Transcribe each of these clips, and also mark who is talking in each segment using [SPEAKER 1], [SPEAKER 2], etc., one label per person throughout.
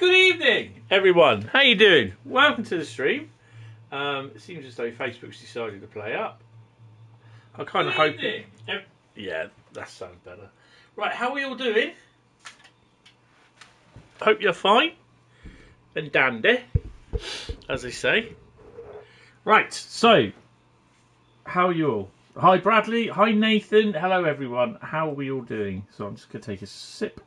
[SPEAKER 1] Good evening, everyone. How you doing? Welcome to the stream. It seems as though Facebook's decided to play up. I kind of hope it. Yeah, that sounds better. Right, how are we all doing? Hope you're fine and dandy, as they say. Right, so how are you all? Hi Bradley, hi Nathan, hello everyone. How are we all doing? So I'm just going to take a sip.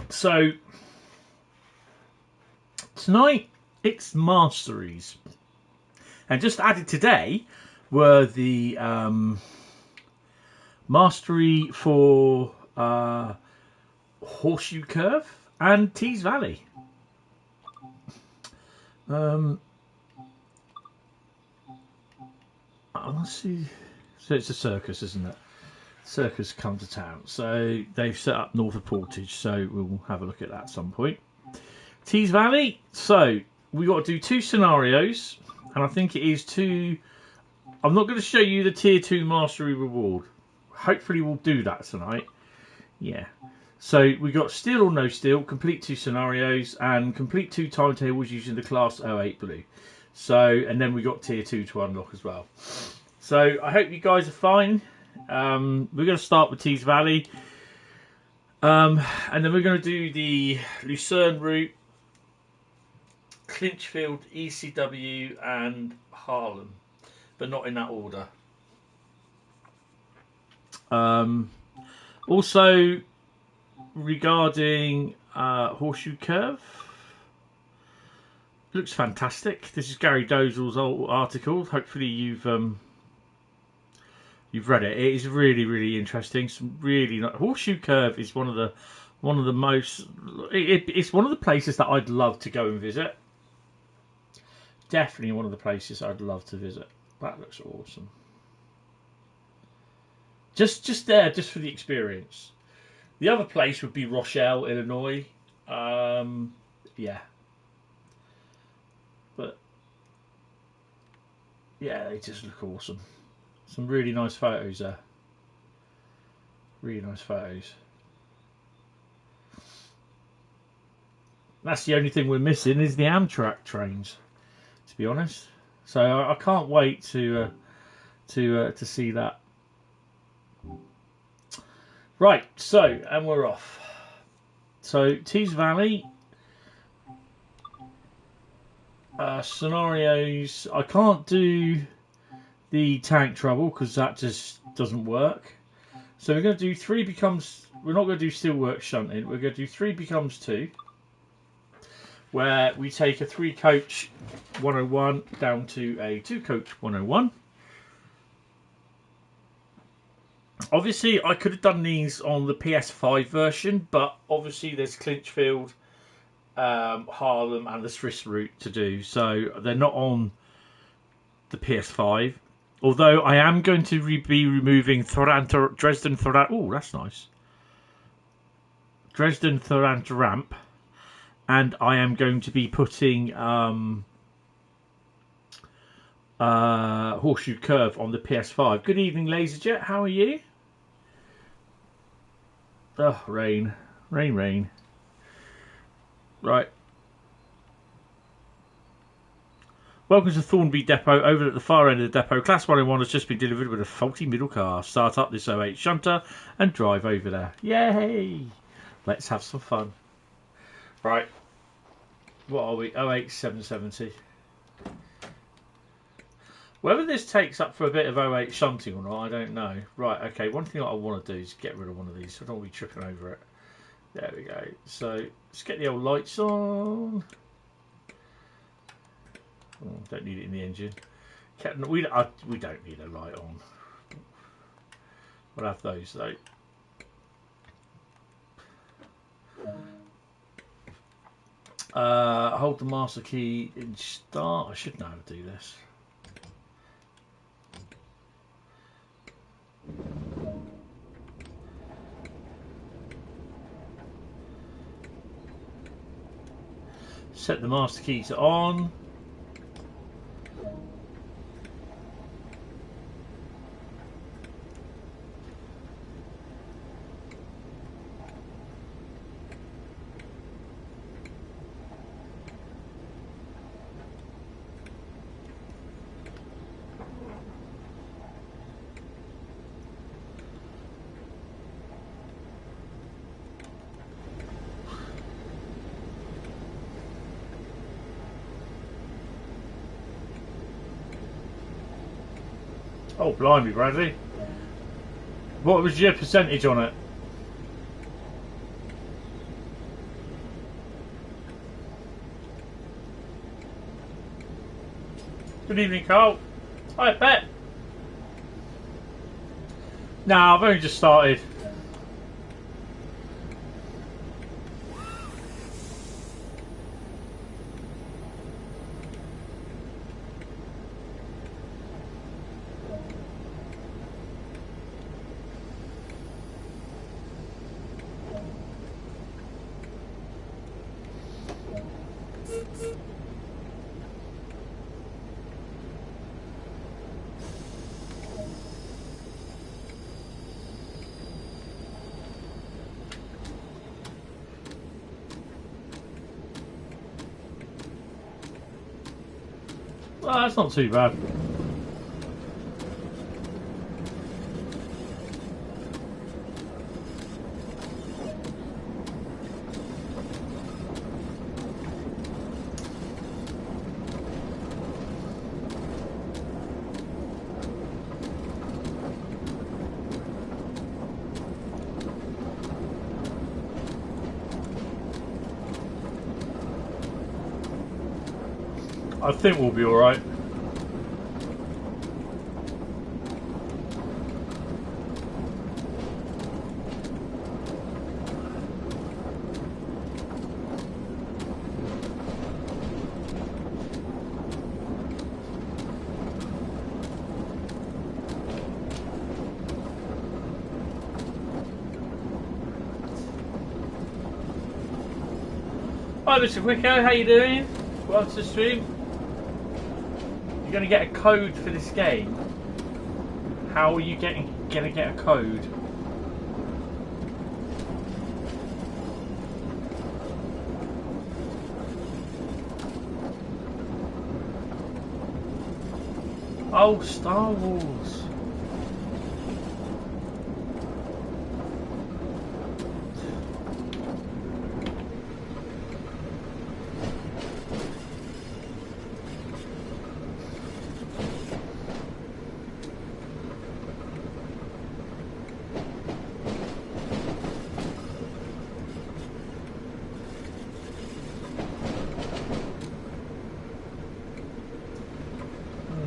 [SPEAKER 1] So tonight it's Masteries, and just added today were the Mastery for Horseshoe Curve and Tees Valley. Let's see. So it's a circus, isn't it? Circus come to town. So they've set up north of Portage, so we'll have a look at that at some point. Tees Valley. So we got to do 2 scenarios, and I think it is 2. I'm not going to show you the tier 2 mastery reward. Hopefully we'll do that tonight. Yeah. So we got steel or no steel, complete 2 scenarios, and complete 2 timetables using the class 08 blue. So, and then we got tier 2 to unlock as well. So I hope you guys are fine. We're going to start with Tees Valley, and then we're going to do the Lucerne route, Clinchfield, ECW, and Harlem, but not in that order. Also, regarding Horseshoe Curve, looks fantastic. This is Gary Dozel's old article. Hopefully you've read it. It is really, really interesting. Some really nice. Horseshoe Curve is one of the most. It's one of the places that I'd love to go and visit. Definitely one of the places I'd love to visit. That looks awesome. Just there, just for the experience. The other place would be Rochelle, Illinois. Yeah. But yeah, they just look awesome. Some really nice photos there. Really nice photos. That's the only thing we're missing is the Amtrak trains, to be honest. So I can't wait to see that. Right, so and we're off. So Tees Valley scenarios. I can't do the tank trouble because that just doesn't work. So we're going to do 3 becomes. We're not going to do steelwork shunting. We're going to do 3 becomes 2, where we take a 3 coach 101 down to a 2 coach 101. Obviously, I could have done these on the PS5 version, but obviously there's Clinchfield, Harlem, and the Swiss route to do, so they're not on the PS5. Although I am going to be removing Dresden Thorant. Oh, that's nice. Dresden Thorant ramp, and I am going to be putting Horseshoe Curve on the PS5. Good evening, Laserjet. How are you? Oh, rain. Rain, rain. Right. Welcome to Thornby Depot. Over at the far end of the depot, Class 101 has just been delivered with a faulty middle car. Start up this 08 shunter and drive over there. Yay! Let's have some fun. Right. What are we? 08 770. Whether this takes up for a bit of 08 shunting or not, I don't know. Right, okay, one thing I want to do is get rid of one of these so I don't want to be tripping over it. There we go. So, let's get the old lights on. Oh, don't need it in the engine. We don't need a light on. We'll have those though. Hold the master key in start. I should know how to do this. Set the master key to on. Oh, blimey, Bradley. What was your percentage on it? Good evening, Carl. Hi, Bet. Nah, I've only just started. Well, that's not too bad. I think we'll be alright. Hi Mr. Quicko, how you doing? Welcome to the stream. You're going to get a code for this game. How are you going to get a code? Oh, Star Wars.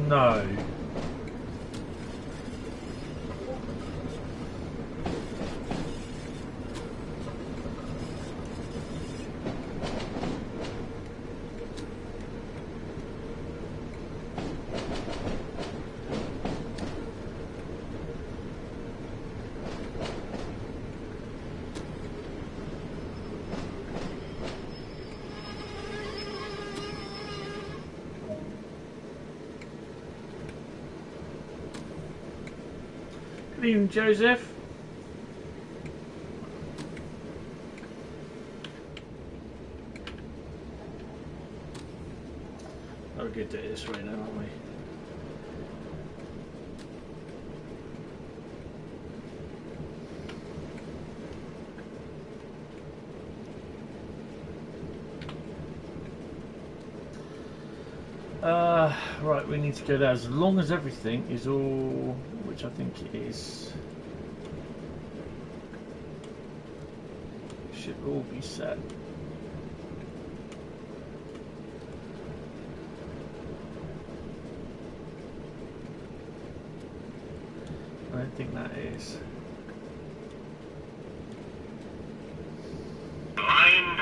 [SPEAKER 1] No. Good evening, Joseph. Oh, we're good to do it this way now, aren't we? Right, we need to go there as long as everything is all, which I think it is. Should all be set. I don't think that is.
[SPEAKER 2] Blind.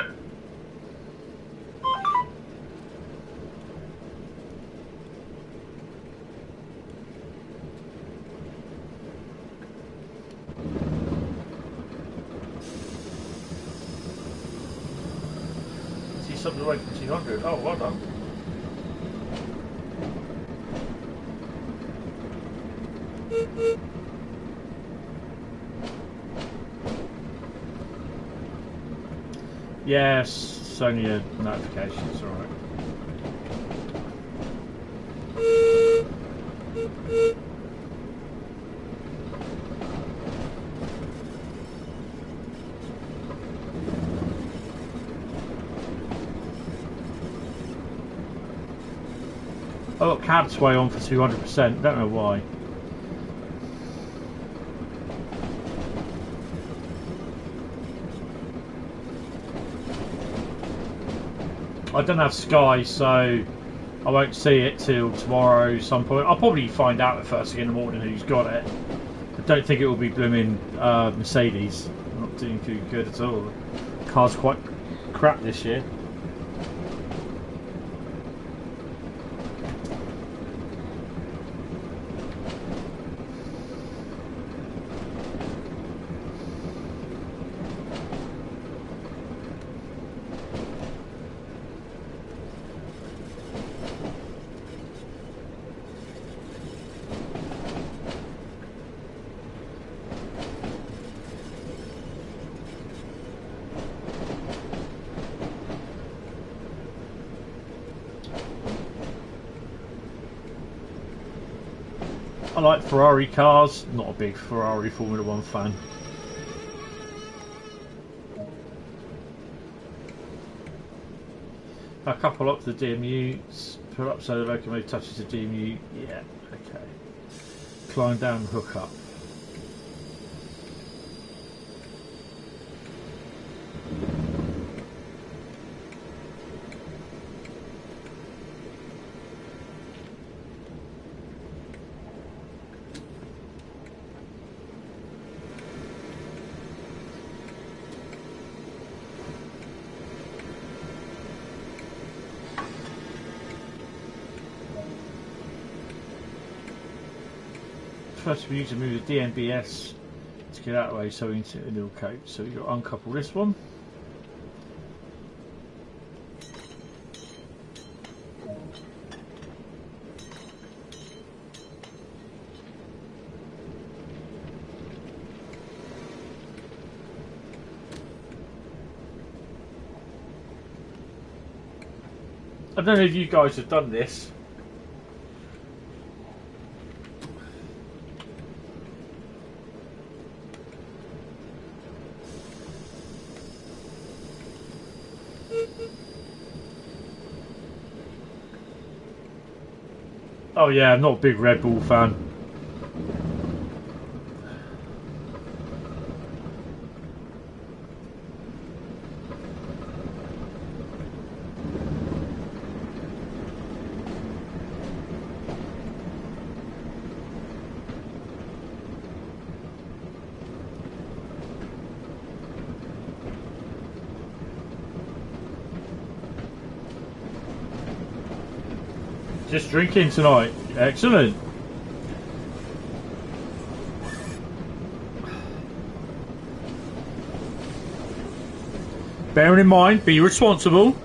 [SPEAKER 1] Something away from 200. Oh, well done. Yes, it's only a notification, it's alright. I got cab sway on for 200%, don't know why. I don't have Sky, so I won't see it till tomorrow some point. I'll probably find out at first thing in the morning who's got it. I don't think it will be blooming Mercedes. Not doing too good at all. The car's quite crap this year. I like Ferrari cars, not a big Ferrari Formula 1 fan. A couple up to the DMU, put up so the locomotive touches the DMU, yeah, okay. Climb down, hook up. First we need to move the DNBS to get out of the way so we into a little coat. So we've got to uncouple this one. I don't know if you guys have done this. Oh yeah, I'm not a big Red Bull fan. Just drinking tonight. Excellent. Bearing in mind, be responsible.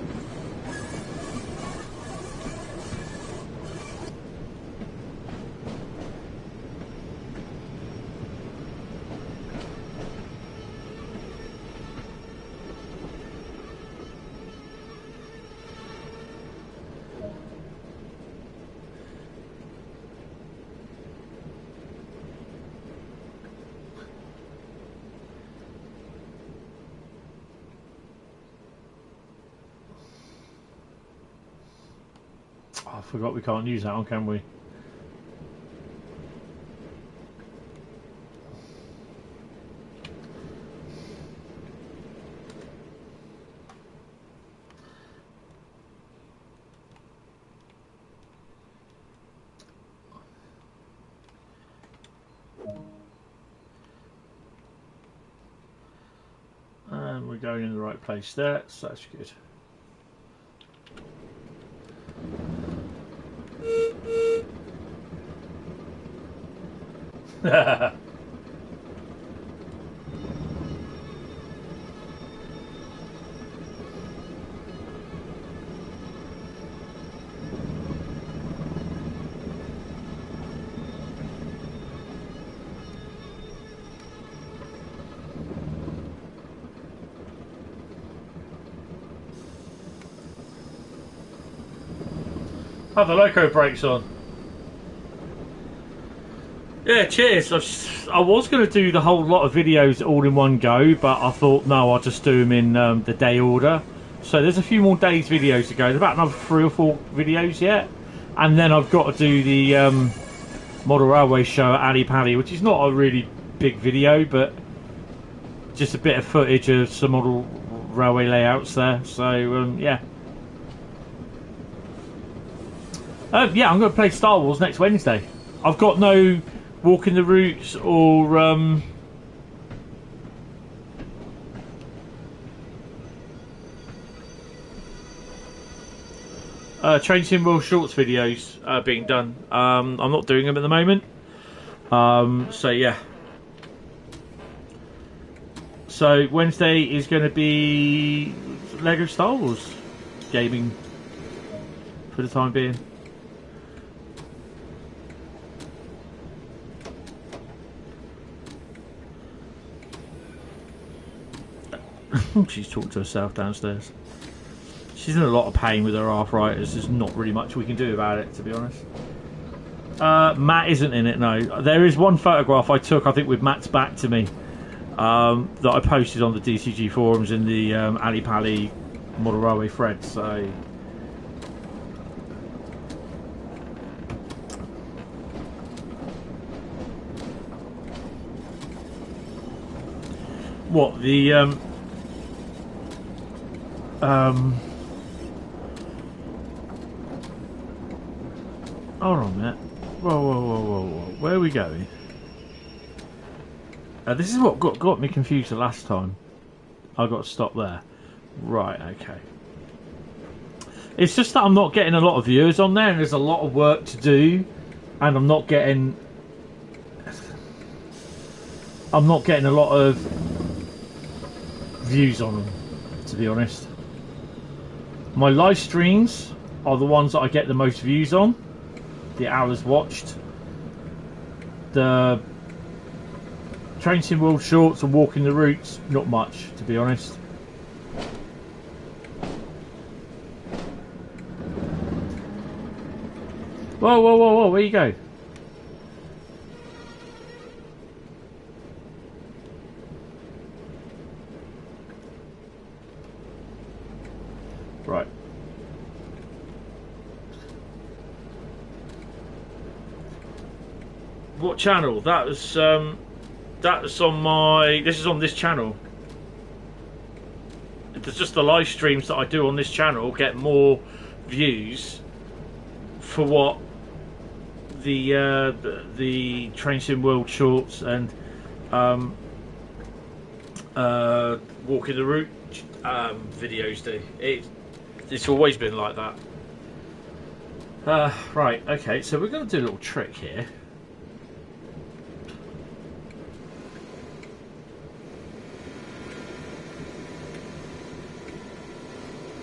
[SPEAKER 1] I forgot we can't use that one, can we? And we're going in the right place there, so that's good. Have the loco brakes on. Yeah, cheers. I was going to do the whole lot of videos all in one go, but I thought, no, I'll just do them in the day order. So there's a few more days videos to go. There's about another 3 or 4 videos yet. And then I've got to do the model railway show at Ali Pali, which is not a really big video, but just a bit of footage of some model railway layouts there. So, yeah. Yeah, I'm going to play Star Wars next Wednesday. I've got no Walking the Routes or Train Sim World Shorts videos being done. I'm not doing them at the moment. So yeah. So Wednesday is going to be Lego Star Wars gaming for the time being. She's talked to herself downstairs. She's in a lot of pain with her arthritis. There's not really much we can do about it, to be honest. Matt isn't in it, no. There is one photograph I took, I think, with Matt's back to me, that I posted on the DCG forums in the Ali Pali Model Railway thread, so... What, the... Hold on a minute. Whoa. Where are we going? This is what got me confused the last time. I got to stop there. Right, okay. It's just that I'm not getting a lot of viewers on there, and there's a lot of work to do, and I'm not getting a lot of views on them, to be honest. My live streams are the ones that I get the most views on, the hours watched. The Train Sim World Shorts and Walking the Routes, not much, to be honest. Whoa, where you go? Right. What channel? That was on my... This is on this channel. It's just the live streams that I do on this channel get more views for what the Train Sim World Shorts and Walking the Route videos do. It's always been like that. Right, okay, so we're going to do a little trick here.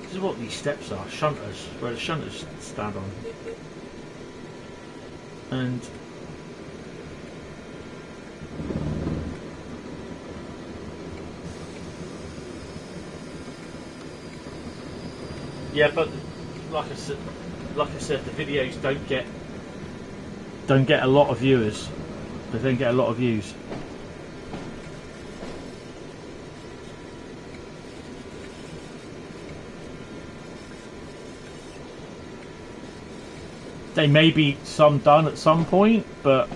[SPEAKER 1] This is what these steps are, shunters, where the shunters stand on. And yeah, but like I said, the videos don't get a lot of viewers. They don't get a lot of views. They may be some done at some point, but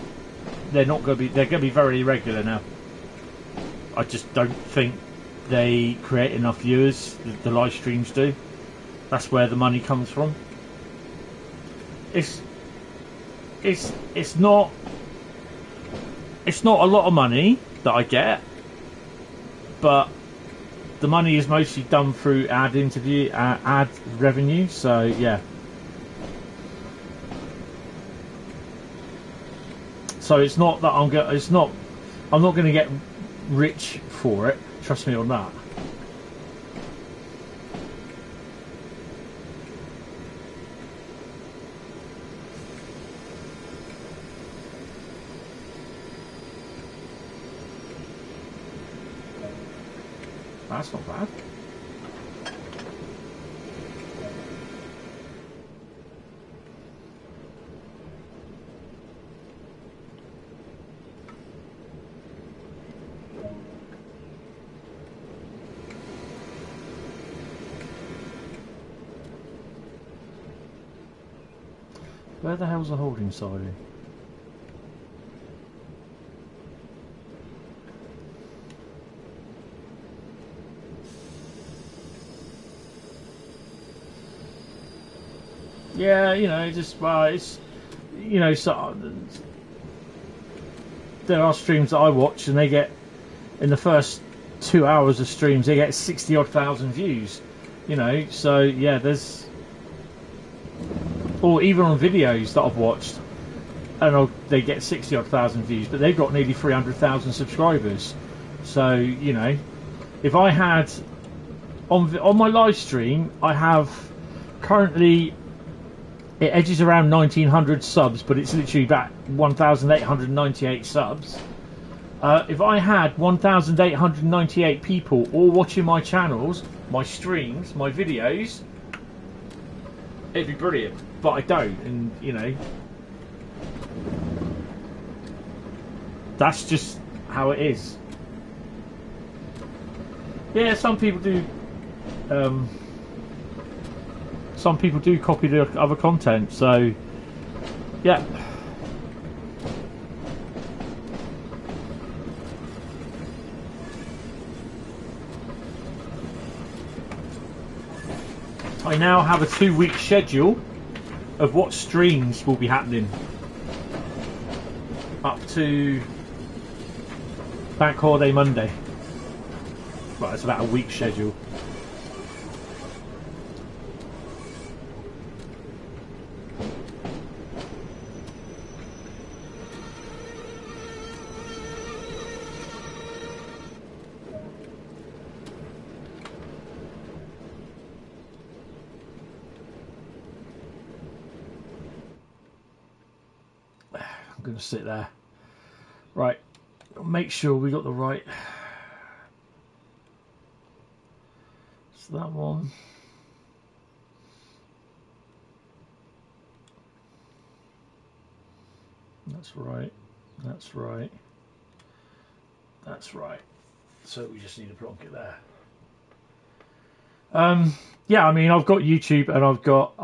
[SPEAKER 1] they're not going to be. They're going to be very irregular now. I just don't think they create enough viewers. The live streams do. That's where the money comes from. It's not a lot of money that I get, but the money is mostly done through ad revenue. So yeah. So it's not that I'm not going to get rich for it. Trust me on that. That's not bad. Where the hell's the holding siding? Yeah, you know, just well, it's you know, so there are streams that I watch, and they get in the first 2 hours of streams, they get 60-odd thousand views. You know, so yeah, there's, or even on videos that I've watched, and they get 60-odd thousand views, but they've got nearly 300,000 subscribers. So you know, if I had on my live stream, I have currently, it edges around 1900 subs, but it's literally about 1898 subs. If I had 1898 people all watching my channels, my streams, my videos, it'd be brilliant. But I don't, and you know, that's just how it is. Yeah, some people do. Some people do copy the other content, so yeah. I now have a 2-week schedule of what streams will be happening up to Bank Holiday Monday. Right, it's about a week schedule. I'm going to sit there. Right, make sure we got the right. So that one. That's right. That's right. That's right. So we just need to plonk it there. Yeah, I mean, I've got YouTube and I've got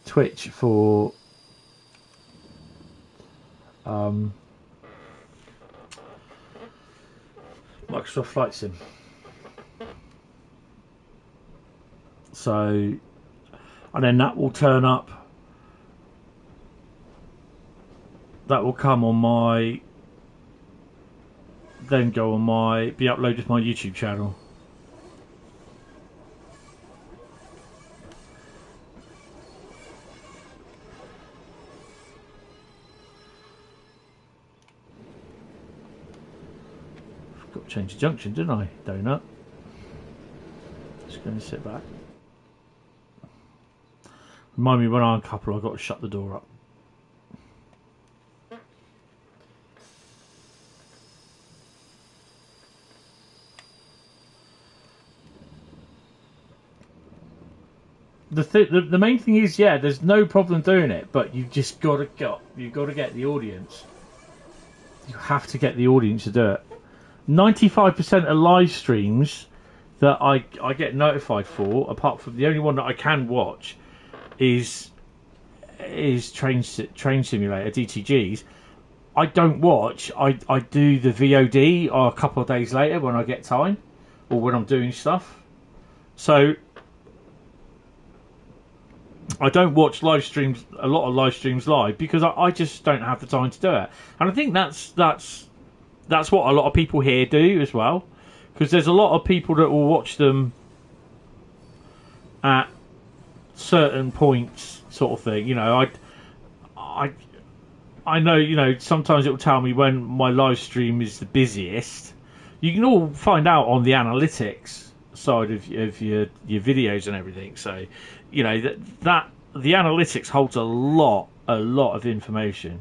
[SPEAKER 1] Twitch for Microsoft Flight Sim. So, and then that will turn up. That will come on my, then go on my, be uploaded to my YouTube channel. Got to change the junction, didn't I? Donut. Just going to sit back. Remind me when I uncouple, I've got to shut the door up. The main thing is, yeah, there's no problem doing it, but you've just got to get the audience. You have to get the audience to do it. 95% of live streams that I get notified for, apart from the only one that I can watch, is Train Simulator DTGs. I don't watch. I do the VOD or a couple of days later when I get time, or when I'm doing stuff. So I don't watch live streams, a lot of live streams live, because I just don't have the time to do it. And I think that's what a lot of people here do as well, because there's a lot of people that will watch them at certain points, sort of thing. You know, I know, you know, sometimes it will tell me when my live stream is the busiest. You can all find out on the analytics side of your videos and everything. So, you know, that the analytics holds a lot of information.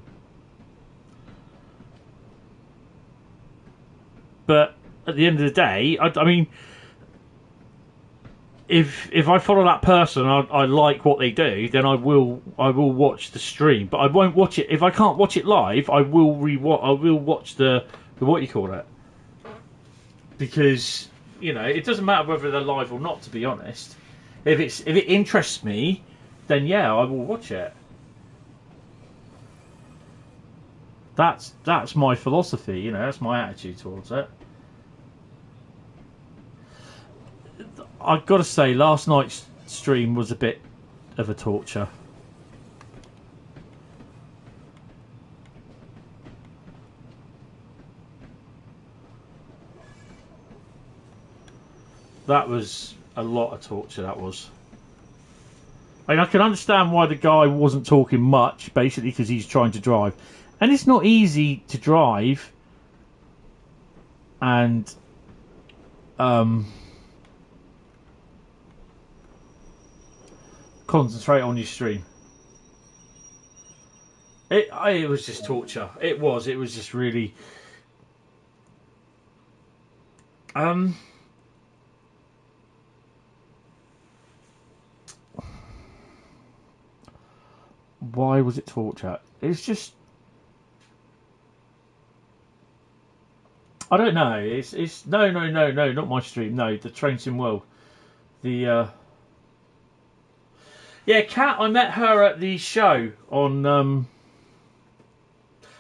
[SPEAKER 1] But at the end of the day, I mean, if I follow that person, I like what they do, then I will watch the stream. But I won't watch it if I can't watch it live. I will watch the what you call it, because you know it doesn't matter whether they're live or not. To be honest, if it interests me, then yeah, I will watch it. That's my philosophy, you know. That's my attitude towards it. I've got to say, last night's stream was a bit of a torture. That was a lot of torture, that was. I mean, I can understand why the guy wasn't talking much, basically because he's trying to drive. And it's not easy to drive and concentrate on your stream. It was just torture. It was just really why was it torture? It's just, I don't know. It's no, not my stream. No, the Train Sim World. The yeah, Kat. I met her at the show on.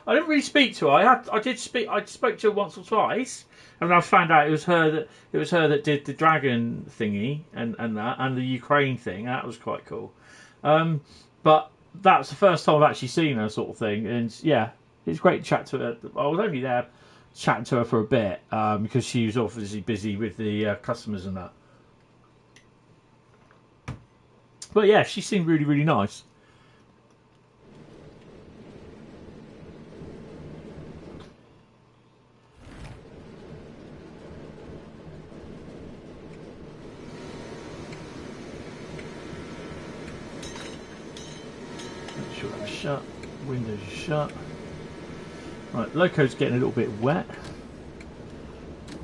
[SPEAKER 1] I didn't really speak to her. I did speak. I spoke to her once or twice, and I found out it was her that did the dragon thingy and the Ukraine thing. That was quite cool. But that's the first time I've actually seen her, sort of thing. And yeah, it's great to chat to her. I was only there chatting to her for a bit because she was obviously busy with the customers and that. But yeah, she seemed really, really nice. Make sure that's shut. Windows are shut. Right, Loco's getting a little bit wet.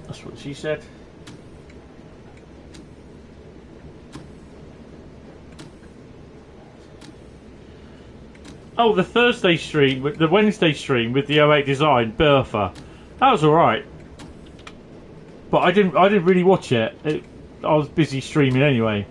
[SPEAKER 1] That's what she said. Oh, the Thursday stream, the Wednesday stream with the 08 design, Bertha. That was alright. But I didn't really watch it. I was busy streaming anyway.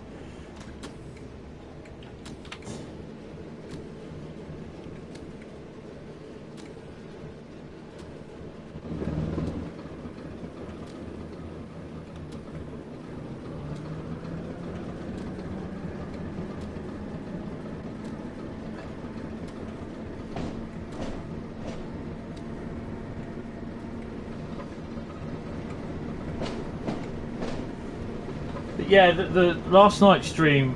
[SPEAKER 1] Yeah, the last night's stream,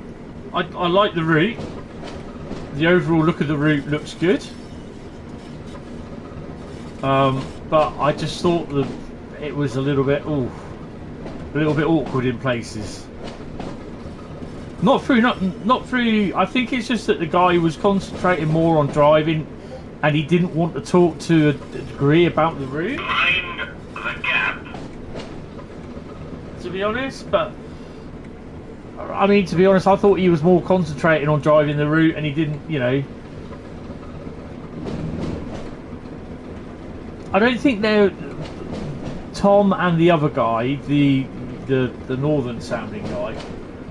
[SPEAKER 1] I like the route. The overall look of the route looks good. But I just thought that it was a little bit awkward in places. Not through. I think it's just that the guy was concentrating more on driving, and he didn't want to talk to a degree about the route.
[SPEAKER 2] Mind the gap.
[SPEAKER 1] To be honest, but. I mean, to be honest, I thought he was more concentrating on driving the route, and he didn't, you know. I don't think they're Tom and the other guy, the northern sounding guy.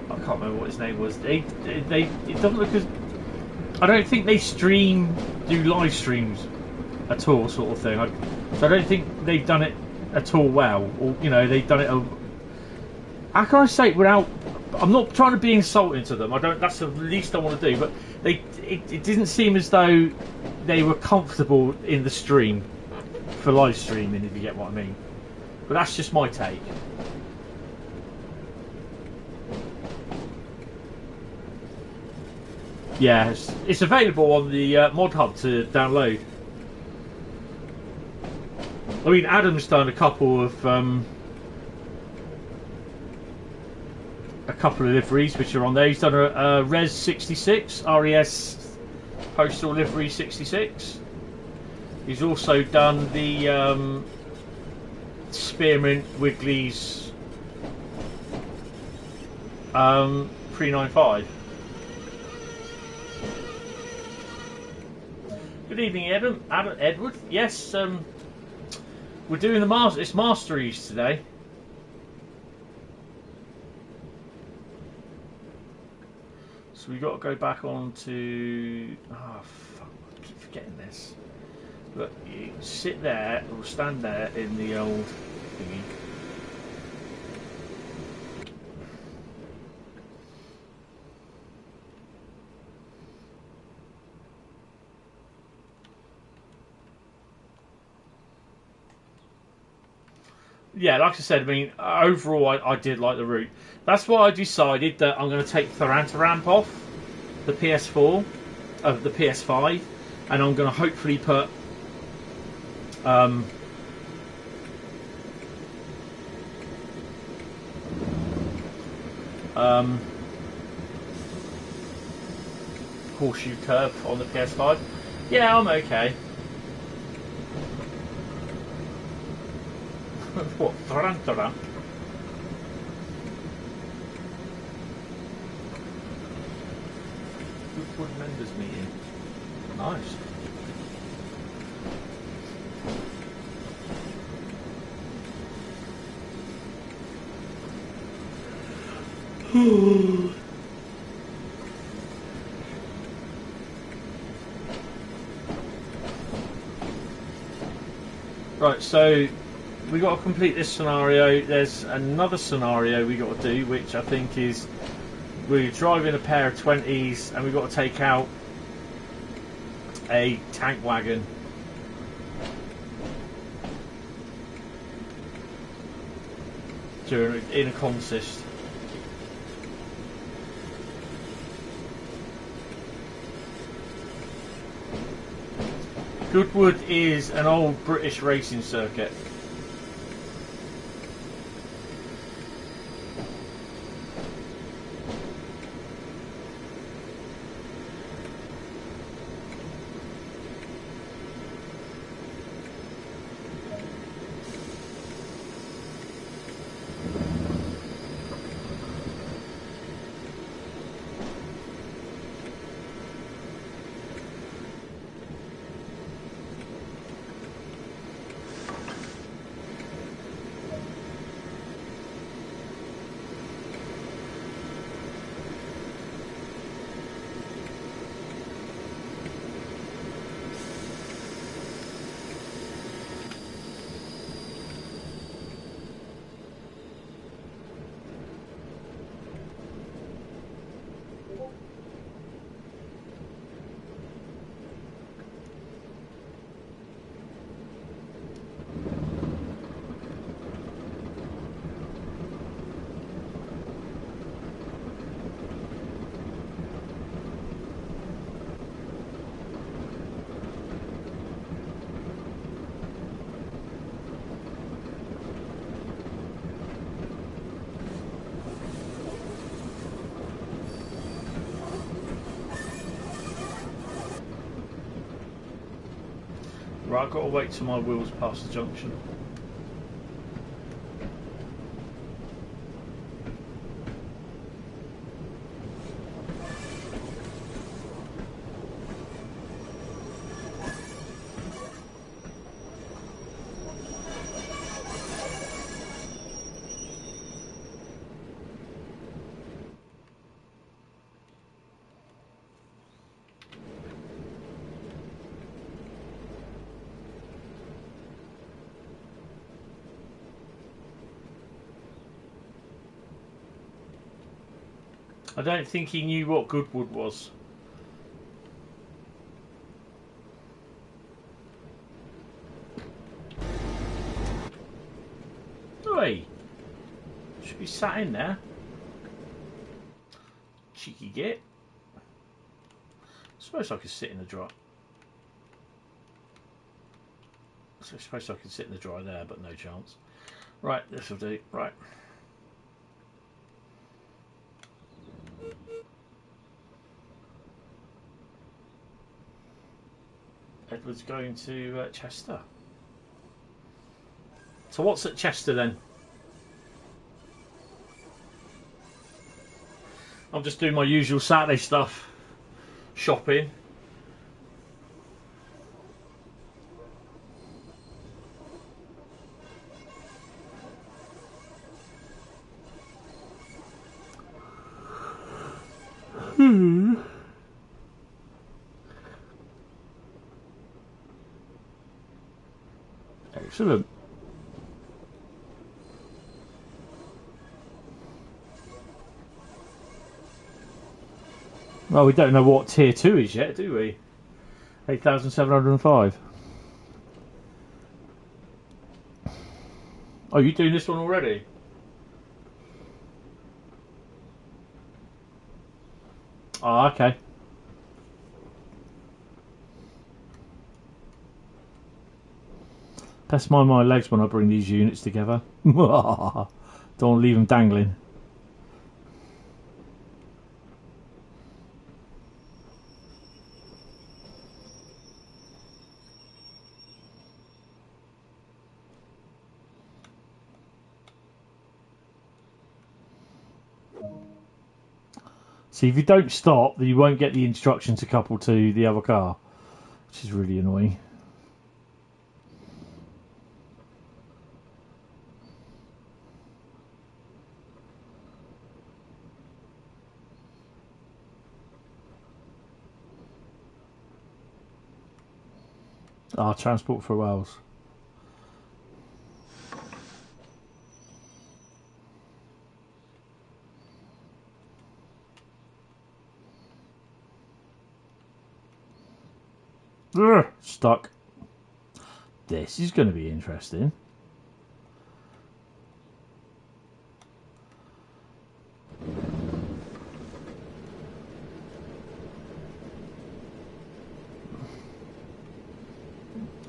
[SPEAKER 1] I can't remember what his name was. It doesn't look as. I don't think they do live streams at all, sort of thing. So I don't think they've done it at all well, or you know, they've done it. How can I say it without? I'm not trying to be insulting to them. I don't. That's the least I want to do. But it didn't seem as though they were comfortable in the stream for live streaming, if you get what I mean. But that's just my take. Yeah, it's available on the Mod Hub to download. I mean, Adam's done a couple of liveries which are on there. He's done a Res 66, RES Postal Livery 66. He's also done the Spearmint Wiggly's 395. Good evening, Edward. Yes, we're doing it's Masteries today. So we've got to go back on to... Oh, fuck, I keep forgetting this. But you sit there or stand there in the old thingy. Yeah, like I said, I mean, overall, I did like the route. That's why I decided that I'm going to take the ramp off the PS4, the PS5, and I'm going to hopefully put horseshoe curve on the PS5. Yeah, I'm okay. What? Tarantara? Goodwood members meeting. Nice. Right, so we got to complete this scenario. There's another scenario we got to do, which I think is we're driving a pair of 20s and we've got to take out a tank wagon. In a consist. Goodwood is an old British racing circuit. Right, I've got to wait till my wheels pass the junction. I don't think he knew what Goodwood was. Oi! Should be sat in there. Cheeky git. I suppose I could sit in the dry. I suppose I could sit in the dry there, but no chance. Right, this will do. Right. Edward's going to Chester. So what's at Chester then? I'm just doing my usual Saturday stuff. Shopping. Excellent. Well, we don't know what tier 2 is yet, do we? 8,705. Oh, you doing this one already? Oh, okay. Best mind my legs when I bring these units together. Don't leave them dangling. See, if you don't stop, then you won't get the instruction to couple to the other car, which is really annoying. Ah, transport for Wales. Ugh, stuck. This is going to be interesting.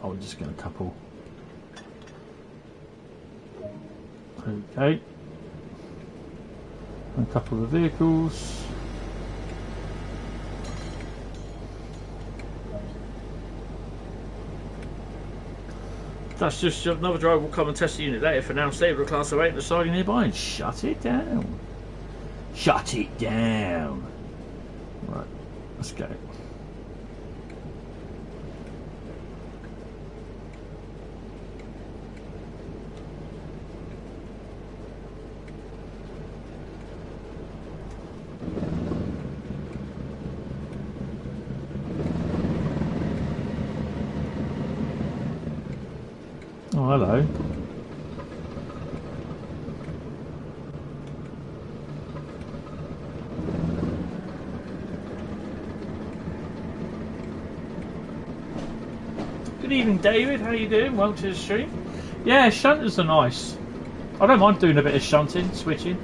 [SPEAKER 1] Oh, we're just going to couple. Okay. And couple the vehicles. That's just another driver will come and test the unit later. For now, stay with the class 08 and deciding nearby and shut it down. Shut it down. Right, let's go. Oh, hello. Good evening, David. How you doing? Welcome to the stream. Yeah, shunters are nice. I don't mind doing a bit of shunting, switching.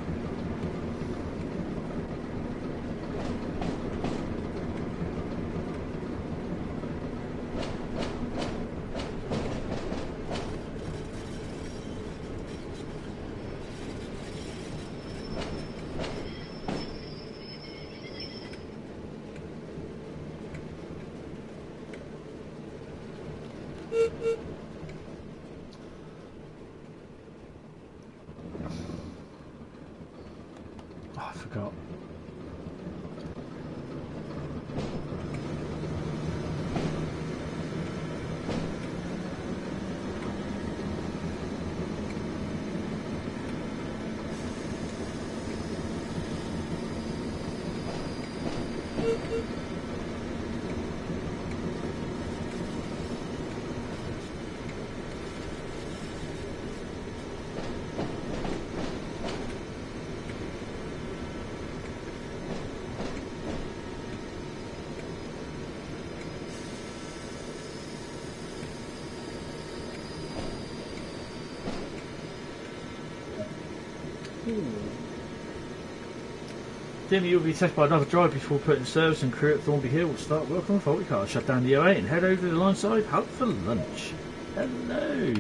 [SPEAKER 1] Then you'll be tested by another driver before putting service and crew at Thornby Hill. Will start work on a faulty car, shut down the 08 and head over to the line side hub for lunch. Hello.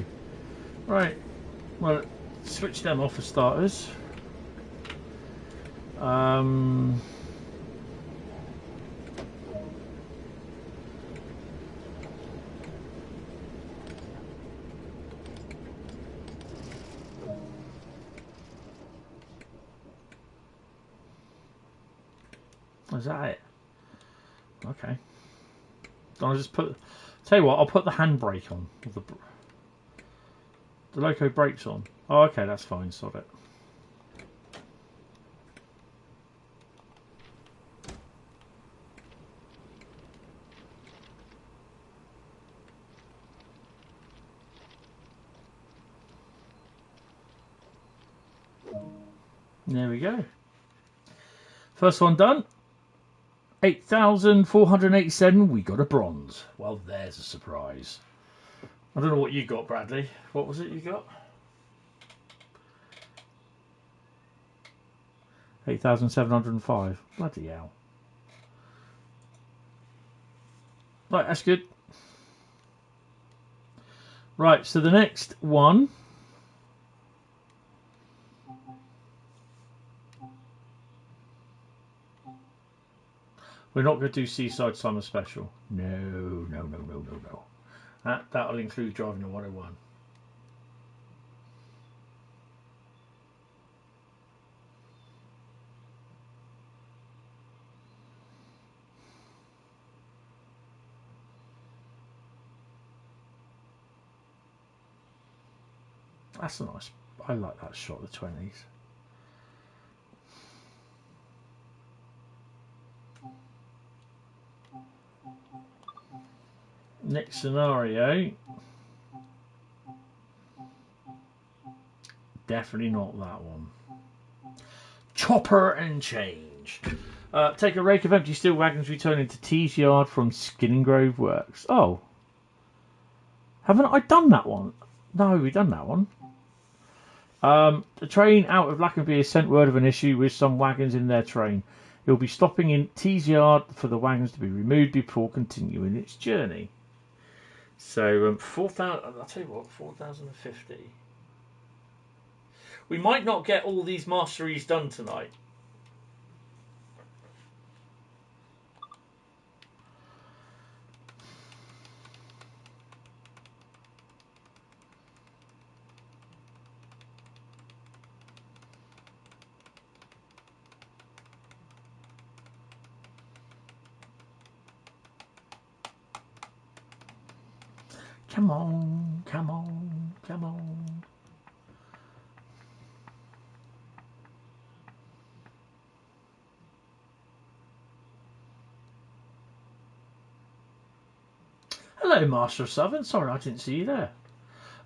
[SPEAKER 1] Right. Well, switch them off for starters. Is that it? Okay. I'll just put. Tell you what, I'll put the handbrake on. The loco brakes on. Oh, okay, that's fine. Sod it. There we go. First one done. 8,487. We got a bronze. Well, there's a surprise. I don't know what you got, Bradley. What was it you got? 8,705. Bloody hell. Right, that's good. Right, so the next one. We're not going to do Seaside Summer Special. No. That'll include driving the 101. That's a nice. I like that shot of the 20s. Next scenario. Definitely not that one. Chopper and change. Take a rake of empty steel wagons returning to Tees Yard from Skinning Grove Works. Oh. Haven't I done that one? No, we've done that one. The train out of Lackenby has sent word of an issue with some wagons in their train. It will be stopping in Tees Yard for the wagons to be removed before continuing its journey. So, 4,000. I'll tell you what, 4,050. We might not get all these masteries done tonight. Come on, come on, come on. Hello, Master of Southern. Sorry, I didn't see you there.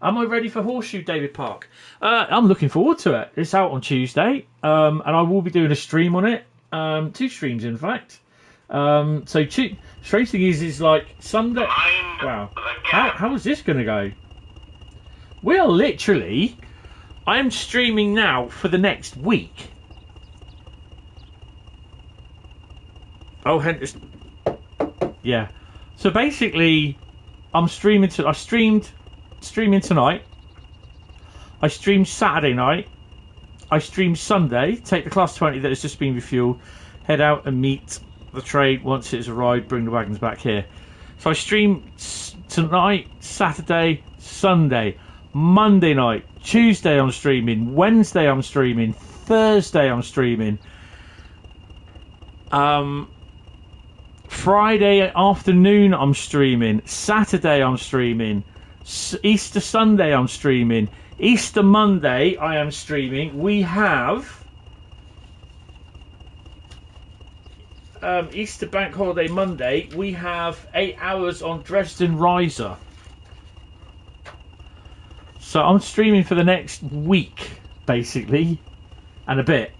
[SPEAKER 1] Am I ready for Horseshoe, David Park? I'm looking forward to it. It's out on Tuesday, and I will be doing a stream on it. 2 streams, in fact. Strange thing is like Sunday. Wow, how is this going to go? We are literally. I am streaming now for the next week. Oh, Hentis. Yeah. So basically, I'm streaming. I streaming tonight. I streamed Saturday night. I streamed Sunday. Take the Class 20 that has just been refueled. Head out and meet the trade once it's arrived. Bring the wagons back here. So I stream tonight, Saturday, Sunday, Monday night, Tuesday I'm streaming, Wednesday I'm streaming, Thursday I'm streaming, Friday afternoon I'm streaming, Saturday I'm streaming, Easter Sunday I'm streaming, Easter Monday I am streaming. We have Easter Bank Holiday Monday. We have 8 hours on Dresden Riser. So I'm streaming for the next week, basically, and a bit.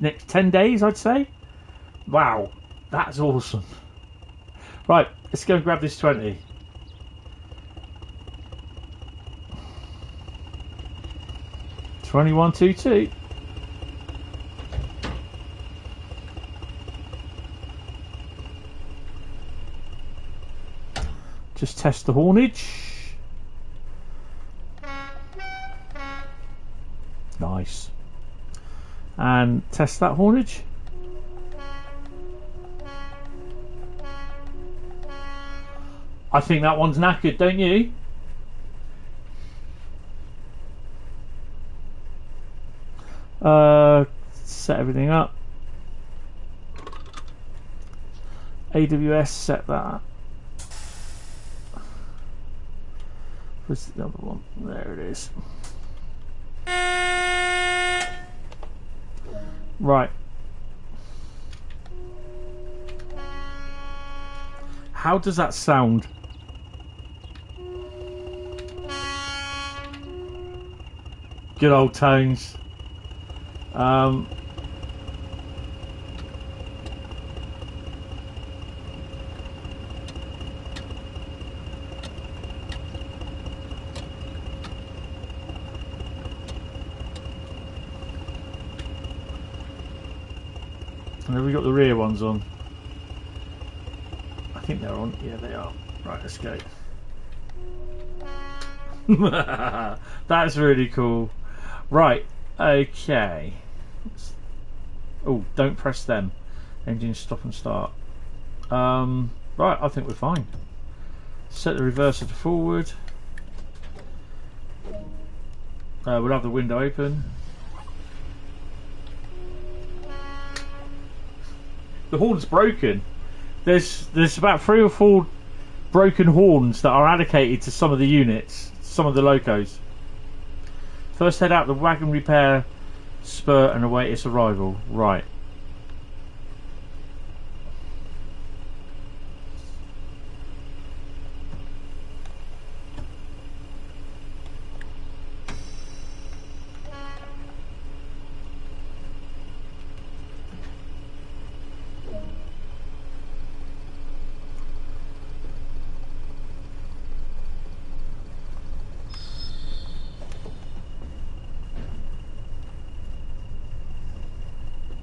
[SPEAKER 1] Next 10 days, I'd say. Wow, that's awesome. Right, let's go and grab this 20. $21.22. Just test the haulage. Nice. And test that haulage. I think that one's knackered, don't you? Set everything up. AWS, set that. Where's the other one? There it is. Right. How does that sound? Good old tones. And have we got the rear ones on? I think they're on. Yeah, they are. Right, let's go. That's really cool. Right, okay. Oh, don't press them. Engine stop and start. Right, I think we're fine. Set the reverser to forward. We'll have the window open. The horn's broken. There's about 3 or 4 broken horns that are allocated to some of the units, some of the locos. First head out the wagon repair spur and await its arrival. Right.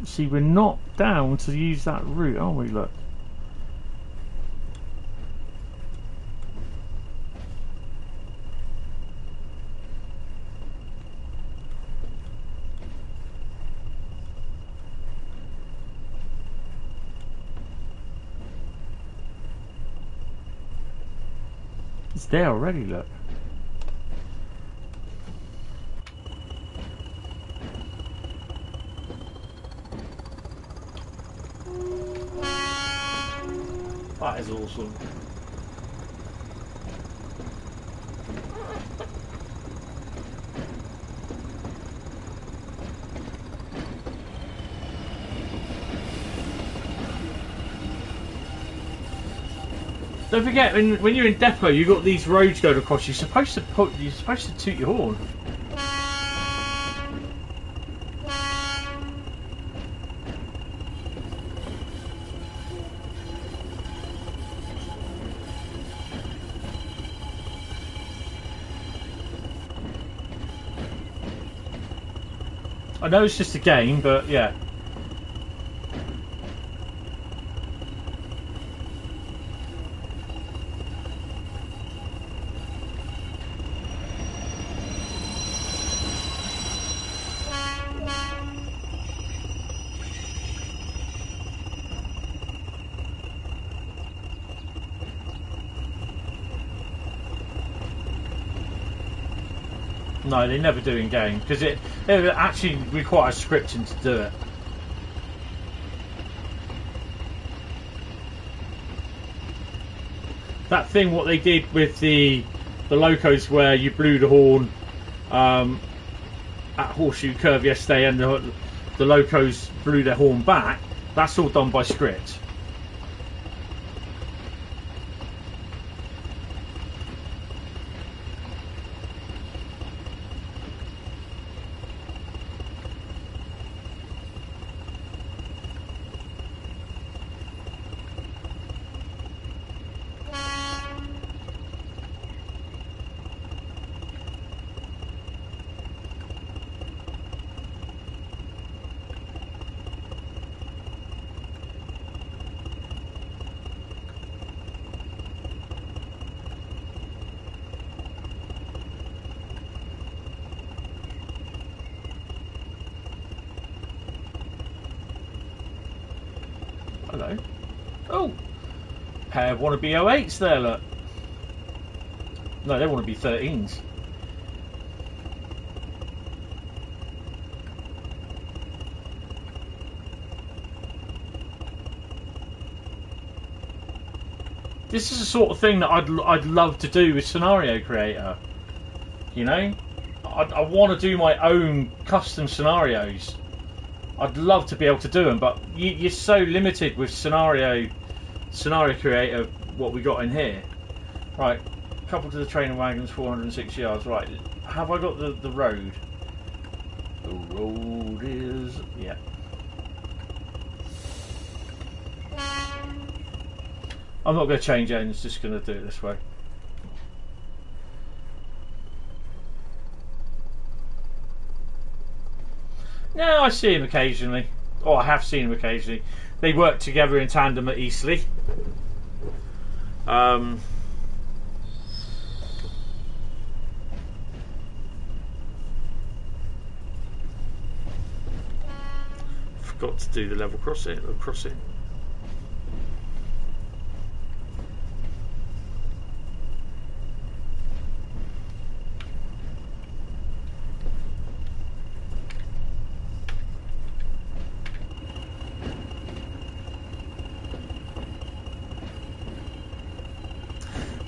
[SPEAKER 1] See, we're not down to use that route, are we? Look. It's there already, look. That is awesome. Don't forget, when you're in depot, you've got these roads going across. You're supposed to toot your horn. I know it's just a game, but yeah. No, they never do in game because it actually requires scripting to do it. That thing, what they did with the locos, where you blew the horn at Horseshoe Curve yesterday, and the locos blew their horn back. That's all done by script. Hello. Oh! Pair of wannabe 08s there, look. No, they want to be 13s. This is the sort of thing that I'd love to do with Scenario Creator. You know? I want to do my own custom scenarios. I'd love to be able to do them, but you're so limited with Scenario Creator, what we got in here. Right, coupled to the training wagons, 406 yards. Right, have I got the road? The road is... yeah. I'm not going to change ends, just going to do it this way. No, I see him occasionally. Oh, I have seen him occasionally. They work together in tandem at Eastleigh. Forgot to do the level crossing.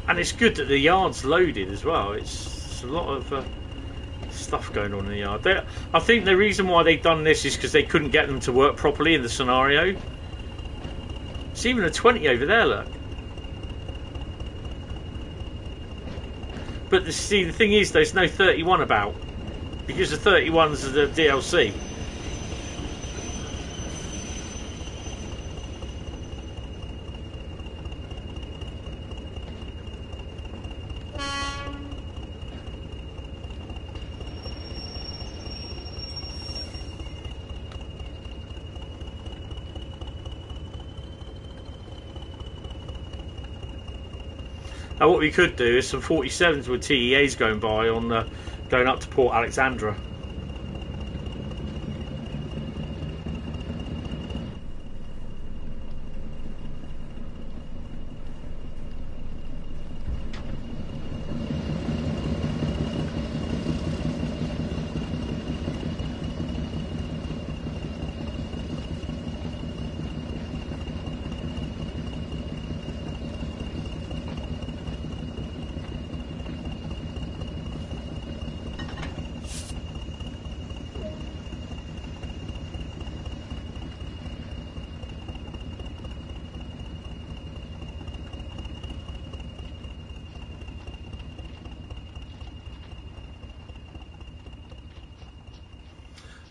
[SPEAKER 1] And it's good that the yard's loaded as well. It's a lot of stuff going on in the yard. I think the reason why they've done this is because they couldn't get them to work properly in the scenario. It's even a 20 over there, look. But see, the thing is, there's no 31 about. Because the 31s are the DLC. Now what we could do is some 47s with TEAs going by on going up to Port Alexandra.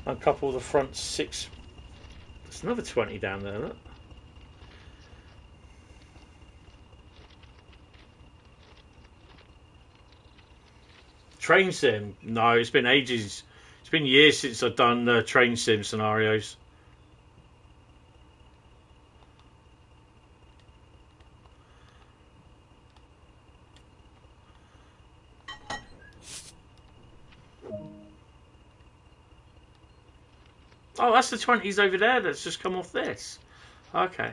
[SPEAKER 1] A couple of the front six. There's another 20 down there, look. Train sim? No, it's been ages. It's been years since I've done train sim scenarios. Oh, that's the 20s over there that's just come off this. Okay.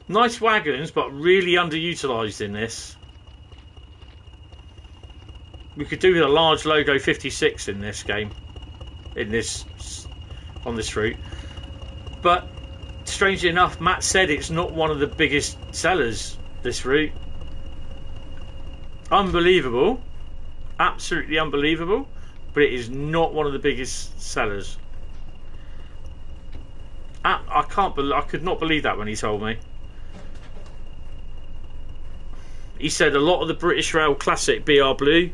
[SPEAKER 1] Nice wagons, but really underutilised in this. We could do with a large logo 56 in this game. On this route. But, strangely enough, Matt said it's not one of the biggest sellers, this route. Unbelievable, absolutely unbelievable, but it is not one of the biggest sellers. I could not believe that when he told me. He said a lot of the British Rail Classic BR Blue,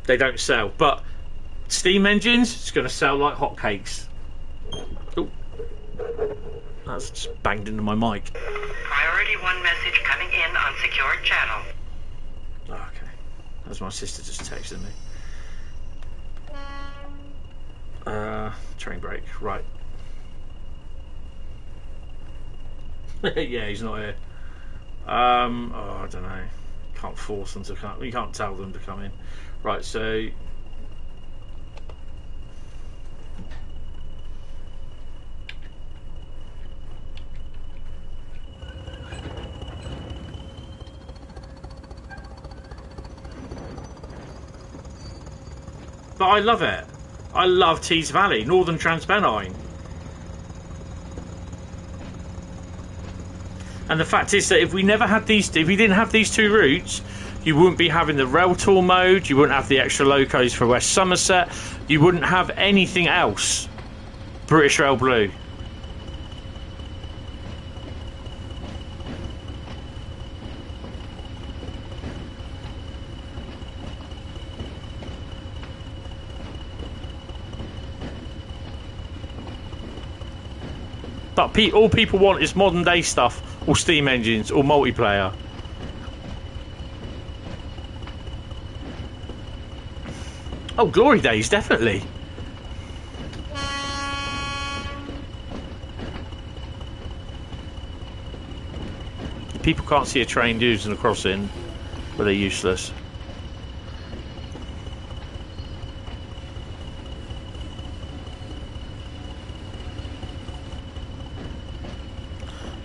[SPEAKER 1] they don't sell, but steam engines, it's going to sell like hotcakes. Ooh. That's just banged into my mic.
[SPEAKER 2] Priority 1 message coming in on secured channel.
[SPEAKER 1] Okay. That's my sister just texted me. Train brake, right. Yeah, he's not here. Oh, I don't know. Can't force them to come. You can't tell them to come in. Right, so... But I love it. I love Tees Valley, Northern Trans Pennine. And the fact is that if we didn't have these two routes, you wouldn't be having the rail tour mode, you wouldn't have the extra locos for West Somerset, you wouldn't have anything else British Rail Blue. But all people want is modern day stuff, or steam engines, or multiplayer. Oh, glory days, definitely. People can't see a train using a crossing, but they're useless.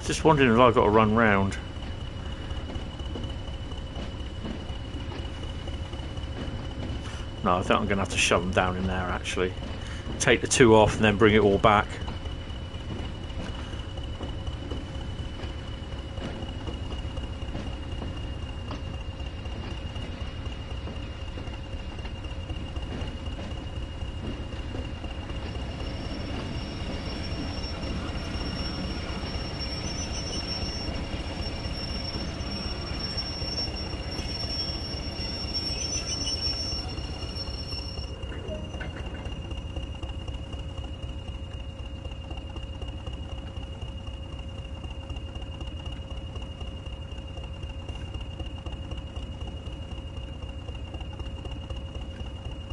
[SPEAKER 1] Just wondering if I've got to run round. No, I think I'm going to have to shove them down in there, actually. Take the 2 off and then bring it all back.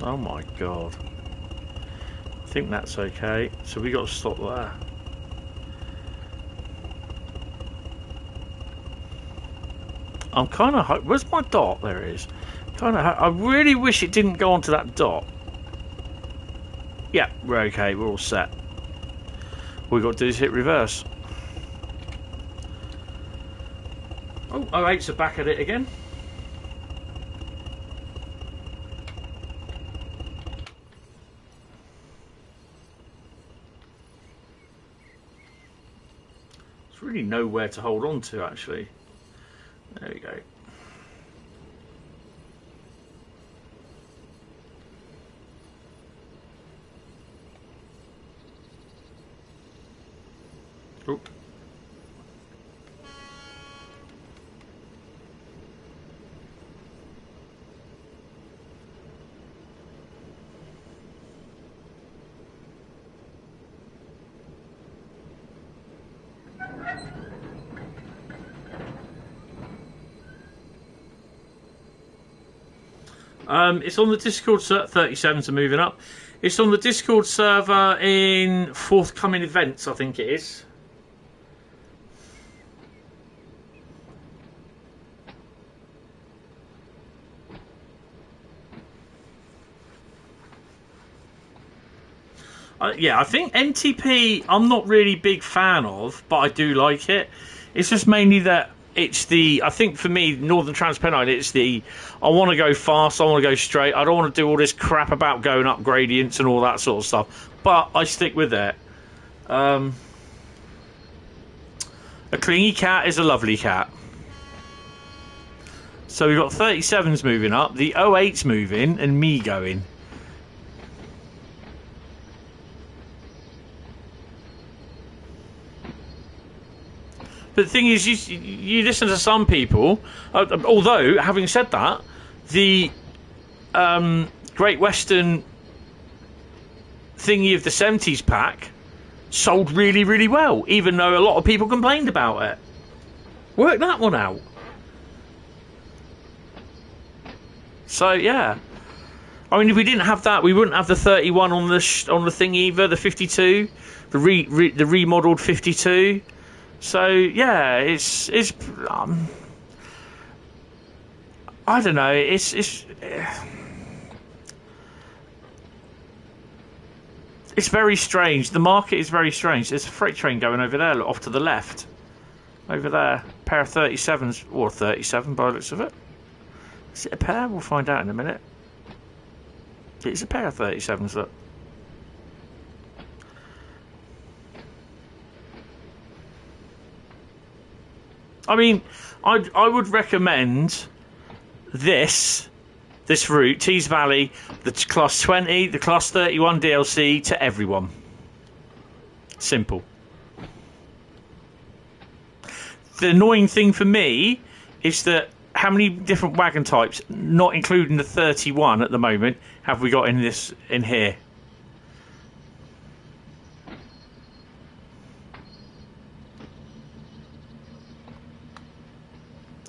[SPEAKER 1] Oh my god. I think that's okay. So we got to stop there. I'm kind of... Where's my dot? There it is. I really wish it didn't go onto that dot. Yeah, we're okay. We're all set. All we've got to do is hit reverse. Oh, 08's are back at it again. Really nowhere to hold on to, actually. There we go. Oop. It's on the Discord server. 37s are moving up. It's on the Discord server in forthcoming events, I think it is. Yeah, I think NTP I'm not really big fan of, but I do like it. It's just mainly that it's the, I think for me, Northern Trans Pennine, it's the, I want to go fast, I want to go straight, I don't want to do all this crap about going up gradients and all that sort of stuff, but I stick with it. A clingy cat is a lovely cat. So we've got 37s moving up, the 08's moving, and me going. But the thing is, you listen to some people, although, having said that, the Great Western thingy of the 70s pack sold really, really well, even though a lot of people complained about it. Work that one out. So, yeah. I mean, if we didn't have that, we wouldn't have the 31 on the thing either, the 52, the remodeled 52. So yeah, it's I don't know, it's very strange. The market is very strange. There's a freight train going over there, off to the left, over there. Pair of 37s, or 37 by the looks of it. Is it a pair? We'll find out in a minute. It's a pair of 37s. Look. I mean, I would recommend this route, Tees Valley, the Class 20, the Class 31 DLC to everyone. Simple. The annoying thing for me is that how many different wagon types, not including the 31 at the moment, have we got in here?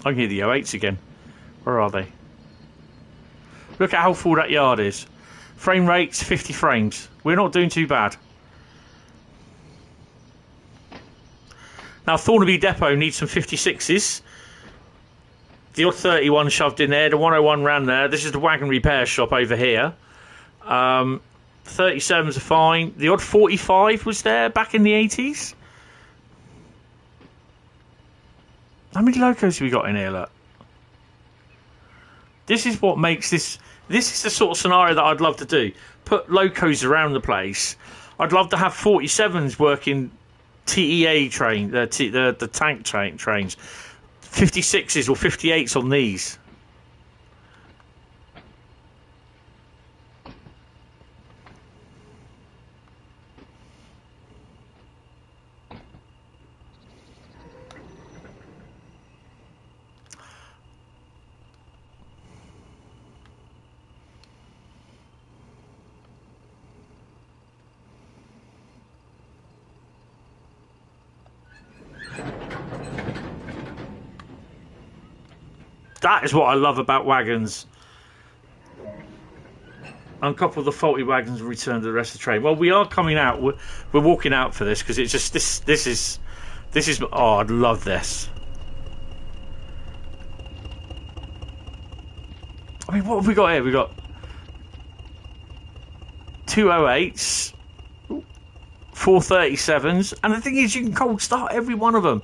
[SPEAKER 1] I can hear the O8s again. Where are they? Look at how full that yard is. Frame rate's 50 frames. We're not doing too bad. Now Thornaby Depot needs some 56s. The odd 31 shoved in there. The 101 ran there. This is the wagon repair shop over here. 37s are fine. The odd 45 was there back in the 80s. How many locos have we got in here, look? This is what makes this... This is the sort of scenario that I'd love to do. Put locos around the place. I'd love to have 47s working TEA train, the tank trains. 56s or 58s on these. That is what I love about wagons. Uncouple the faulty wagons and return to the rest of the train. Well, we are coming out. We're walking out for this because it's just this is. Oh, I'd love this. I mean, what have we got here? We got 2 08s, 4 37s, and the thing is, you can cold start every one of them,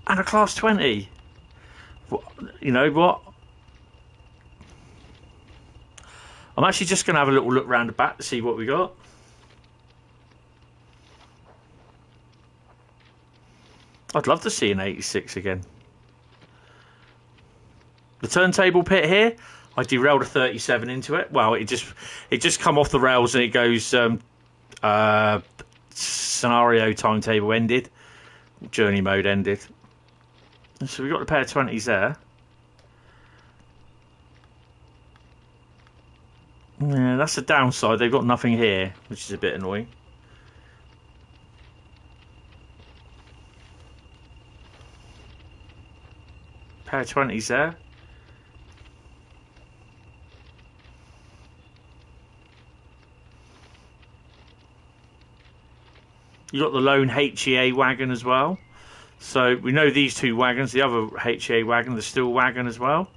[SPEAKER 1] and a class 20. You know what? I'm actually just going to have a little look round the back to see what we got. I'd love to see an 86 again. The turntable pit here, I derailed a 37 into it. Well, it just come off the rails and it goes scenario timetable ended, journey mode ended. So we've got a pair of 20s there. Yeah, that's the downside. They've got nothing here, which is a bit annoying. Pair of 20s there. You got the lone HEA wagon as well. So we know these two wagons, the other HEA wagon, the steel wagon as well.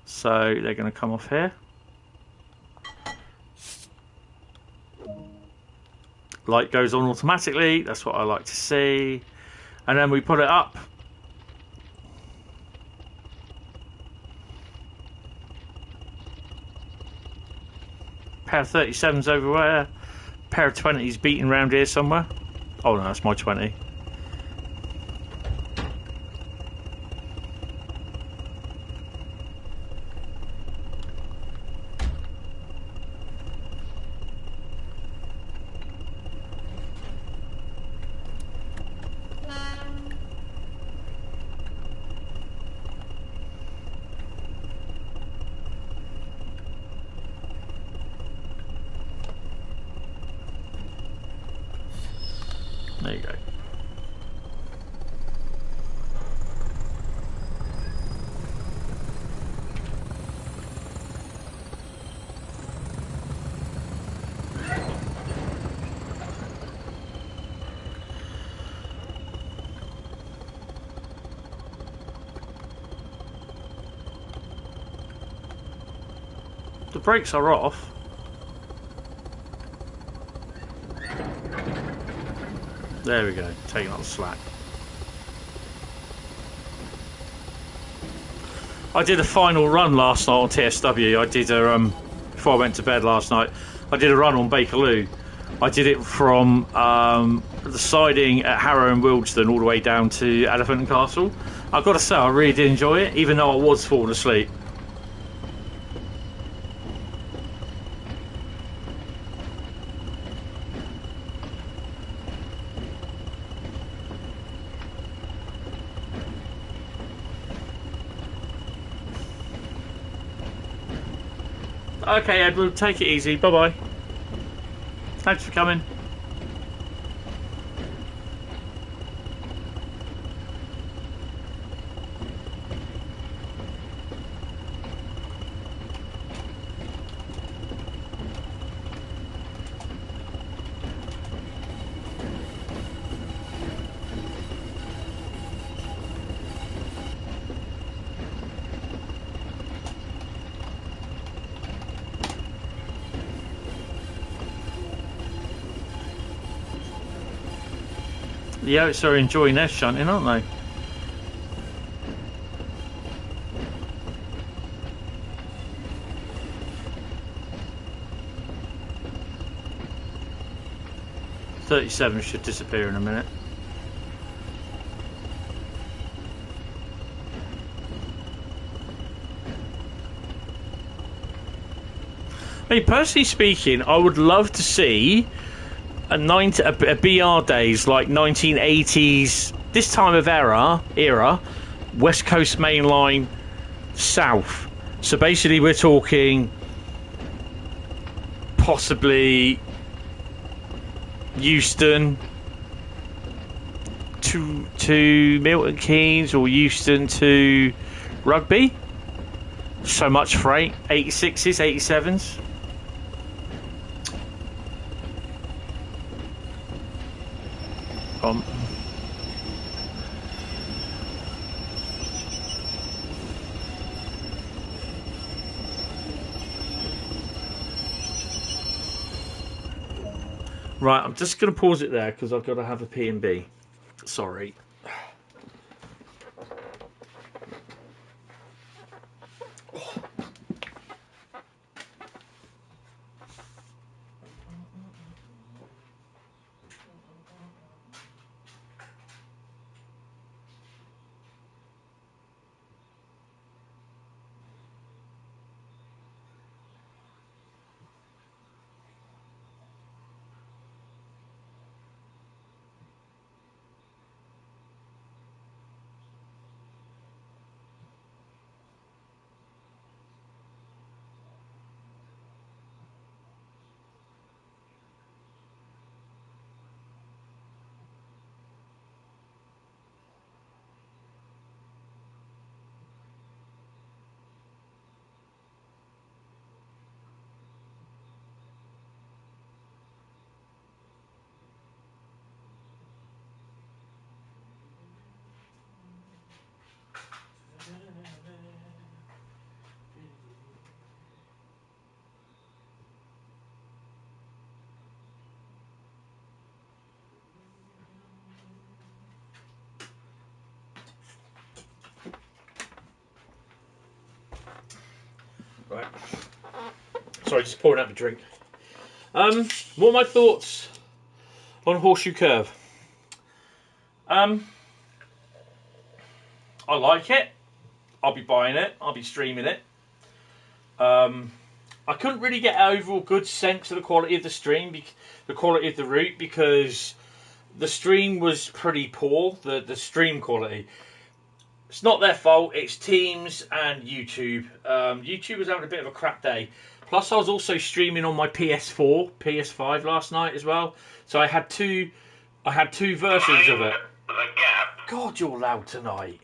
[SPEAKER 1] So they're going to come off here. Light goes on automatically. That's what I like to see. And then we put it up. Pair of 37s over there. Pair of 20s beating around here somewhere. Oh no, that's my 20. There you go. The brakes are off. There we go, taking out the slack. I did a final run last night on TSW. I did a before I went to bed last night. I did a run on Bakerloo. I did it from the siding at Harrow and Wildston all the way down to Elephant and Castle. I've got to say, I really did enjoy it, even though I was falling asleep. Okay, Edward, take it easy. Bye-bye. Thanks for coming. The Oats are enjoying their shunting, aren't they? .37 should disappear in a minute. I mean, personally speaking, I would love to see a BR days like 1980s, this time of era, West Coast Main Line South. So basically, we're talking possibly Euston to Milton Keynes, or Euston to Rugby. So much freight, 86s, 87s. Right, I'm just going to pause it there because I've got to have a P&B. Sorry. Right. Sorry, just pouring out the drink. What are my thoughts on Horseshoe Curve? I like it. I'll be buying it. I'll be streaming it. I couldn't really get an overall good sense of the quality of the stream, the quality of the route, because the stream was pretty poor. The stream quality. It's not their fault, it's Teams and YouTube. YouTube was having a bit of a crap day. Plus I was also streaming on my PS4, PS5 last night as well. So I had two versions of it. God, you're loud tonight.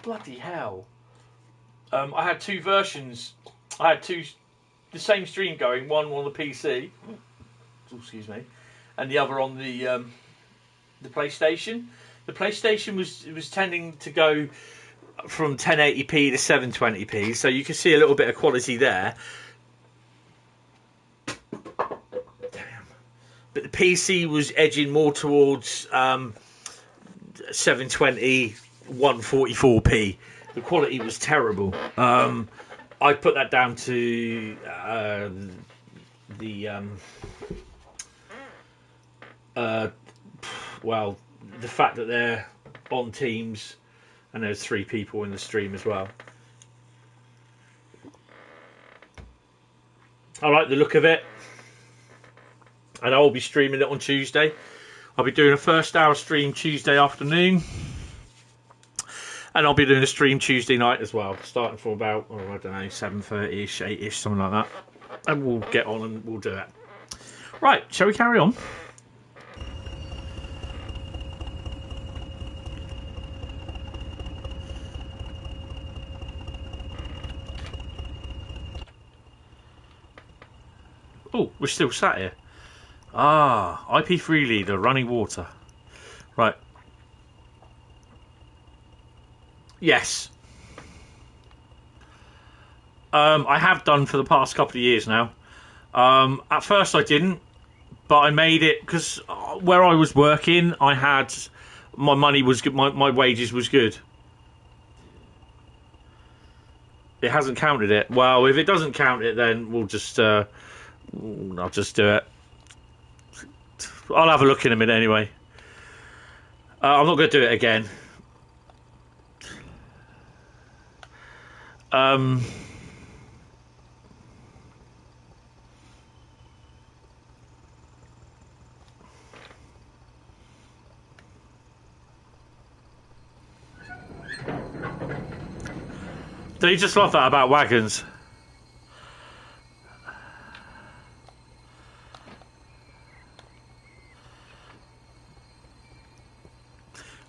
[SPEAKER 1] Bloody hell. I had two versions. I had the same stream going, one on the PC, excuse me, and the other on the PlayStation. The PlayStation was tending to go from 1080p to 720p, so you can see a little bit of quality there. Damn. But the PC was edging more towards 720, 144p. The quality was terrible. I put that down to the fact that they're on Teams and there's 3 people in the stream as well. I like the look of it, and I'll be streaming it on Tuesday. I'll be doing a first hour stream Tuesday afternoon, and I'll be doing a stream Tuesday night as well, starting from about, 7:30ish, 8ish, something like that, and we'll get on and we'll do it. Right, shall we carry on? Oh, we're still sat here. IP3 leader, running water. Right. Yes. I have done for the past couple of years now. At first I didn't, but I made it because where I was working, I had my money was good, my wages was good. It hasn't counted it. Well, if it doesn't count it, then we'll just I'll just do it. I'll have a look in a minute anyway. I'm not going to do it again. Do you just love that about wagons?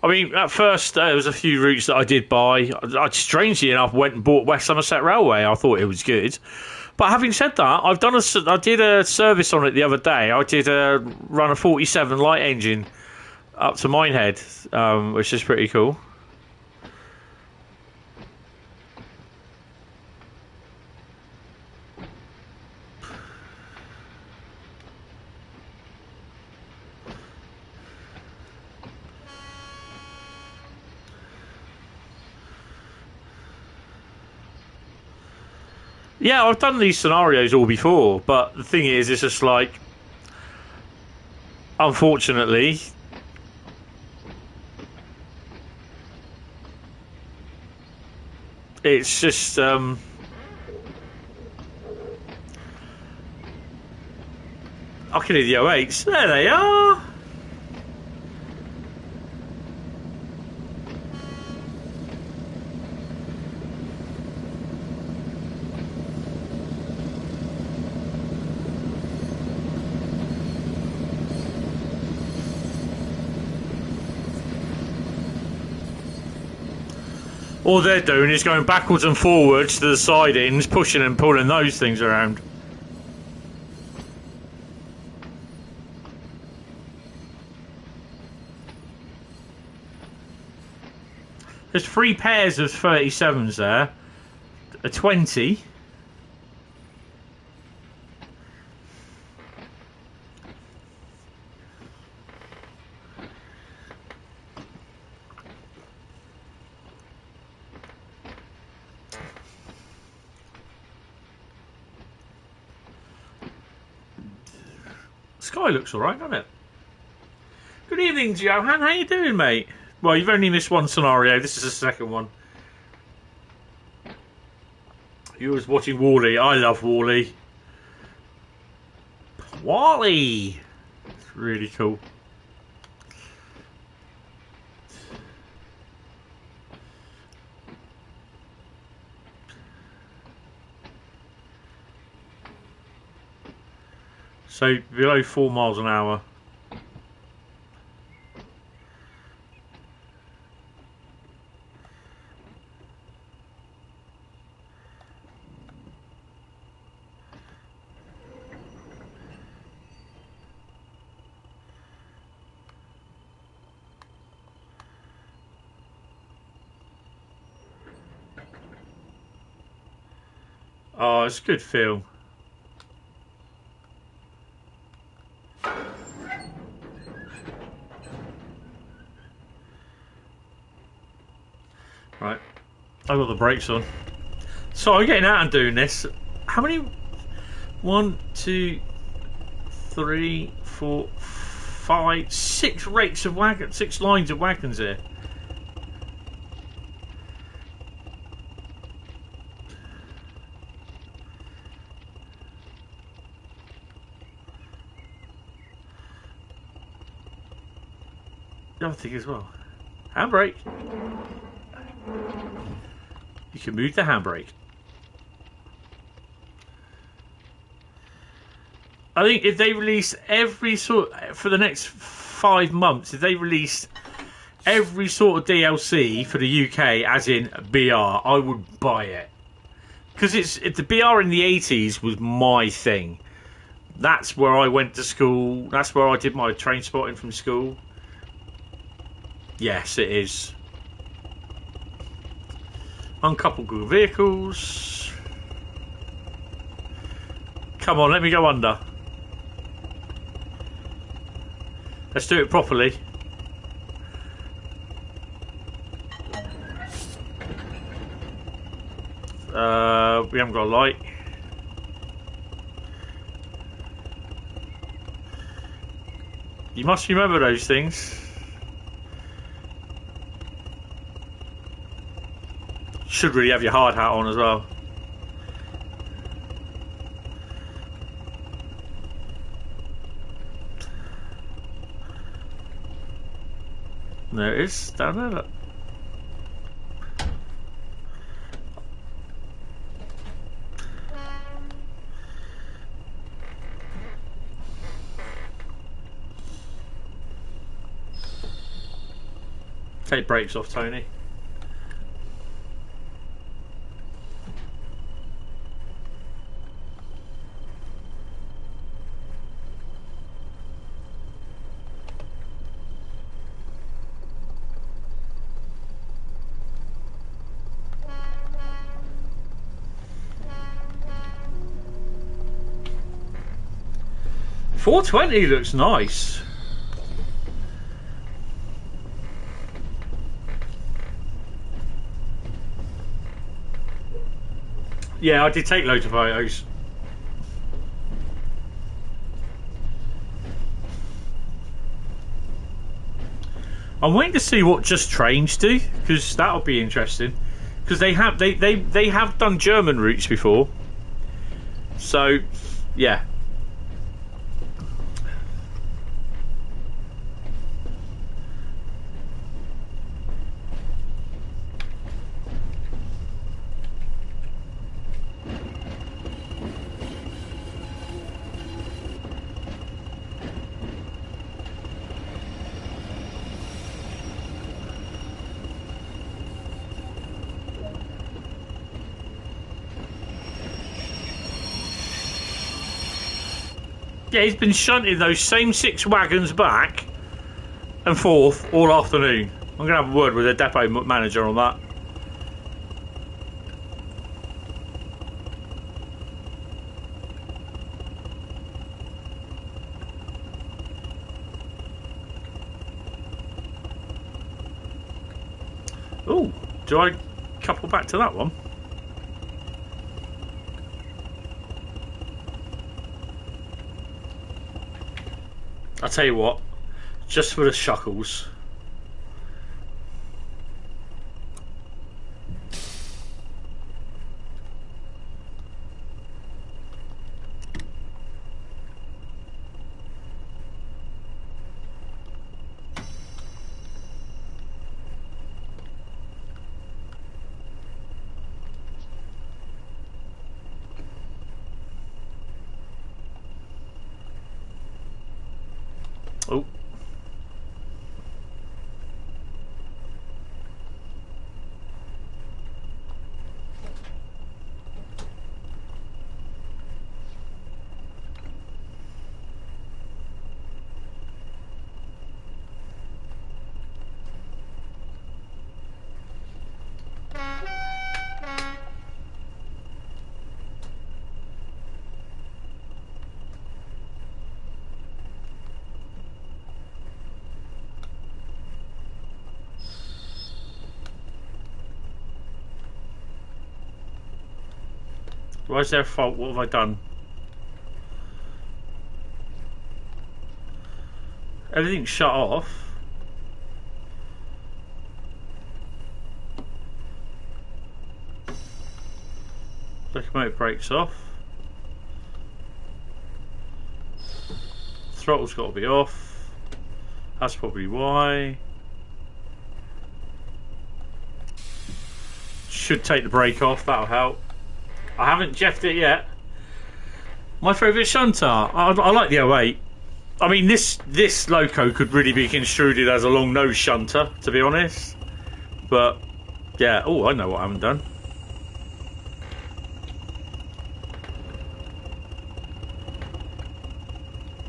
[SPEAKER 1] I mean, at first there was a few routes that I did buy. I strangely enough went and bought West Somerset Railway. I thought it was good, but having said that, I did a service on it the other day. I did run a 47 light engine up to Minehead, which is pretty cool. Yeah, I've done these scenarios all before, but the thing is, it's just like, unfortunately, it's just, I can hear the 08s. There they are. All they're doing is going backwards and forwards to the sidings, pushing and pulling those things around. There's 3 pairs of 37s there. A 20. Sky looks alright, doesn't it? Good evening, Johan. How you doing, mate? Well, you've only missed one scenario. This is the second one. You was watching Wall-E. I love Wall-E. Wall-E! It's really cool. So, below 4 miles an hour. Oh, it's a good feel. Right, I've got the brakes on. So I'm getting out and doing this. How many? 1, 2, 3, 4, 5, 6 rakes of wagons, 6 lines of wagons here. The other thing as well. Handbrake. You can move the handbrake. I think if they release every sort for the next 5 months, if they released every sort of DLC for the UK, as in BR, I would buy it. Because the BR in the 80s was my thing. That's where I went to school. That's where I did my train spotting from school. Yes, it is. Uncoupled vehicles. Come on, let me go under. Let's do it properly. We haven't got a light. You must remember those things. Should really have your hard hat on as well. There it is, down there. Look. Take brakes off, Tony. $420 looks nice. Yeah, I did take loads of photos. I'm waiting to see what Just Trains do, because that'll be interesting. Because they have done German routes before. So, yeah. Yeah, he's been shunting those same 6 wagons back and forth all afternoon. I'm going to have a word with the depot manager on that. Oh, do I couple back to that one? I'll tell you what, just for the shuckles. Oh. Why is there a fault? What have I done? Everything's shut off. Locomotive brakes off. Throttle's got to be off. That's probably why. Should take the brake off, that'll help. I haven't jeffed it yet. My favourite shunter. I like the 08. I mean, this loco could really be construed as a long nose shunter, to be honest. But yeah. Oh, I know what I haven't done.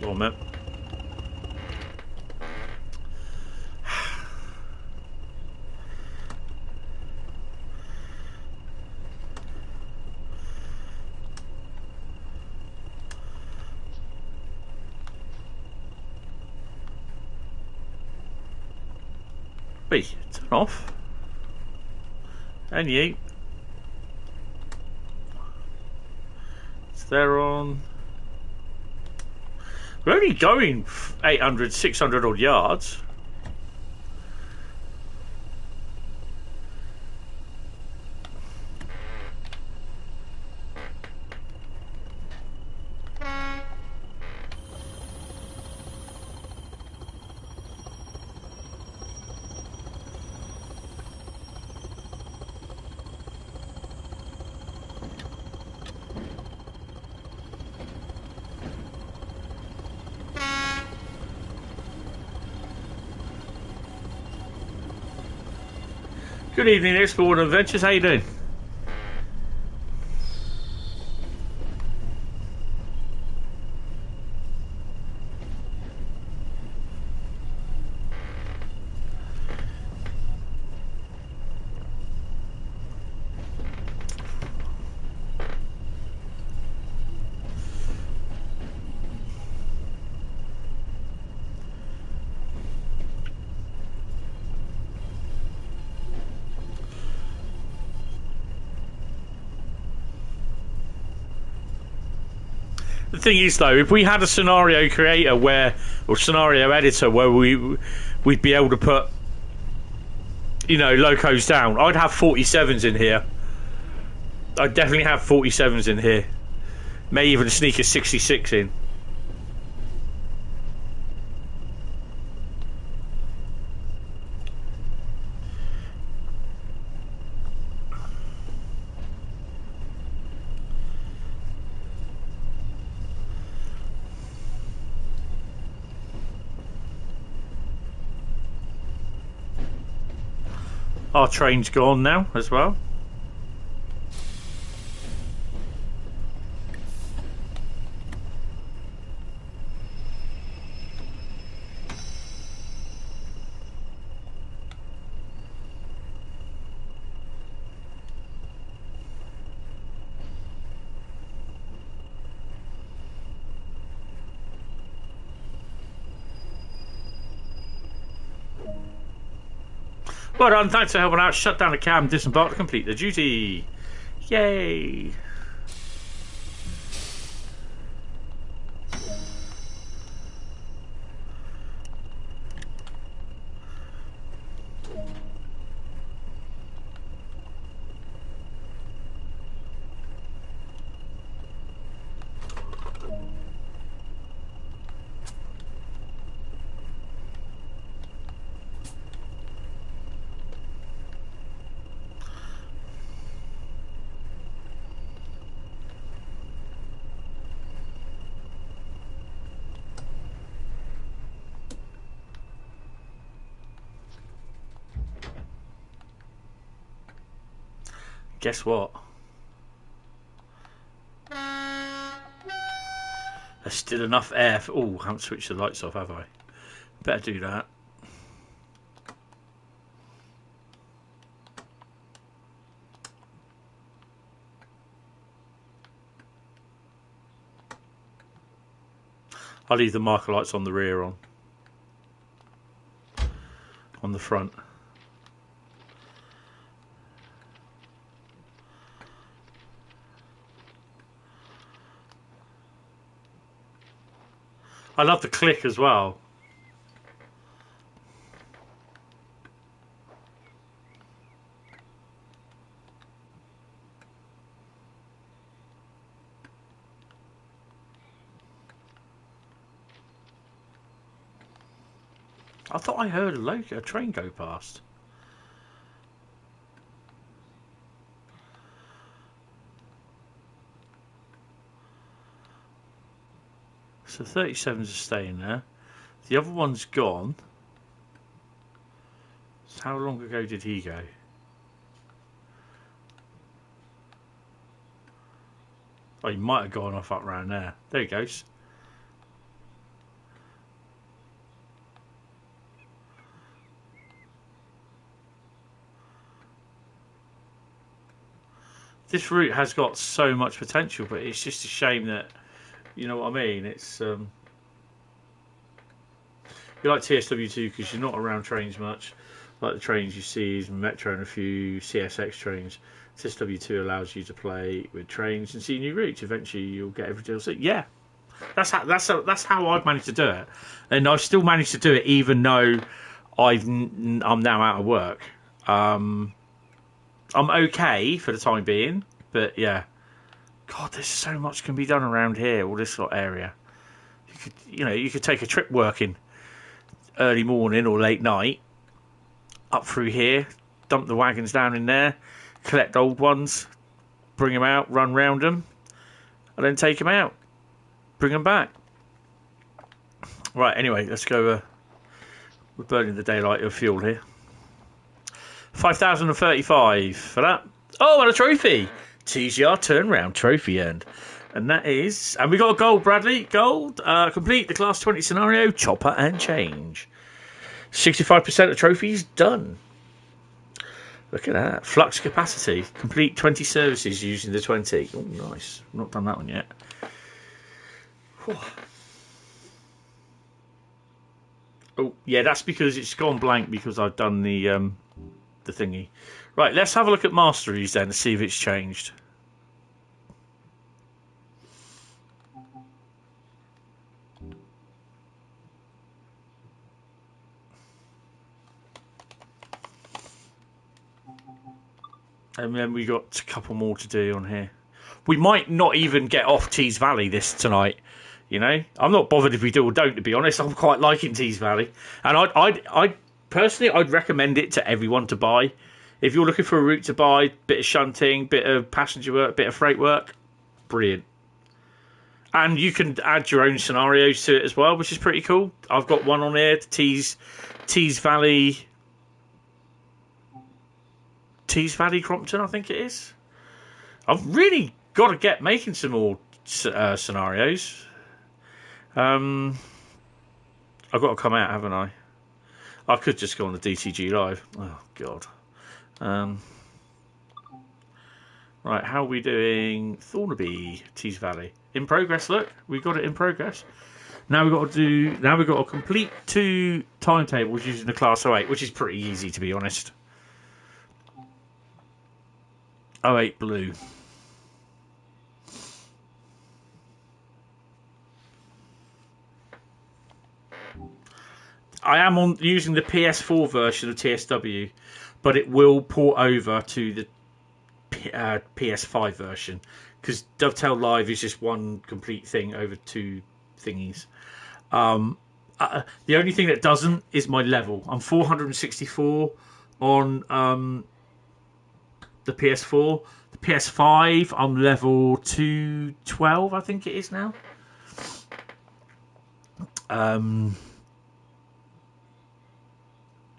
[SPEAKER 1] Go on, mate. Wait, turn off. And you. So they're on. We're only going 800, 600 odd yards. Good evening, Explorer Adventures. How you doing? The thing is, though, if we had a scenario creator or scenario editor where we'd be able to put, you know, locos down, I'd have 47s in here. I'd definitely have 47s in here. May even sneak a 66 in. Our train's gone now as well. Well done, thanks for helping out. Shut down the cam, disembark to complete the duty. Yay! Guess what? There's still enough air for... Oh, I haven't switched the lights off, have I? Better do that. I'll leave the marker lights on the rear on the front. I love the click as well. I thought I heard a train go past. So 37s are staying there. The other one's gone. So how long ago did he go? Oh, he might have gone off up around there. There he goes. This route has got so much potential, but it's just a shame that, you know what I mean, it's you like TSW2 because you're not around trains much. like the trains you see is Metro and a few CSX trains. SW2 allows you to play with trains and see new routes. Eventually, you'll get every DLC. Yeah, that's how I've managed to do it, and I've still managed to do it even though I'm now out of work. I'm okay for the time being, but yeah, God, there's so much can be done around here, all this sort of area. You could take a trip working early morning or late night up through here, dump the wagons down in there, collect old ones, bring them out, run round them, and then take them out, bring them back. Right, anyway, let's go. We're burning the daylight of fuel here. 5,035 for that. Oh, and a trophy. TGR turnaround trophy earned. And that is... And we got a gold, Bradley. Gold. Complete the Class 20 scenario. Chopper and change. 65% of trophies done. Look at that. Flux capacity. Complete 20 services using the 20. Oh, nice. Not done that one yet. Whew. Oh, yeah, that's because it's gone blank because I've done the thingy. Right, let's have a look at masteries then to see if it's changed. And then we got a couple more to do on here. We might not even get off Tees Valley this tonight. You know, I'm not bothered if we do or don't. To be honest, I'm quite liking Tees Valley, and I'd personally I'd recommend it to everyone to buy. If you're looking for a route to buy, bit of shunting, bit of passenger work, bit of freight work, brilliant. And you can add your own scenarios to it as well, which is pretty cool. I've got one on here, Tees Valley Crompton, I think it is. I've really got to get making some more scenarios. I've got to come out, haven't I? I could just go on the DTG Live. Oh, God. Right, how are we doing? Thornaby, Tees Valley. In progress, look. We've got it in progress. Now we've got to complete 2 timetables using the Class 08, which is pretty easy, to be honest. 08 blue. I am using the PS4 version of TSW, but it will port over to the PS5 version because Dovetail Live is just one complete thing over 2 thingies. The only thing that doesn't is my level. I'm 464 on the PS4. The PS5, I'm level 212, I think it is now.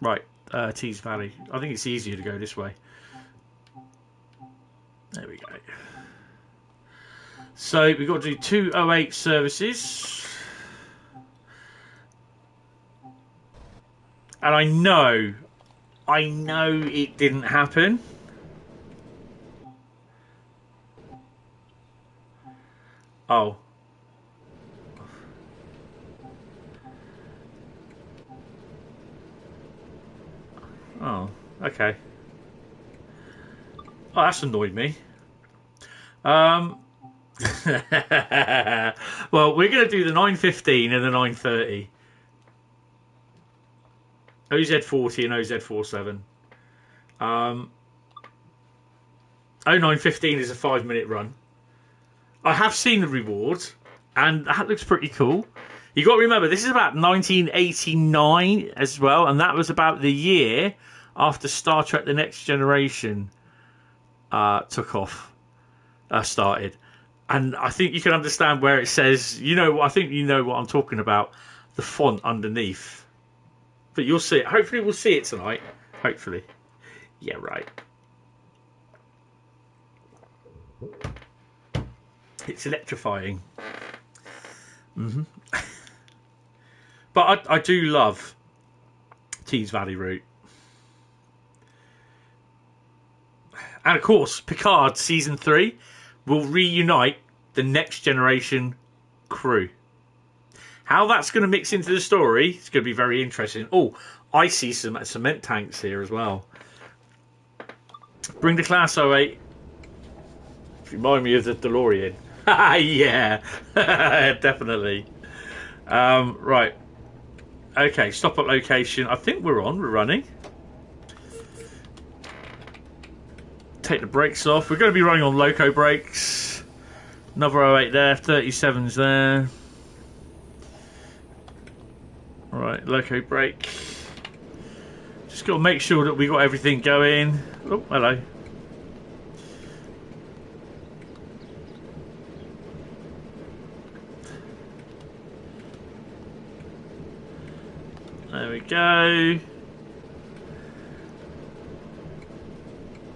[SPEAKER 1] Right, Tees Valley. I think it's easier to go this way. There we go. So we've got to do 208 services. And I know it didn't happen. Oh. Oh, okay. Oh, that's annoyed me. Well, we're going to do the 915 and the 930. OZ40 and OZ47. 0915 is a 5-minute run. I have seen the rewards, and that looks pretty cool. You got to remember, this is about 1989 as well, and that was about the year after Star Trek: The Next Generation started. And I think you can understand where it says, I think you know what I'm talking about, the font underneath. But you'll see it. Hopefully we'll see it tonight. Hopefully. Yeah, right. It's electrifying. But I do love Tees Valley route. And of course, Picard Season 3 will reunite the Next Generation crew. How that's going to mix into the story is going to be very interesting. Oh, I see some cement tanks here as well. Bring the Class 08. Remind me of the DeLorean. Yeah, definitely. Right. Okay, stop at location. I think we're running. Take the brakes off. We're going to be running on loco brakes. Another 08 there, 37's there. Right, loco brake. Just got to make sure that we got everything going. Oh, hello. There we go.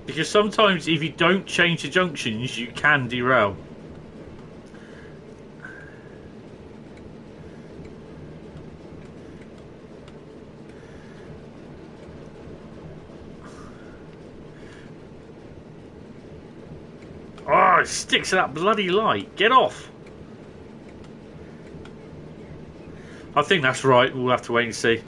[SPEAKER 1] Because sometimes if you don't change the junctions, you can derail. Oh, it sticks to that bloody light. Get off. I think that's right. We'll have to wait and see.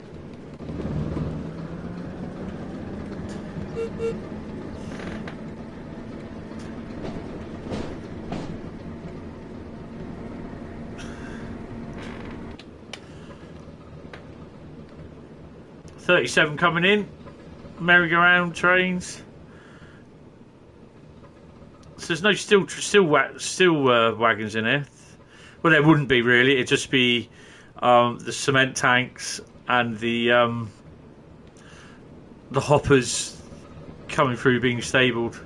[SPEAKER 1] .37 coming in. Merry-go-round trains. So there's no still wagons in here. Well, there wouldn't be really. It'd just be the cement tanks and the hoppers coming through being stabled.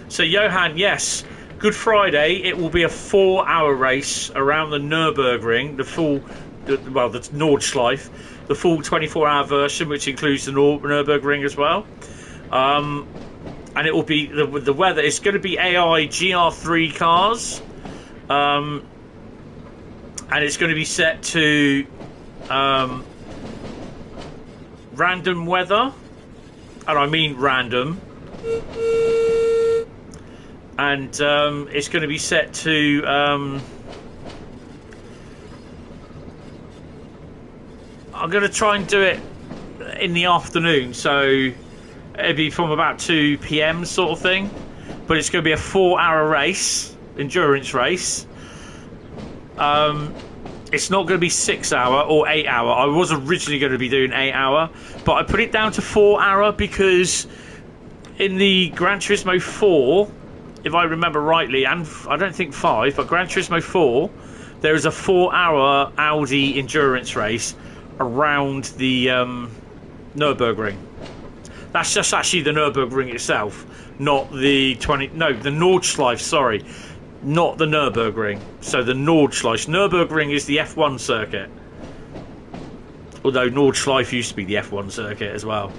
[SPEAKER 1] So Johan, yes, Good Friday. It will be a 4-hour race around the Nürburgring, the Nordschleife, the full 24-hour version, which includes the Nürburgring as well. And it will be the weather. It's going to be AI GR3 cars, and it's going to be set to random weather, and I mean random. And it's going to be set to I'm going to try and do it in the afternoon, so it'll be from about 2 PM sort of thing, but it's going to be a 4-hour race, endurance race. It's not going to be 6-hour or 8-hour. I was originally going to be doing 8-hour, but I put it down to 4-hour because in the Gran Turismo 4, if I remember rightly, and I don't think 5, but Gran Turismo 4, there is a 4-hour Audi endurance race around the Nürburgring. That's just actually the Nürburgring itself, not the the Nordschleife, sorry, not the Nürburgring. So the Nordschleife. Nürburgring is the F1 circuit, although Nordschleife used to be the F1 circuit as well.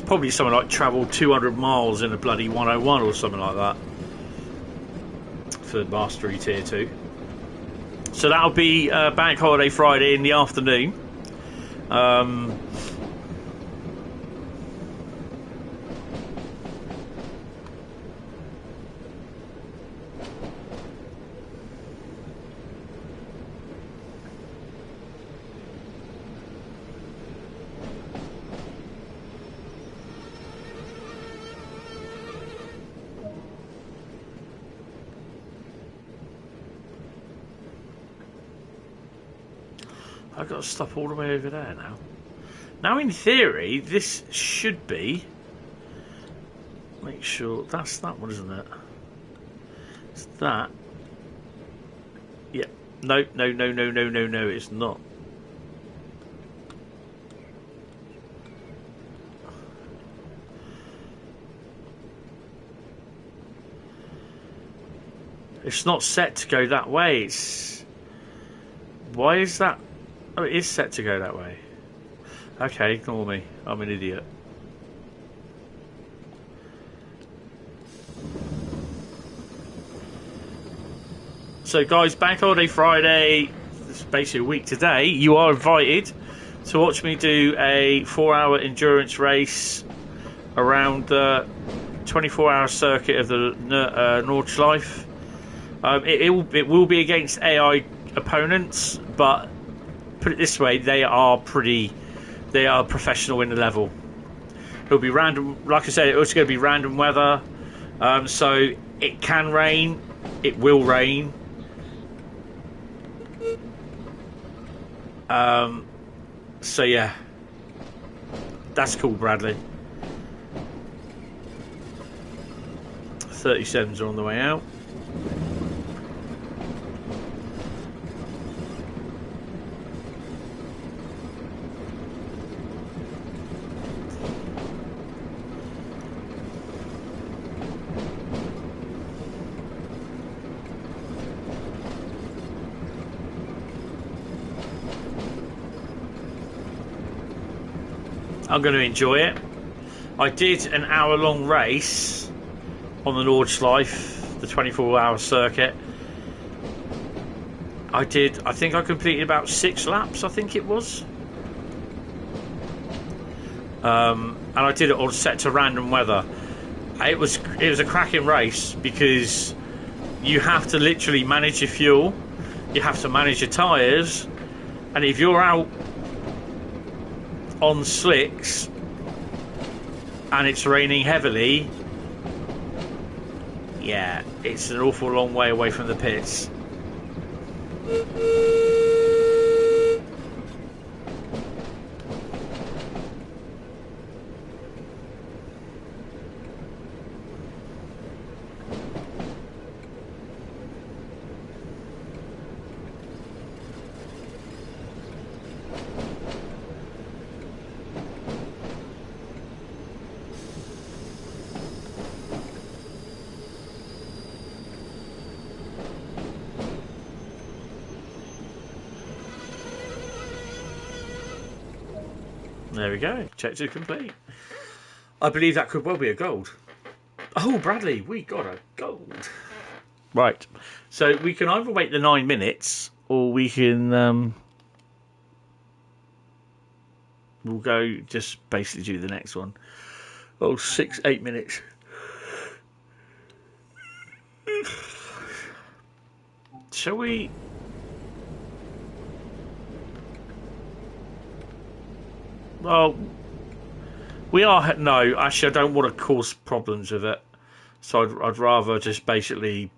[SPEAKER 1] Probably something like travel 200 miles in a bloody 101 or something like that for Mastery Tier 2. So that'll be Bank Holiday Friday in the afternoon. I've got to stop all the way over there now. Now, in theory, this should be... Make sure... That's that one, isn't it? It's that. Yeah. No, it's not. It's not set to go that way. It's... Why is that? Oh, it is set to go that way. Okay, ignore me. I'm an idiot. So guys, Bank Holiday Friday, it's basically a week today, you are invited to watch me do a 4-hour endurance race around the 24-hour circuit of the Nordschleife. It will be against AI opponents, but put it this way, they are professional in the level. It'll be random, like I said, it's going to be random weather, so it can rain, it will rain. So yeah, that's cool, Bradley. 37s are on the way out. I'm going to enjoy it. I did an hour-long race on the Nordschleife, the 24-hour circuit. I think I completed about 6 laps, I think it was. And I did it all set to random weather. It was a cracking race because you have to literally manage your fuel, you have to manage your tyres, and if you're out on slicks and it's raining heavily, yeah, it's an awful long way away from the pits. There we go. Check to complete. I believe that could well be a gold. Oh, Bradley, we got a gold. Right. So we can either wait the 9 minutes or we can... we'll go just basically do the next one. Oh, 8 minutes. Shall we... Well, we are... No, actually, I don't want to cause problems with it. So I'd rather just basically...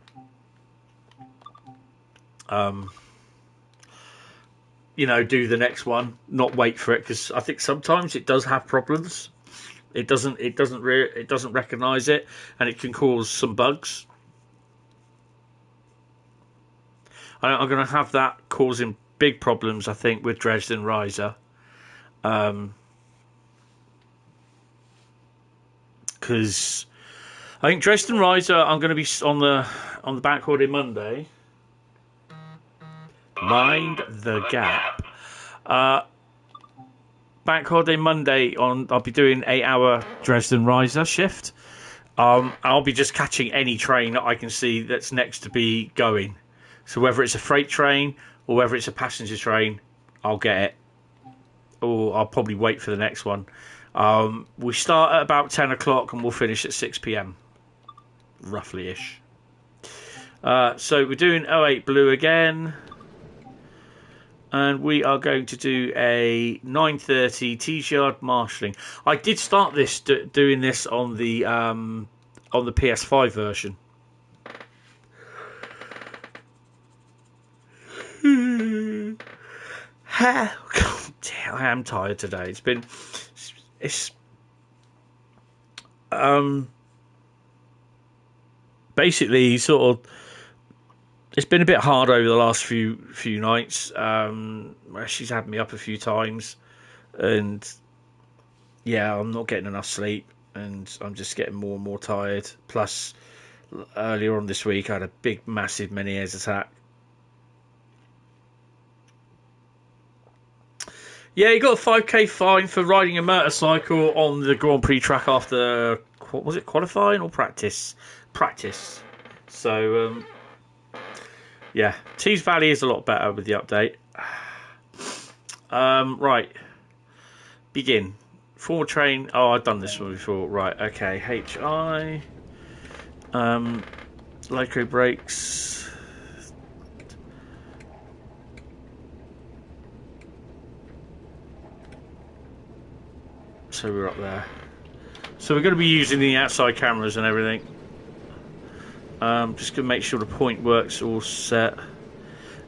[SPEAKER 1] you know, do the next one, not wait for it, because I think sometimes it does have problems. It doesn't recognise it, and it can cause some bugs. I'm going to have that causing big problems, I think, with Dresden Riser. Because I think Dresden Riser, I'm going to be on the Bank Holiday Monday. Mind the gap. Bank Holiday Monday I'll be doing 8-hour Dresden Riser shift. I'll be just catching any train that I can see that's next to be going. So whether it's a freight train or whether it's a passenger train, I'll get it. Or I'll probably wait for the next one. We start at about 10 o'clock and we'll finish at 6 p.m. Roughly-ish. So we're doing 08 Blue again. And we are going to do a 9:30 T-Yard marshalling. I did start this doing this on the PS5 version. God damn, I am tired today. It's basically sort of. It's been a bit hard over the last few nights. She's had me up a few times, and yeah, I'm not getting enough sleep, and I'm just getting more and more tired. Plus, earlier on this week. I had a big, massive Menier's attack. Yeah, he got a 5k fine for riding a motorcycle on the Grand Prix track after, was it qualifying or practice? Practice. So, yeah, Tees Valley is a lot better with the update. Right. Begin. Forward train. Oh, I've done this one before. Right, okay. HI. Loco brakes. So we're up there. So we're going to be using the outside cameras and everything. Just going to make sure the point works all set.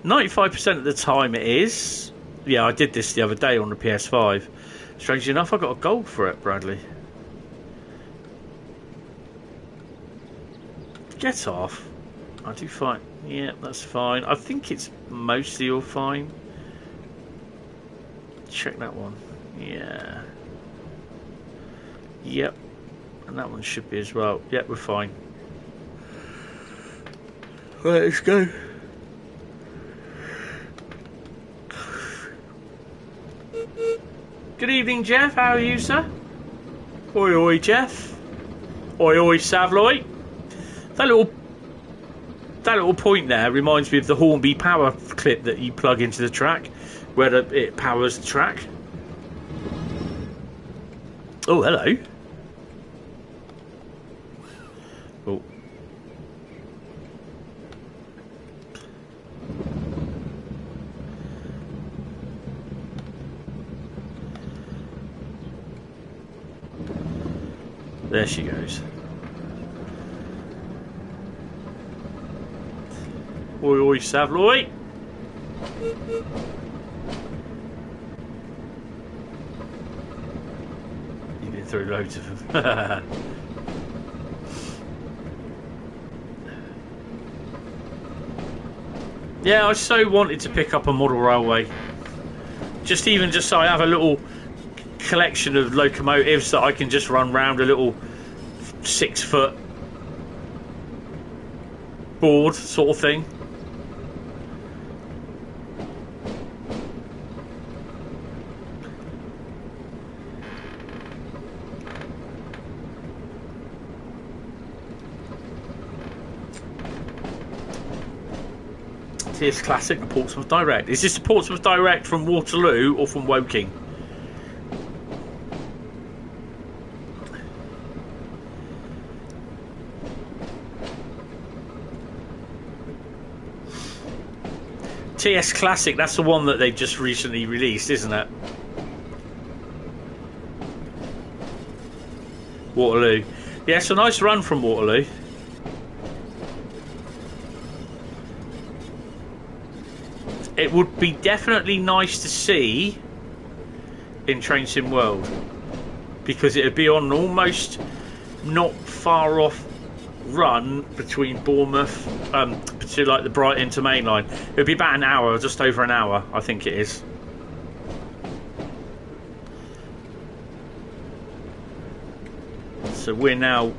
[SPEAKER 1] 95% of the time it is. Yeah, I did this the other day on the PS5. Strangely enough, I got a gold for it, Bradley. Get off. I do fine. Yeah, that's fine. I think it's mostly all fine. Check that one. Yeah. Yep. And that one should be as well. Yep, we're fine. Right, let's go. Good evening, Jeff. How are you, sir? Oi, oi, Jeff. Oi, oi, Savloy. That little point there reminds me of the Hornby power clip that you plug into the track, where it powers the track. Oh, hello. Oh. There she goes. Oi, oi, Savloy. You've been through loads of them. Yeah, I so wanted to pick up a model railway. Just so I have a little collection of locomotives that I can just run round a little 6-foot board sort of thing. TS Classic and Portsmouth Direct. Is this the Portsmouth Direct from Waterloo or from Woking? TS Classic, that's the one that they've just recently released, isn't it? Waterloo. Yeah, it's a nice run from Waterloo. It would be definitely nice to see in Train Sim World, because it would be on an almost not far off run between Bournemouth to like the Brighton to Main Line. It would be about an hour, just over an hour, I think it is. So we're now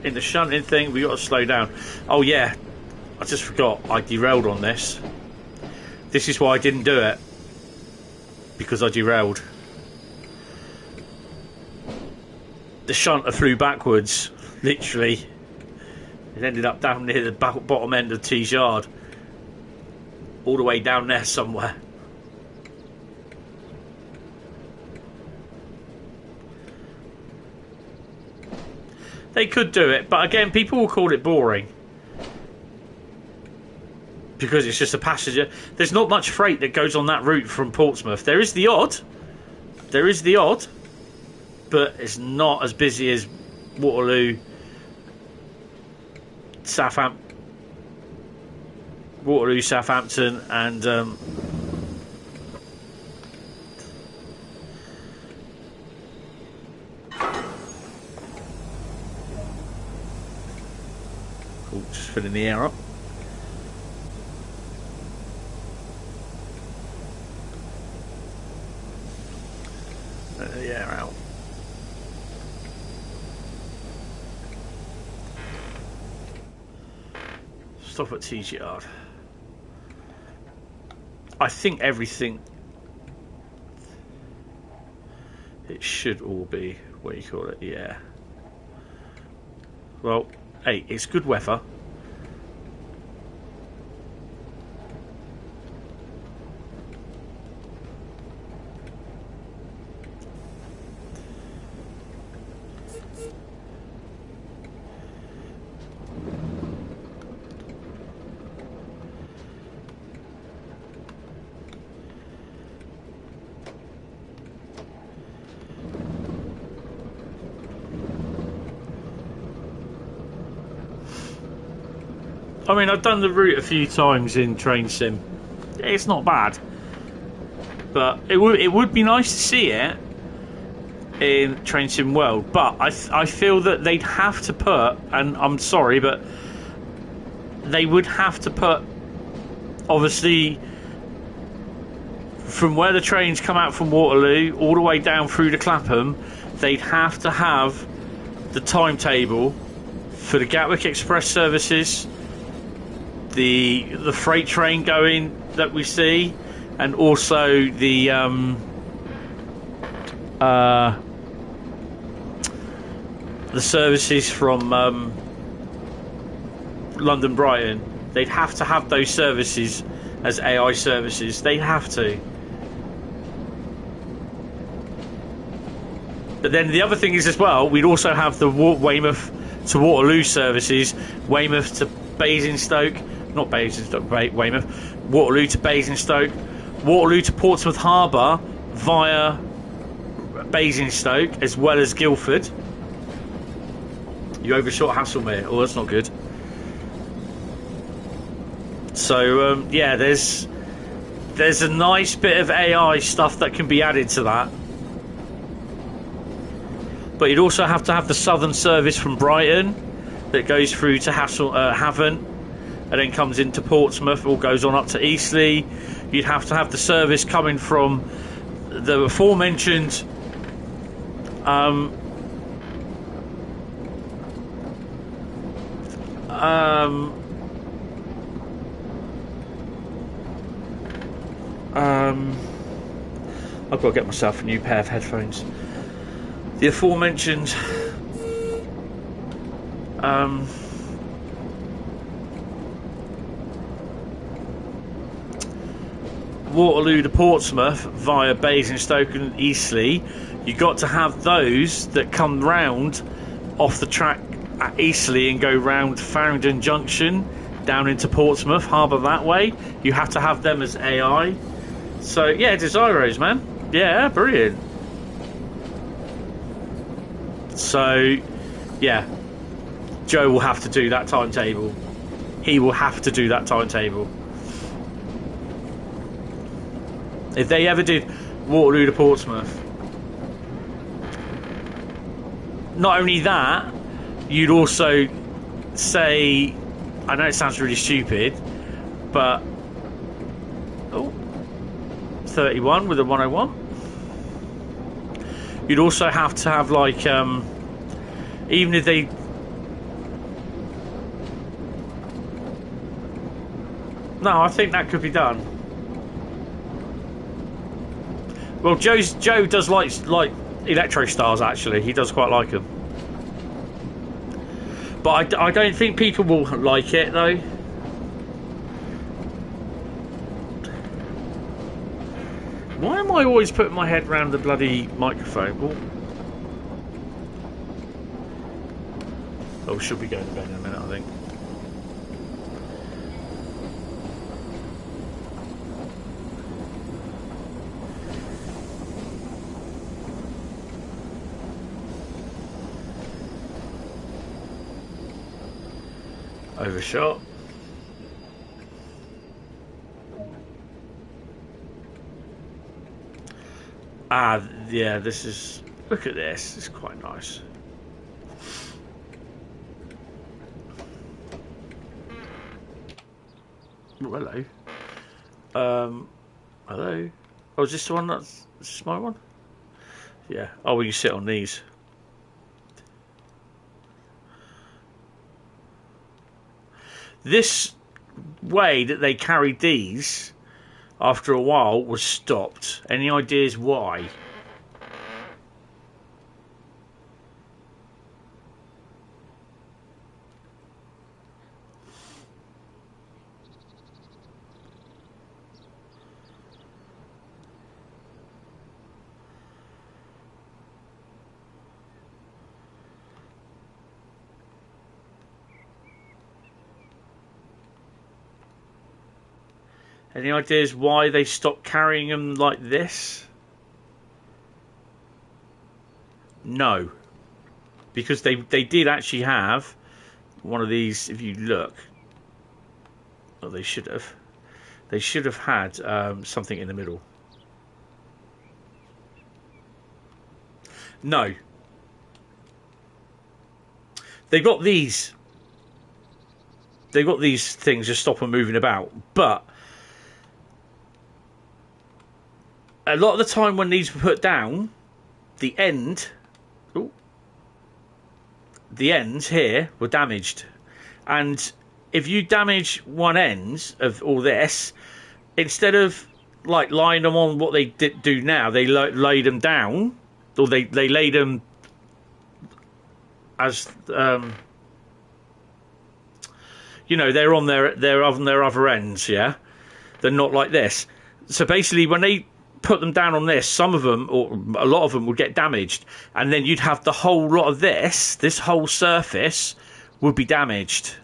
[SPEAKER 1] in the shunting thing. We got to slow down. Oh yeah, I just forgot I derailed on this. This is why I didn't do it, because I derailed. The shunter flew backwards, literally. It ended up down near the bottom end of T's yard, all the way down there somewhere. They could do it, but again, people will call it boring. Because it's just a passenger. There's not much freight that goes on that route from Portsmouth. There is the odd. But it's not as busy as Waterloo, Southampton, and oh, just filling the air up. Yeah, out. Stop at Tees Yard. I think everything... It should all be, what do you call it, yeah. Well, hey, it's good weather. I mean, I've done the route a few times in Train Sim. It's not bad, but it would be nice to see it in Train Sim World. But I feel that they'd have to put, and I'm sorry, but they would have to put, obviously, from where the trains come out from Waterloo all the way down through to Clapham, they'd have to have the timetable for the Gatwick Express services, the freight train going that we see, and also the services from London Brighton. They'd have to have those services as AI services. They'd have to. But then the other thing is as well, we'd also have the Weymouth to Waterloo services, Weymouth to Basingstoke, not Basingstoke, Weymouth, Waterloo to Basingstoke, Waterloo to Portsmouth Harbour via Basingstoke, as well as Guildford. You overshot Haslemere. Oh, that's not good. So yeah, there's a nice bit of AI stuff that can be added to that. But you'd also have to have the southern service from Brighton that goes through to Havant and then comes into Portsmouth or goes on up to Eastleigh. You'd have to have the service coming from the aforementioned I've got to get myself a new pair of headphones. The aforementioned Waterloo to Portsmouth via Basingstoke and Eastleigh. You've got to have those that come round off the track at Eastleigh and go round Farringdon Junction down into Portsmouth Harbour that way. You have to have them as AI. So yeah, Desiros, man. Yeah, brilliant. So yeah, Joe will have to do that timetable. He will have to do that timetable. If they ever did Waterloo to Portsmouth, not only that, you'd also say, I know it sounds really stupid, but 31 with a 101. You'd also have to have like even if they I think that could be done. Well, Joe does like Electro Stars, actually. He does quite like them. But I don't think people will like it, though. Why am I always putting my head round the bloody microphone? Oh, should be going to bed in a minute, I think. Overshot. Yeah, this is... Look at this. It's quite nice. Oh, hello. Hello. Oh, is this the one that's... Is this my one? Yeah. Oh, we can sit on these. This way that they carried these after a while was stopped. Any ideas why? Any ideas why they stopped carrying them like this? No. Because they did actually have one of these, if you look. Well, they should have. They should have had something in the middle. No. They got these. They got these things to stop them moving about. But a lot of the time when these were put down, the ends here were damaged. And if you damage one end of all this, instead of like laying them on what they do now, they laid them down, or they laid them as you know, they're on their other ends. Yeah, they're not like this. So basically, when they put them down on this, some of them, or a lot of them, would get damaged, and then you'd have the whole lot of this whole surface would be damaged.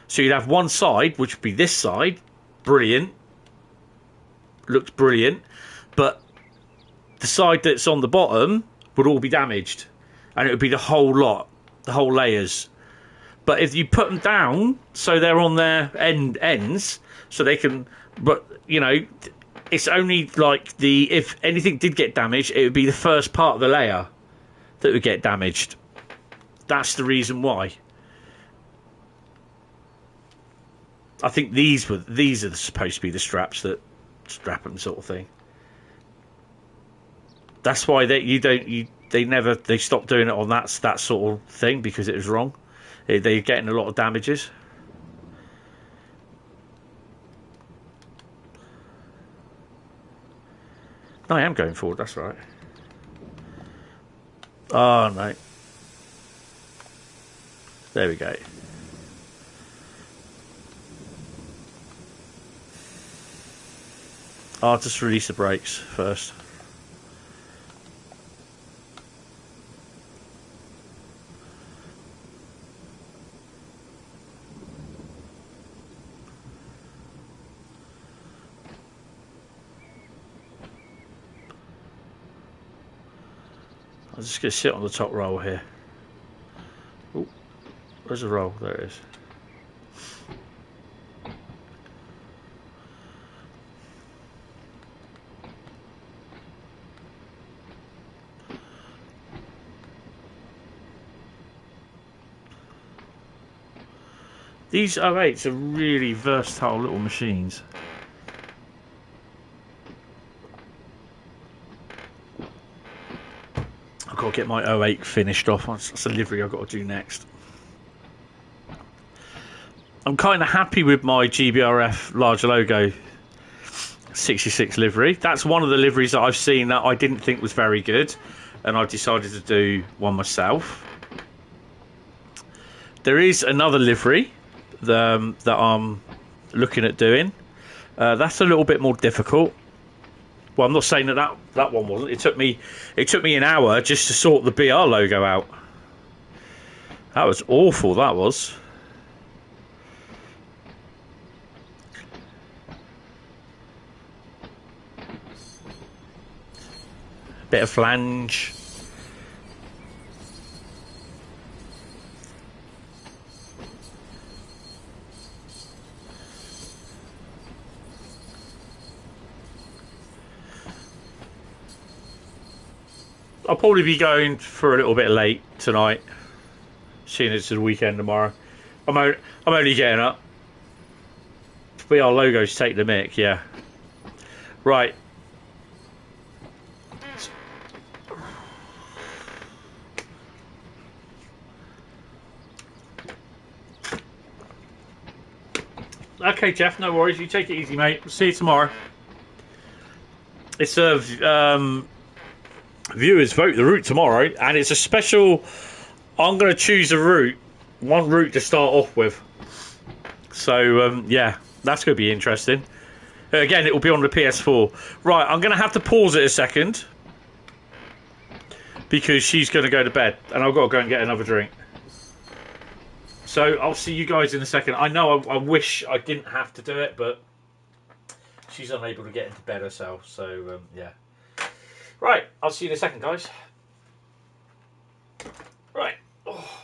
[SPEAKER 1] So you'd have one side, which would be this side, brilliant, looked brilliant, but the side that's on the bottom would all be damaged, and it would be the whole lot, the whole layers. But if you put them down so they're on their ends, so they can, but you know, it's only like if anything did get damaged, it would be the first part of the layer that would get damaged. That's the reason why. I think these are supposed to be the straps that strap them, sort of thing. That's why they stopped doing it on that sort of thing, because it was wrong. They're getting a lot of damages. No, I am going forward, that's right. Oh, no. There we go. I'll just release the brakes first. I'm just going to sit on the top roll here. Oh, where's the roll? There it is. These 08s are really versatile little machines. I've got to get my 08 finished off. That's a livery I've got to do next. I'm kind of happy with my GBRF large logo 66 livery. That's one of the liveries that I've seen that I didn't think was very good, and I've decided to do one myself. There is another livery that I'm looking at doing. That's a little bit more difficult. Well, I'm not saying that one wasn't. It took me an hour just to sort the BR logo out. That was awful, that was. Bit of flange. I'll probably be going for a little bit late tonight, seeing it's the weekend tomorrow. I'm only getting up. BR logos take the mick, yeah. Right. Okay, Jeff, no worries. You take it easy, mate. See you tomorrow. It's a viewers vote the route tomorrow, and it's a special. I'm going to choose a route, one route to start off with. So yeah, that's going to be interesting. Again, it will be on the PS4. Right, I'm going to have to pause it a second because she's going to go to bed, and I've got to go and get another drink. So I'll see you guys in a second. I know I wish I didn't have to do it, but she's unable to get into bed herself. So yeah. Right, I'll see you in a second, guys. Right. Oh.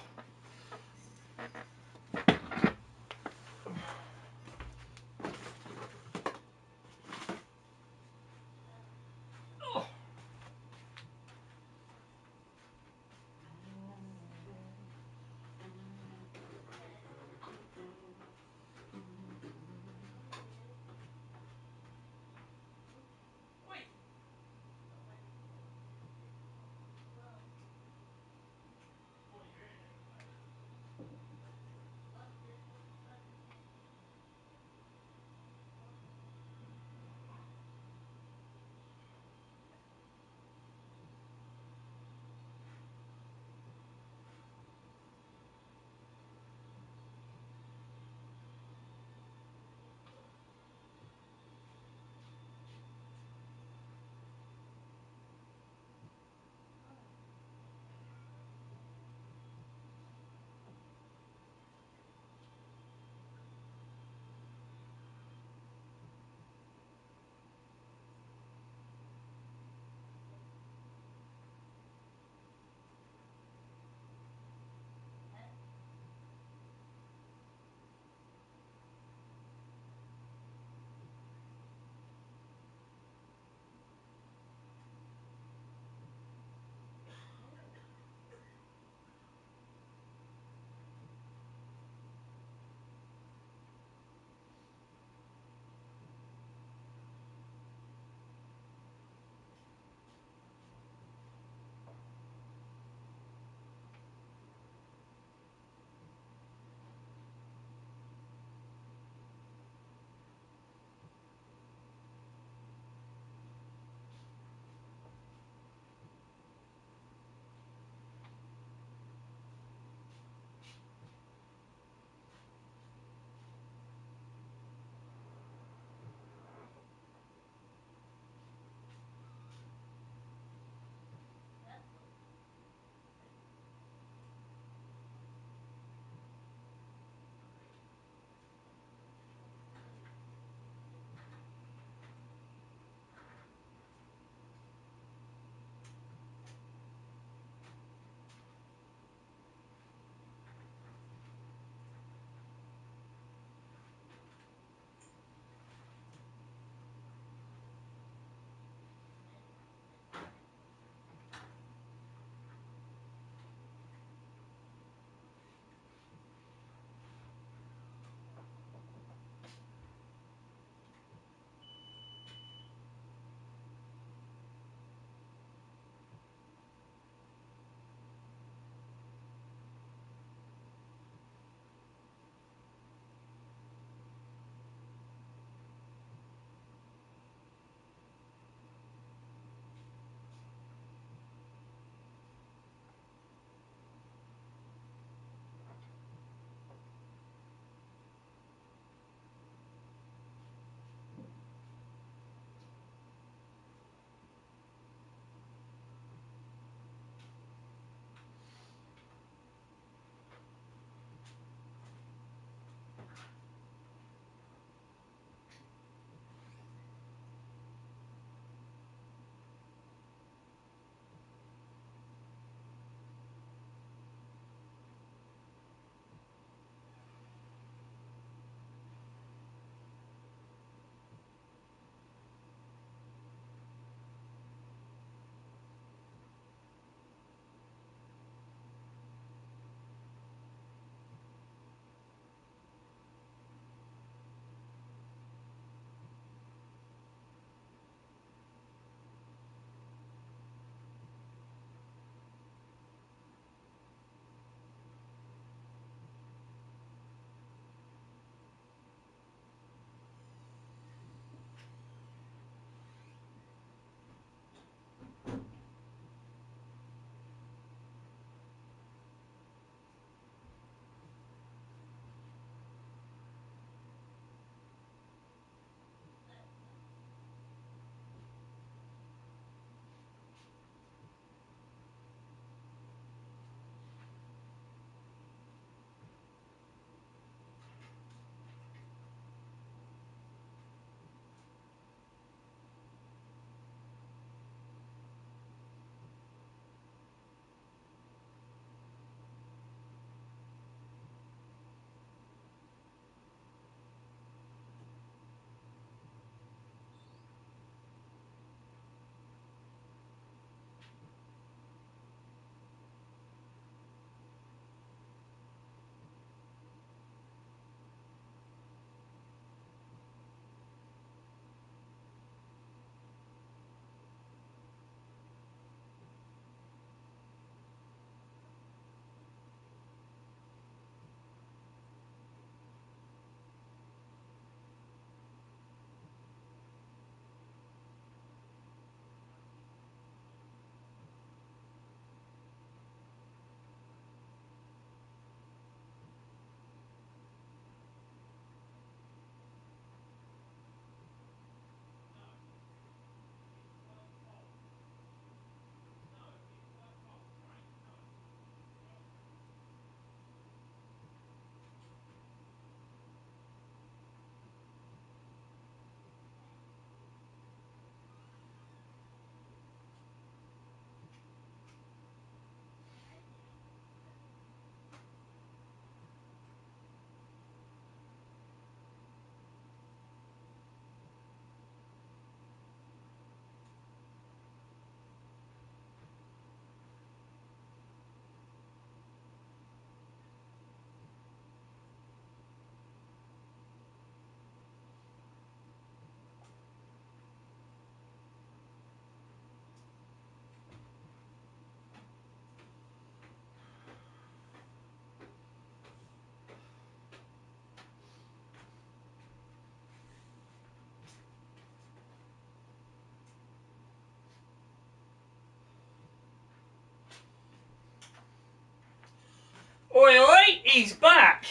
[SPEAKER 1] Oi, oi, he's back.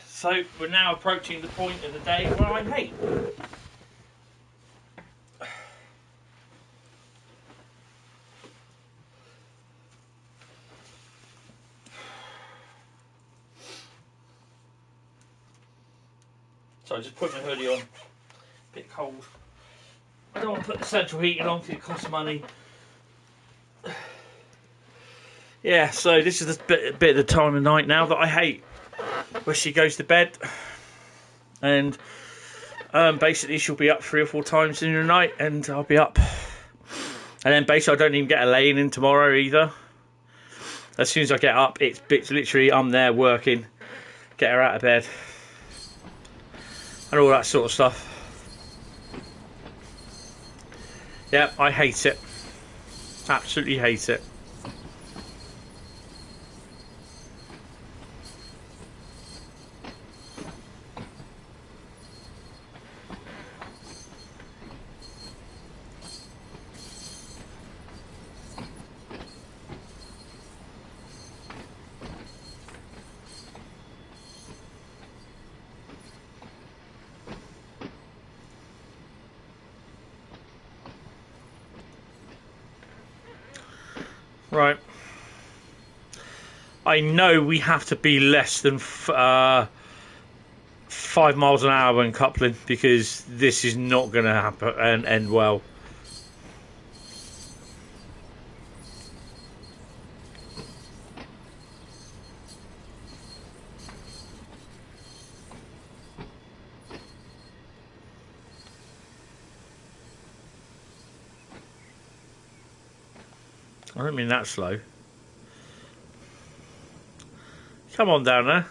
[SPEAKER 1] So we're now approaching the point of the day where I hate. So I just put my hoodie on. A bit cold. I don't want to put the central heating on because it costs money. Yeah, so this is a bit of the time of night now that I hate, where she goes to bed, and basically she'll be up 3 or 4 times in the night, and I'll be up, and then basically I don't even get a laying in tomorrow either. As soon as I get up, it's literally I'm there working, get her out of bed, and all that sort of stuff. Yeah, I hate it. Absolutely hate it. Right. I know we have to be less than 5 miles an hour when coupling, because this is not going to happen and end well. I don't mean that slow. Come on down there.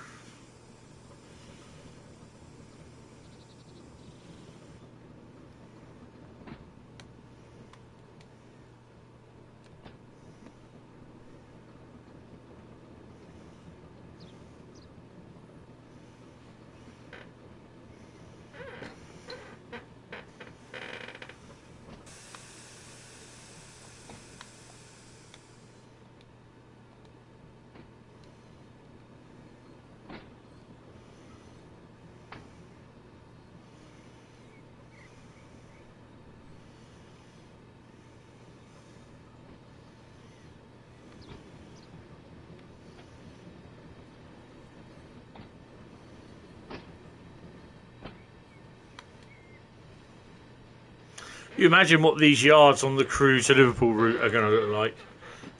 [SPEAKER 1] You imagine what these yards on the Crewe to Liverpool route are going to look like.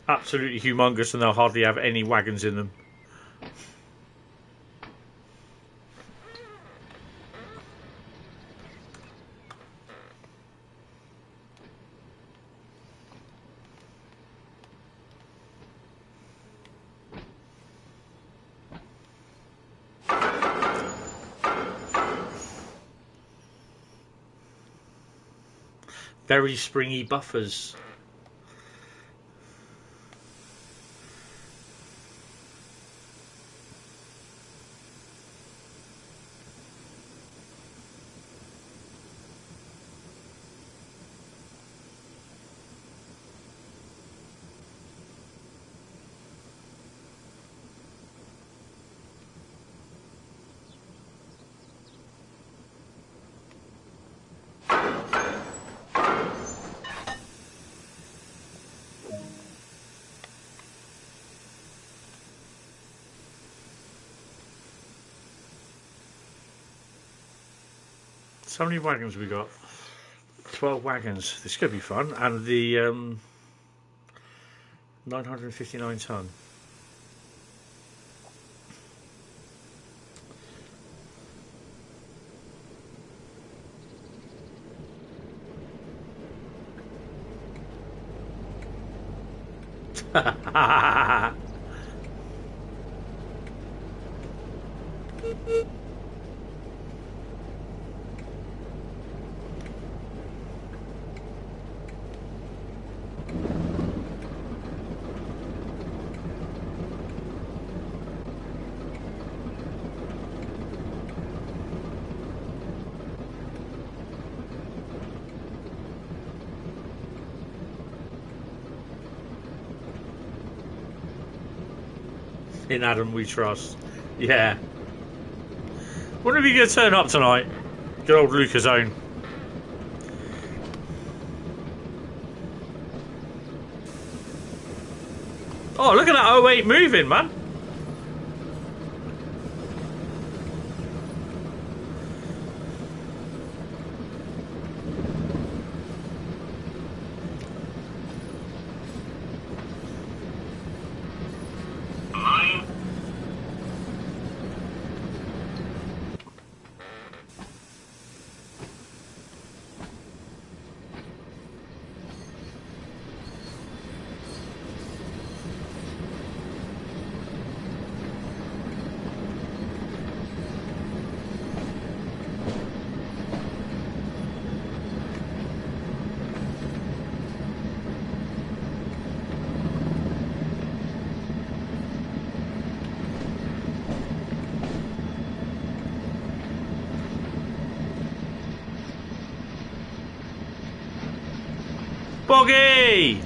[SPEAKER 1] Absolutely humongous, and they'll hardly have any wagons in them. Very springy buffers. So many wagons we got. 12 wagons. This could be fun. And the 959 ton. In Adam we trust. Yeah. Wonder if you gonna turn up tonight. Good old Lucas Own. Oh, look at that 08 moving, man. Boggy!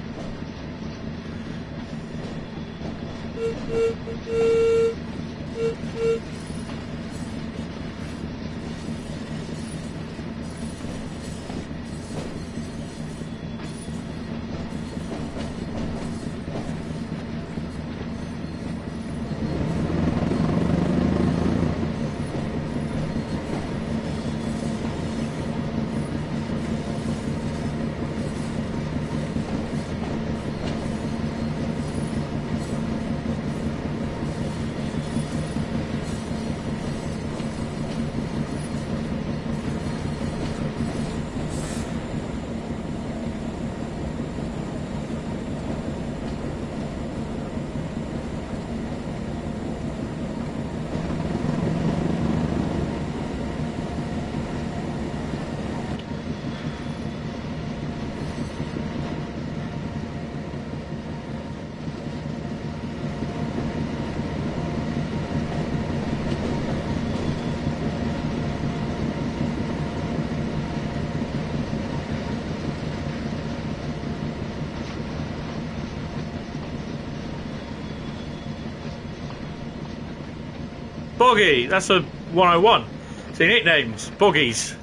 [SPEAKER 1] Boggy, that's a 101. See, nicknames, Boggies.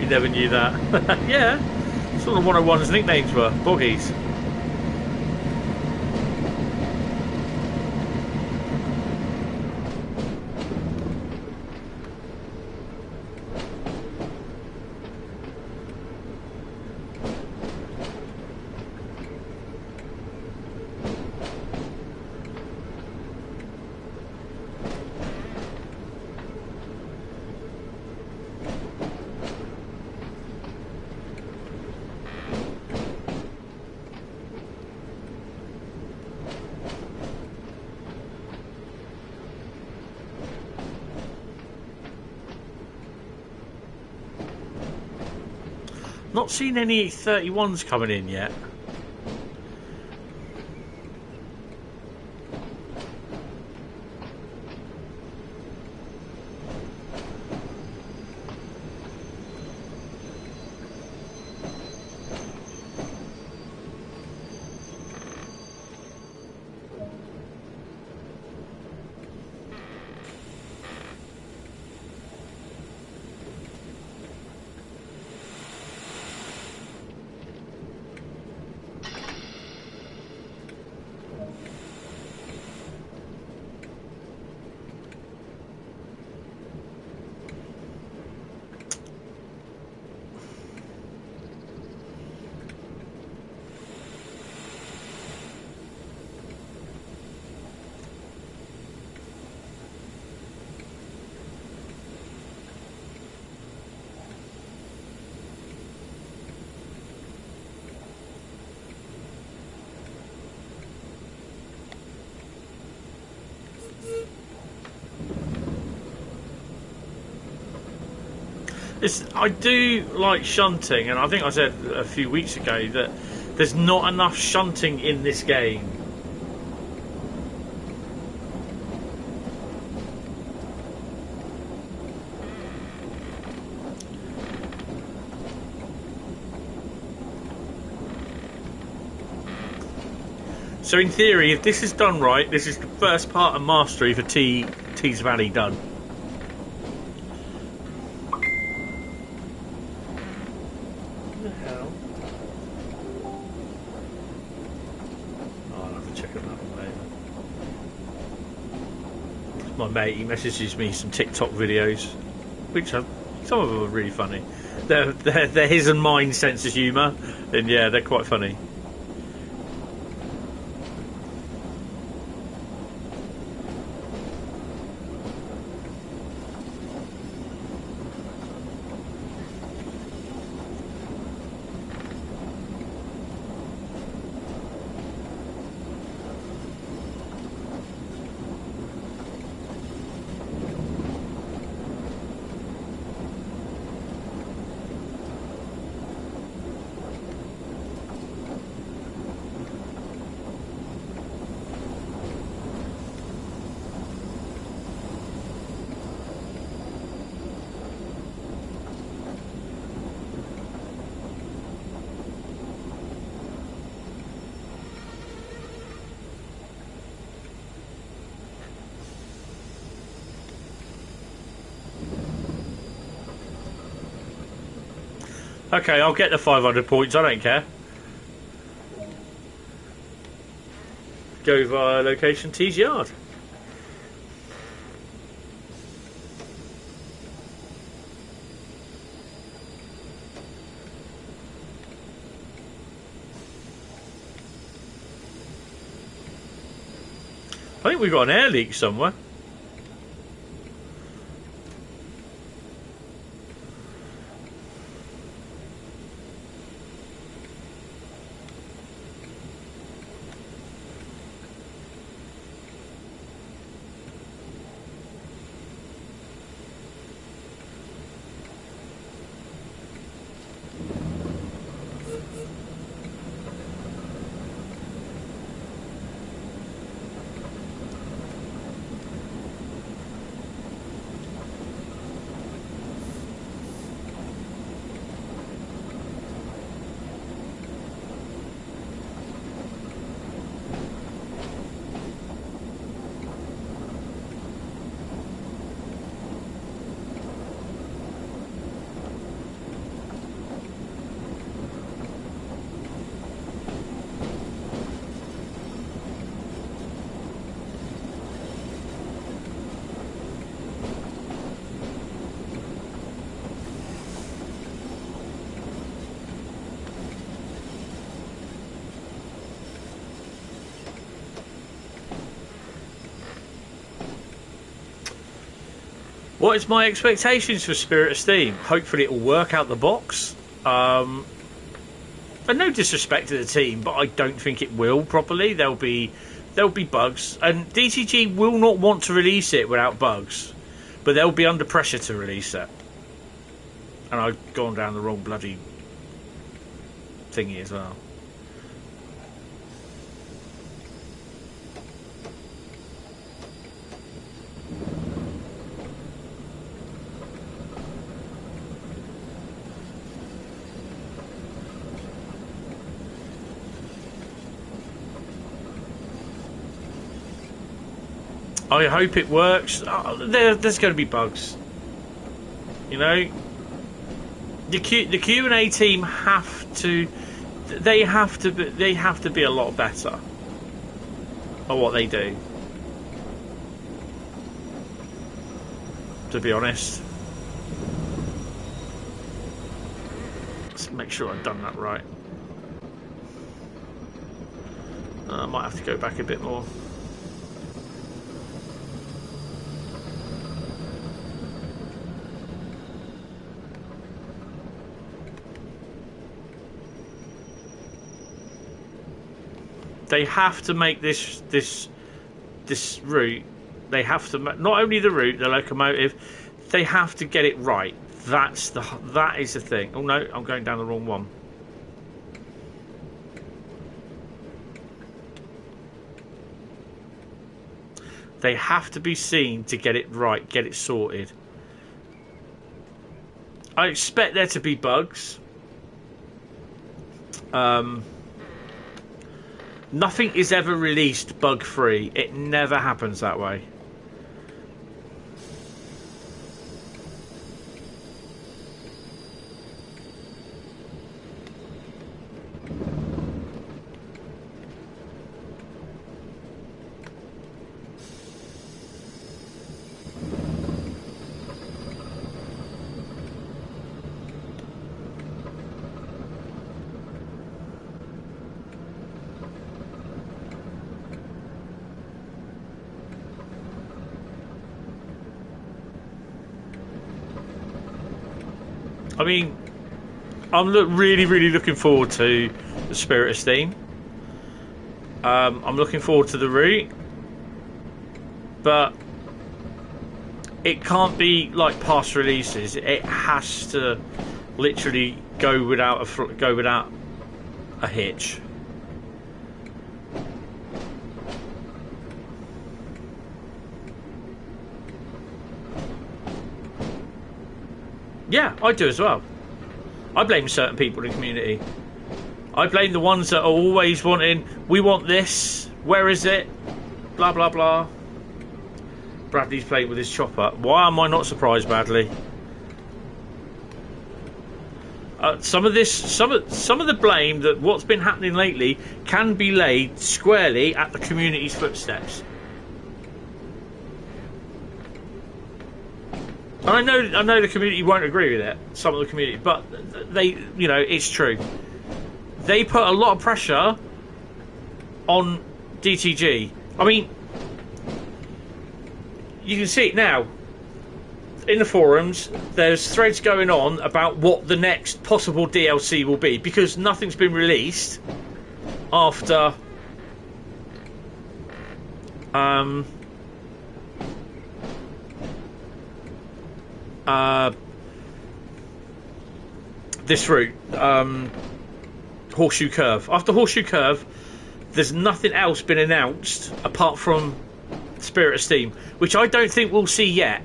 [SPEAKER 1] Never knew that. Yeah, sort of 101's nicknames were Boggies. Not seen any 31s coming in yet. I do like shunting, and I think I said a few weeks ago that there's not enough shunting in this game. So in theory, if this is done right, this is the first part of mastery for Tees Valley done. What the hell? Oh, I'll have to check it out later. My mate, he messages me some TikTok videos, which are, some of them are really funny. They're his and mine sense of humour, and yeah, they're quite funny. Okay, I'll get the 500 points, I don't care. Go via location T's Yard. I think we've got an air leak somewhere. What is my expectations for Spirit of Steam? Hopefully it will work out the box. And no disrespect to the team, but I don't think it will properly. There'll be bugs, and DTG will not want to release it without bugs, but they'll be under pressure to release it. And I've gone down the wrong bloody thingy as well. I hope it works. Oh, there's going to be bugs. You know, the Q&A team have to. They have to be a lot better at what they do. To be honest, let's make sure I've done that right. I might have to go back a bit more. They have to make this route. They have to not only the route, the locomotive. They have to get it right. That is the thing. Oh no, I'm going down the wrong one. They have to be seen to get it right, get it sorted. I expect there to be bugs. Nothing is ever released bug-free. It never happens that way. I mean, I'm really looking forward to the Spirit of Steam. I'm looking forward to the route, but it can't be like past releases. It has to literally go without a hitch. Yeah, I do as well. I blame certain people in the community. I blame the ones that are always wanting, we want this, where is it? Blah, blah, blah. Bradley's playing with his chopper. Why am I not surprised, Bradley? Some of the blame that what's been happening lately can be laid squarely at the community's footsteps. And I know the community won't agree with it, some of the community, but they, you know, it's true. They put a lot of pressure on DTG. I mean, you can see it now in the forums. There's threads going on about what the next possible DLC will be, because nothing's been released after this route, Horseshoe Curve. After Horseshoe Curve, there's nothing else been announced apart from Spirit of Steam, which I don't think we'll see yet.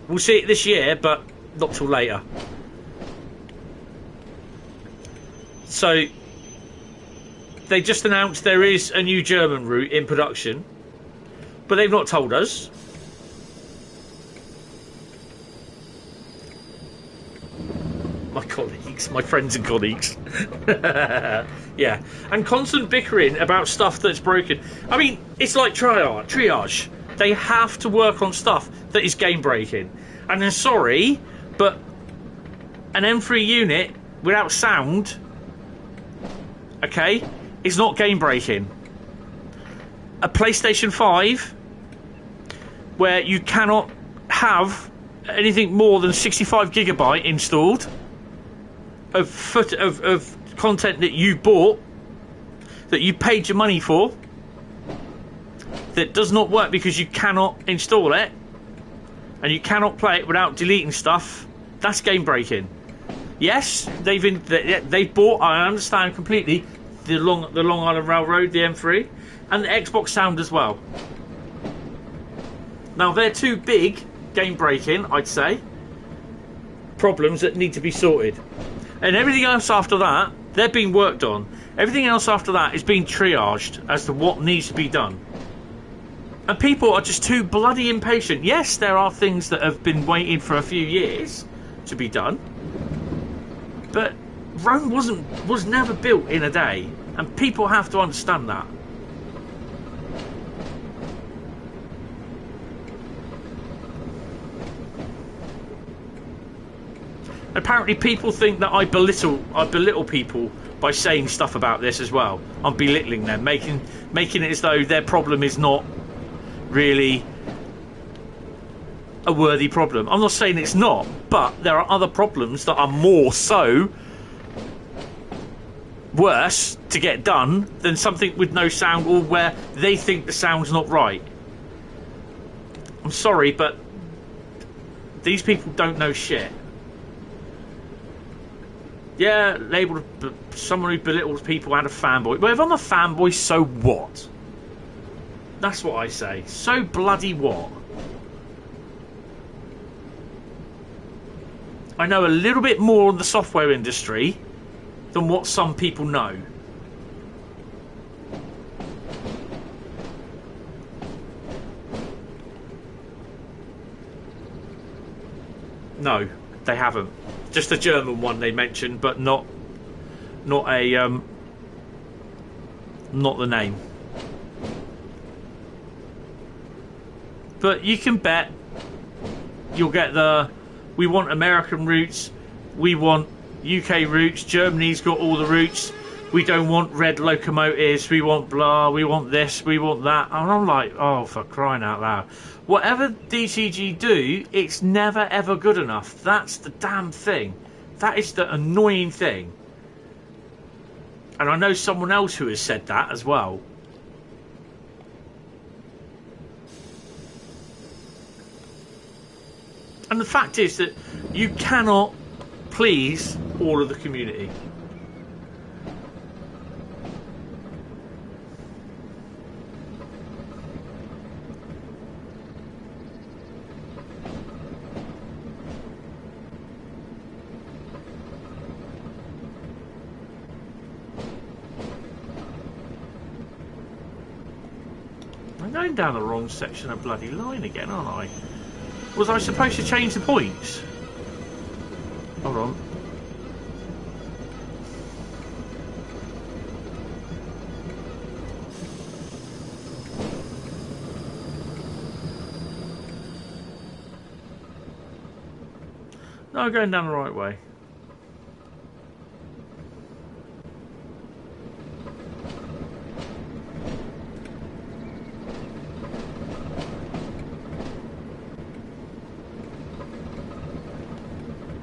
[SPEAKER 1] We'll see it this year, but not till later. So they just announced there is a new German route in production, but they've not told us. My colleagues, my friends and colleagues. Yeah, and constant bickering about stuff that's broken. I mean, it's like triage. They have to work on stuff that is game breaking. And I'm sorry, but an M3 unit without sound, okay, is not game breaking. A PlayStation 5 where you cannot have anything more than 65 gigabyte installed of content that you bought, that you paid your money for, that does not work because you cannot install it and you cannot play it without deleting stuff, that's game breaking. Yes, they've bought, I understand completely, the Long Island Railroad, the M3, and the Xbox sound as well. Now they're two big game breaking, I'd say, problems that need to be sorted. And everything else after that, they're being worked on. Everything else after that is being triaged as to what needs to be done. And people are just too bloody impatient. Yes, there are things that have been waiting for a few years to be done. But Rome was never built in a day. And people have to understand that. Apparently people think that I belittle people by saying stuff about this as well. I'm belittling them, making it as though their problem is not really a worthy problem. I'm not saying it's not, but there are other problems that are more so worse to get done than something with no sound, or where they think the sound's not right. I'm sorry, but These people don't know shit. Yeah, labelled someone who belittles people and a fanboy. Well, if I'm a fanboy, so what? That's what I say. So bloody what? I know a little bit more on the software industry than what some people know. No, they haven't. Just a German one they mentioned, but not a not the name. But you can bet you'll get the we want American routes, we want UK routes, Germany's got all the routes, we don't want red locomotives, we want blah, we want this, we want that. And I'm like, oh, for crying out loud. Whatever DCG do, it's never ever good enough. That's the damn thing. That is the annoying thing. And I know someone else who has said that as well. And the fact is that you cannot please all of the community. I'm going down the wrong section of bloody line again, aren't I? Was I supposed to change the points? Hold on. No, I'm going down the right way.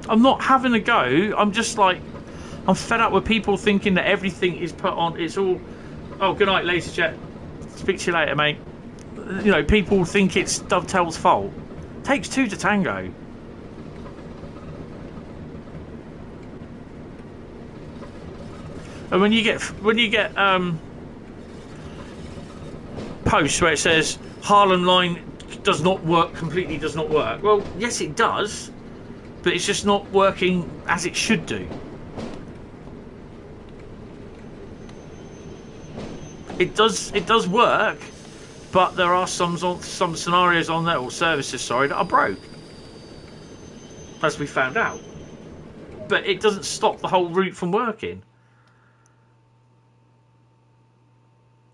[SPEAKER 1] I'm not having a go. I'm just like, I'm fed up with people thinking that everything is put on. It's all, oh, good night, Laser Jet. Speak to you later, mate. You know, people think it's Dovetail's fault. Takes two to tango. And when you get posts where it says Harlem Line does not work, completely does not work. Well, yes, it does. But it's just not working as it should do. It does work, but there are some scenarios on there, or services, sorry, that are broke, as we found out. But it doesn't stop the whole route from working.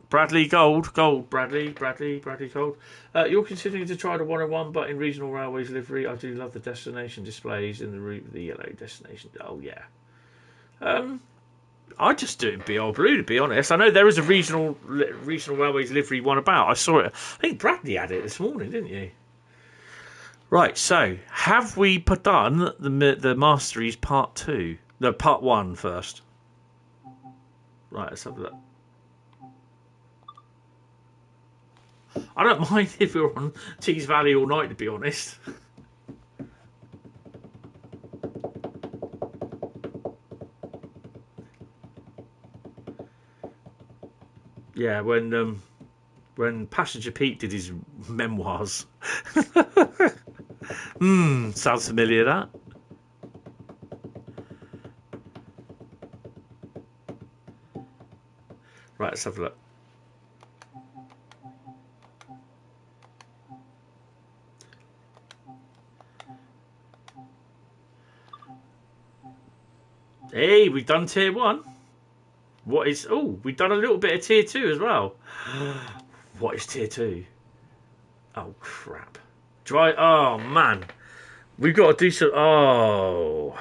[SPEAKER 1] Bradley Gold, Bradley Gold. You're considering to try the 101, but in regional railways livery, I do love the destination displays in the route of the yellow destination. Oh yeah. I just do it in BR Blue, to be honest. I know there is a regional railways livery one about. I saw it. I think Bradley had it this morning, didn't you? Right. So have we done the Masteries Part 2? No, Part 1 first. Right. Let's have a look. I don't mind if we're on Tees Valley all night, to be honest. Yeah, when Passenger Pete did his memoirs. Sounds familiar, that. Right, let's have a look. Hey, we've done tier 1. What is... Oh, we've done a little bit of tier 2 as well. What is tier 2? Oh, crap. Oh, man. We've got to do some... Oh.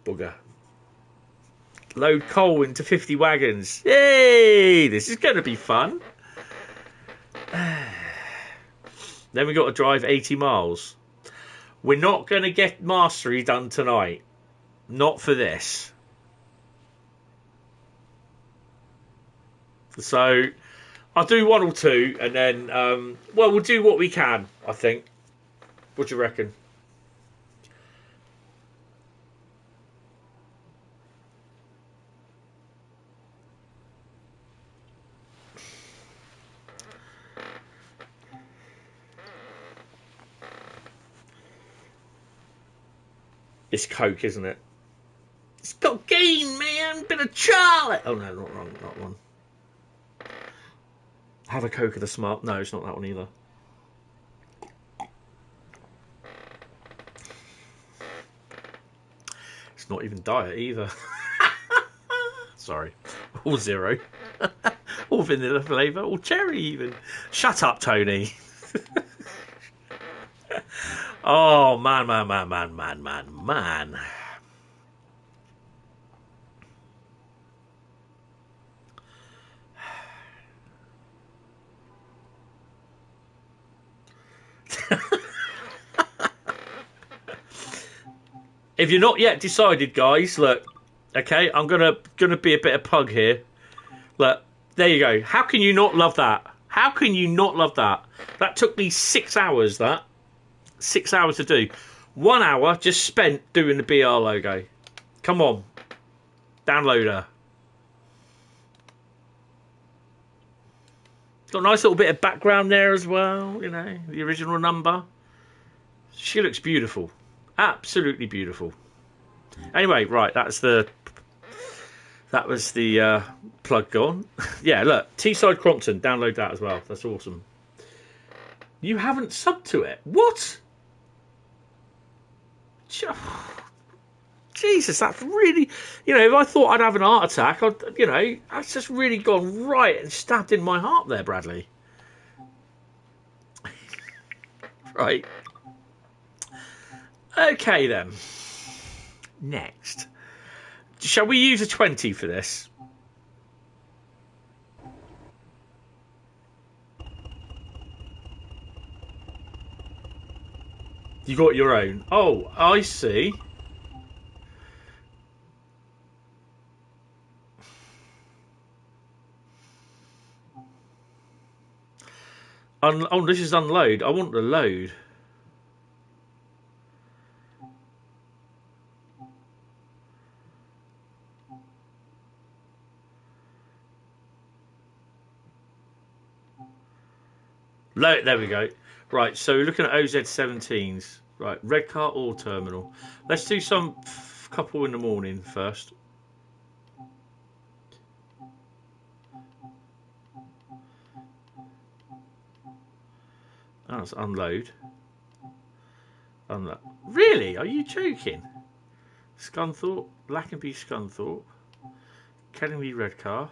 [SPEAKER 1] Bugger. Load coal into 50 wagons. Yay! This is going to be fun. Then we got to drive 80 miles. We're not going to get mastery done tonight. Not for this. So, I'll do one or two, and then well, we'll do what we can. I think. What do you reckon? It's Coke, isn't it? It's cocaine, man. Bit of Charlie. Oh no, not wrong. Not one. Have a Coke of the Smart. No, it's not that one either. It's not even diet either. Sorry. All zero. All vanilla flavour. All cherry even. Shut up, Tony. Oh, man. If you're not yet decided, guys, look, okay, I'm gonna be a bit of pug here. Look, there you go. How can you not love that? How can you not love that? That took me 6 hours, that. 6 hours to do. 1 hour just spent doing the BR logo. Come on. Downloader. Got a nice little bit of background there as well, you know, the original number. She looks beautiful. Absolutely beautiful. Anyway, right, that was the plug gone. Yeah, look, Teesside Crompton, download that as well. That's awesome. You haven't subbed to it? What? Jesus, that's really... You know, if I thought I'd have an heart attack, you know, that's just really gone right and stabbed in my heart there, Bradley. Right. Okay, then. Next. Shall we use a 20 for this? You got your own. Oh, I see. Oh, this is unload. I want the load. There we go. Right, so we're looking at OZ17s. Right, red car or terminal. Let's do some couple in the morning first. Oh, it's unload. Unload. Really? Are you joking? Scunthorpe, Lackenby Scunthorpe, Kellingley red car.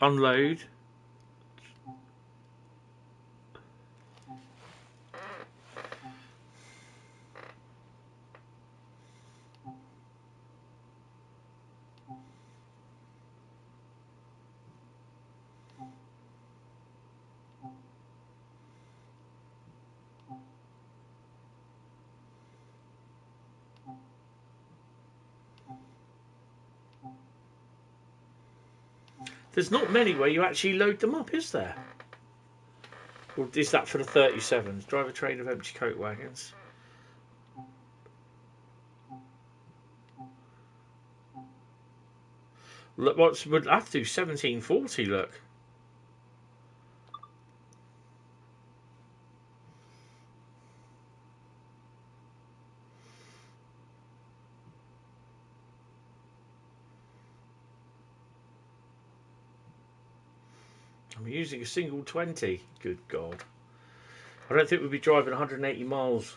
[SPEAKER 1] Unload. There's not many where you actually load them up, is there? Or is that for the 37s? Drive a train of empty coke wagons. Look, would have to do 1740, look. I'm using a single 20. Good God. I don't think we'll be driving 180 miles.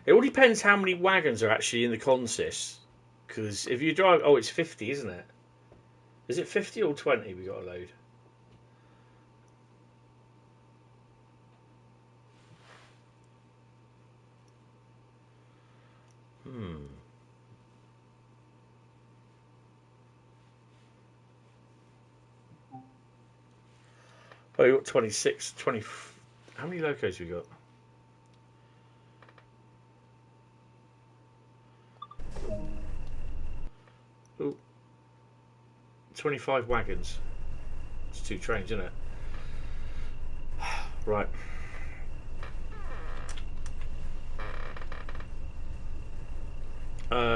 [SPEAKER 1] It all depends how many wagons are actually in the consist. Because if you drive... Oh, it's 50, isn't it? Is it 50 or 20 we got to load? Oh, you got 26, 20... How many locos we got? Ooh. 25 wagons. It's 2 trains, isn't it? Right.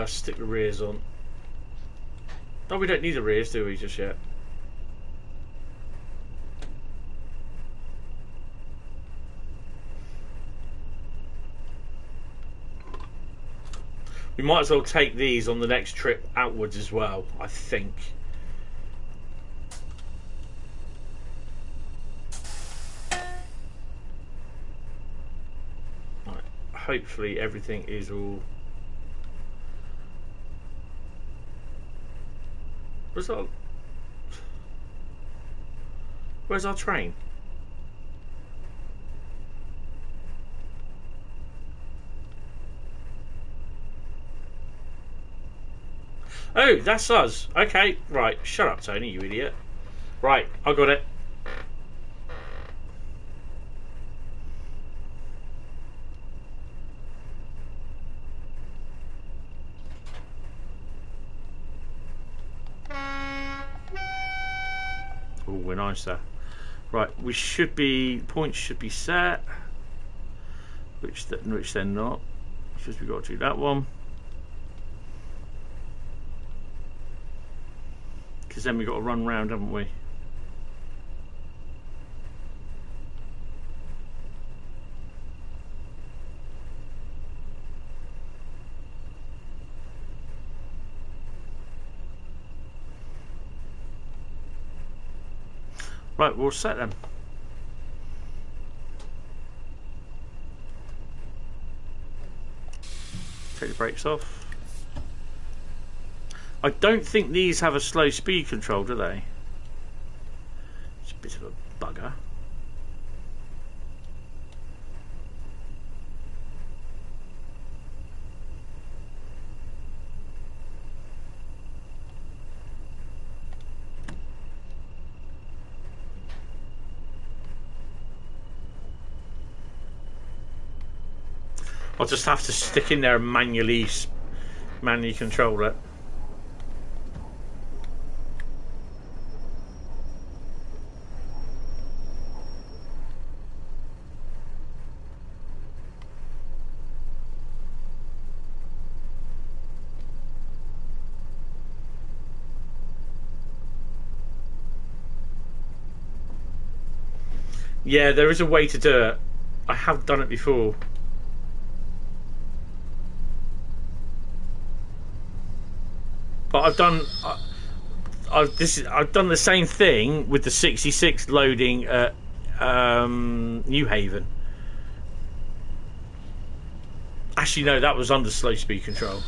[SPEAKER 1] Stick the rears on. Oh, we don't need the rears, do we, just yet? We might as well take these on the next trip outwards as well, I think. Right. Hopefully everything is all... Where's our train? Oh, that's us. Okay, right. Shut up, Tony, you idiot. Right, I got it. Oh, we're nice there. Right, we should be... Points should be set. Which they're not. Because we've got to do that one. Because then we've got to run round, haven't we? Right, we'll set them. Take the brakes off. I don't think these have a slow speed control, do they? It's a bit of a bugger. I'll just have to stick in there and manually control it. Yeah, there is a way to do it. I have done it before. But I've done the same thing with the 66 loading at New Haven. Actually, no, that was under slow speed control.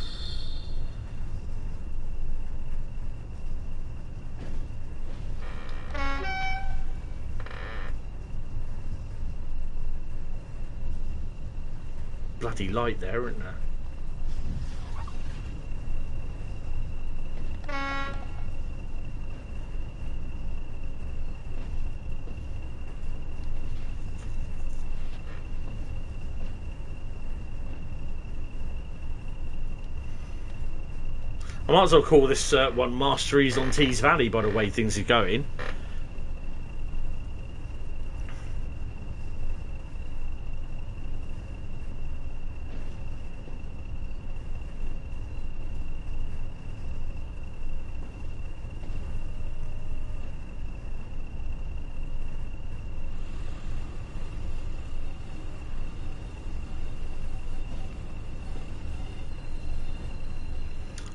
[SPEAKER 1] Bloody light there, isn't there? I might as well call this one Masteries on Tees Valley, by the way things are going.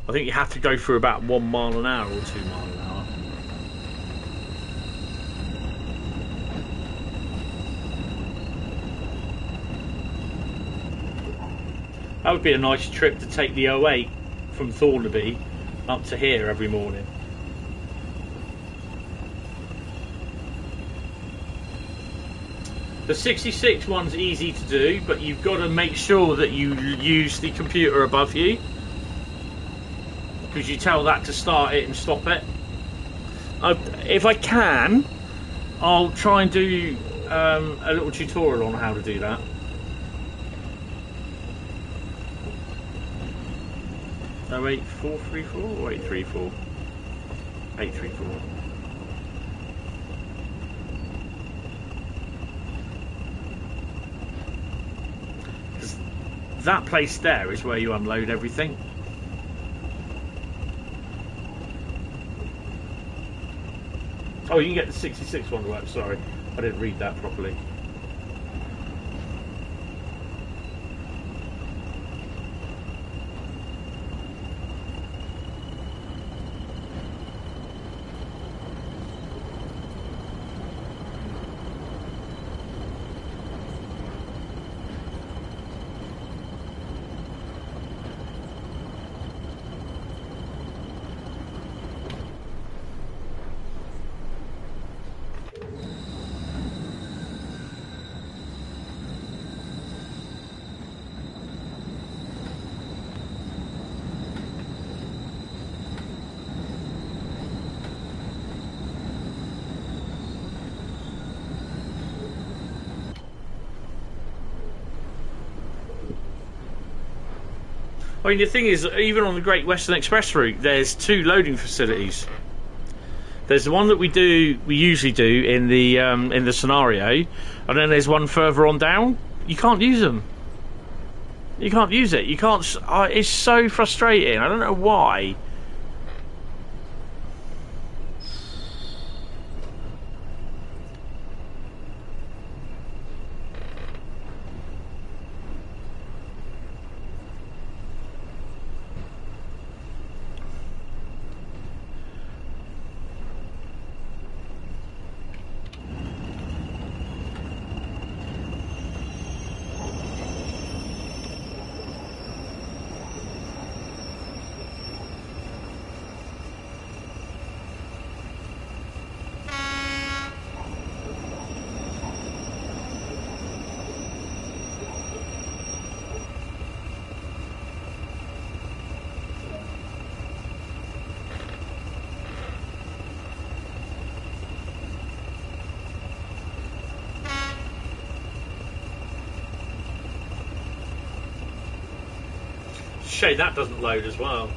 [SPEAKER 1] I think you have to go through about 1 mile an hour or 2 mile an hour. That would be a nice trip to take the 08 from Thornaby up to here every morning. The 66 one's easy to do, but you've got to make sure that you use the computer above you, because you tell that to start it and stop it. If I can, I'll try and do a little tutorial on how to do that. 08434 or 834? 834. Because that place there is where you unload everything. Oh, you can get the 66 one to work. Sorry, I didn't read that properly. I mean, the thing is, even on the Great Western Express route, there's two loading facilities. There's the one that we usually do in the scenario, and then there's one further on down. You can't use them. You can't use it. You can't. It's so frustrating. I don't know why. Shame that doesn't load as well.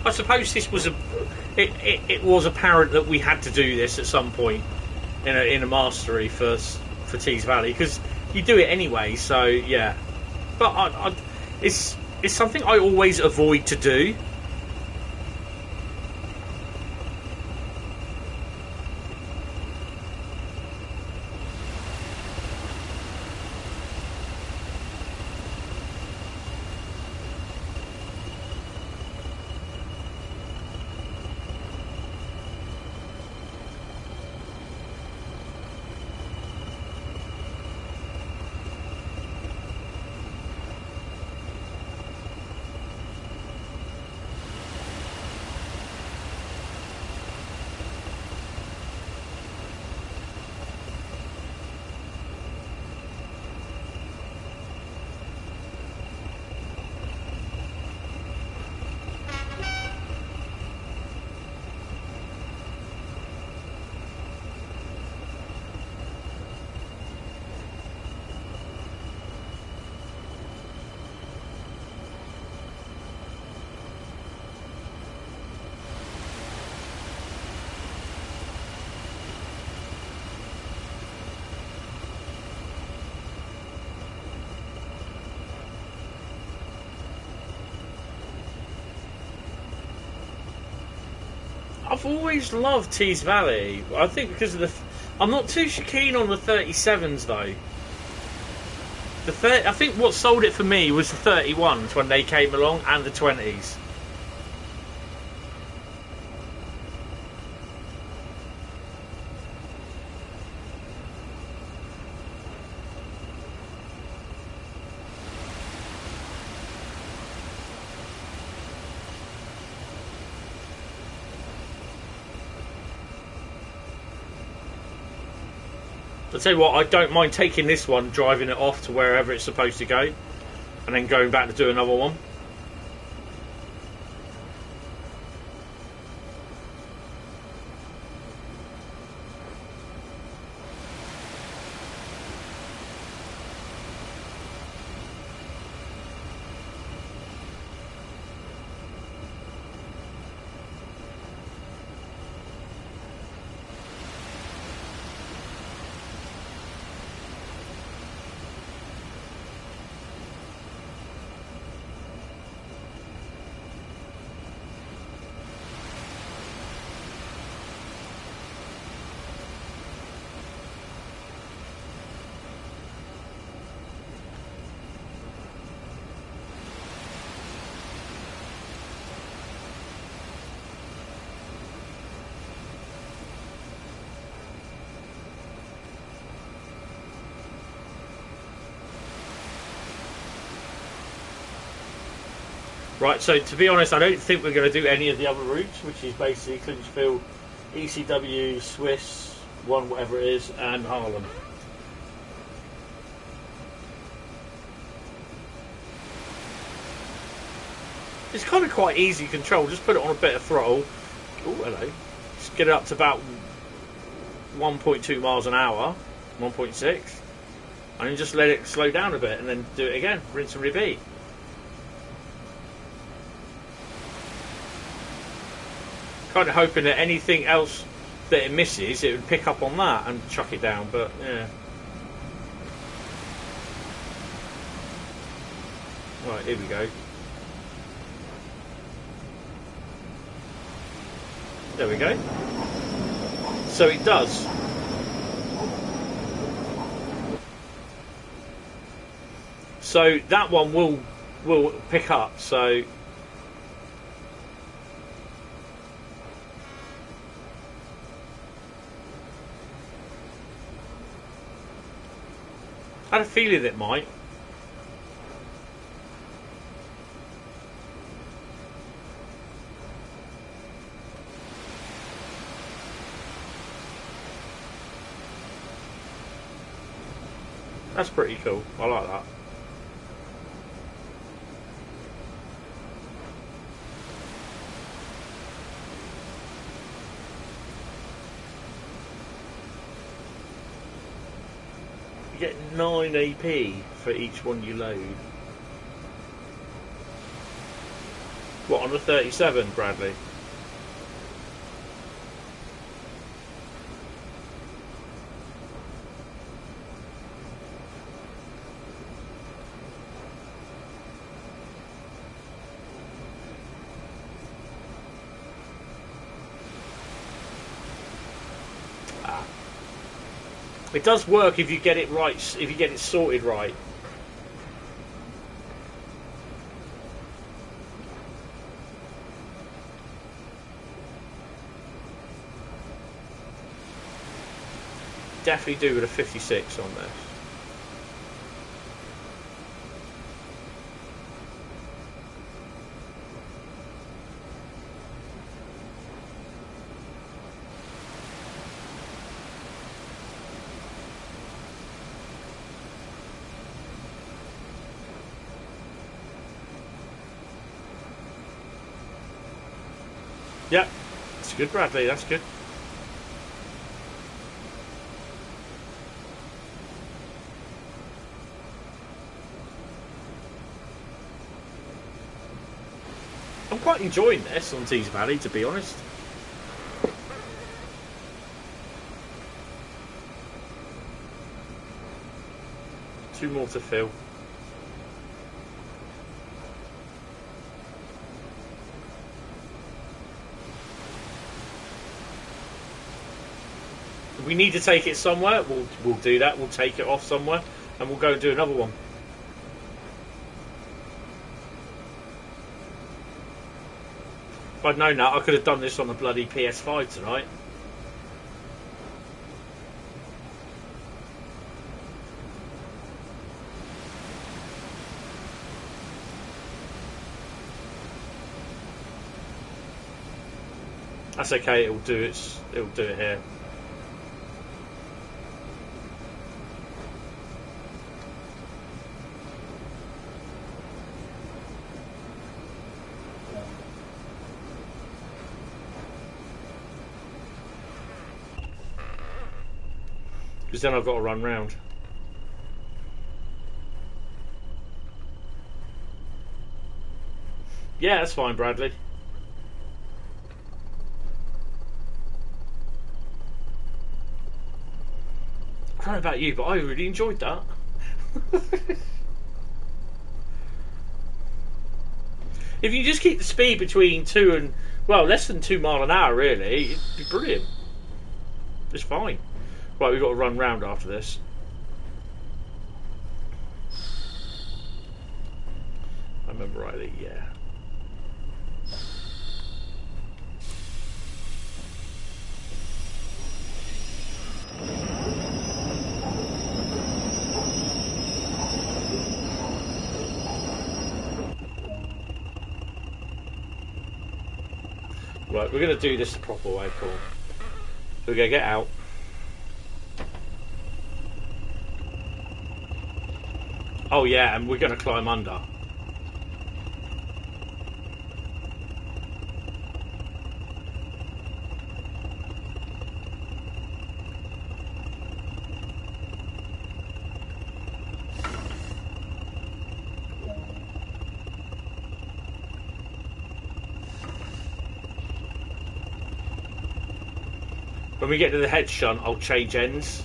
[SPEAKER 1] I suppose this was it was apparent that we had to do this at some point in a mastery for Tees Valley, because you do it anyway. So yeah, but it's something I always avoid to do. I've always loved Tees Valley. I think because of I'm not too keen on the 37s though. I think what sold it for me was the 31s when they came along, and the 20s. I'll tell you what, I don't mind taking this one, driving it off to wherever it's supposed to go, and then going back to do another one. Right, so to be honest, I don't think we're going to do any of the other routes, which is basically Clinchfield, ECW, Swiss, one whatever it is, and Harlem. It's kind of quite easy to control. Just put it on a bit of throttle. Oh, hello. Just get it up to about 1.2 miles an hour, 1.6, and then just let it slow down a bit, and then do it again. Rinse and repeat. Kind of hoping that anything else that it misses, it would pick up on that and chuck it down. But yeah. Right, here we go. There we go. So it does. So that one will pick up. So I had a feeling it might. That's pretty cool. I like that. You get 9 AP for each one you load. What, on the 37, Bradley? It does work if you get it right, if you get it sorted right. Definitely do with a 56 on this. Yep, that's good, Bradley, that's good. I'm quite enjoying this on Tees Valley, to be honest. Two more to fill. If we need to take it somewhere, we'll do that. We'll take it off somewhere, and we'll go and do another one. If I'd known that, I could have done this on the bloody PS5 tonight. That's okay. It'll do it here. Because then I've got to run round. Yeah, that's fine, Bradley. I don't know about you, but I really enjoyed that. If you just keep the speed between 2 and, well, less than 2 miles an hour, really, it'd be brilliant. It's fine. Right, we've got to run round after this. I remember rightly, yeah. Right, we're going to do this the proper way, Paul. We're going to get out. Oh yeah, and we're going to climb under. When we get to the head shunt, I'll change ends.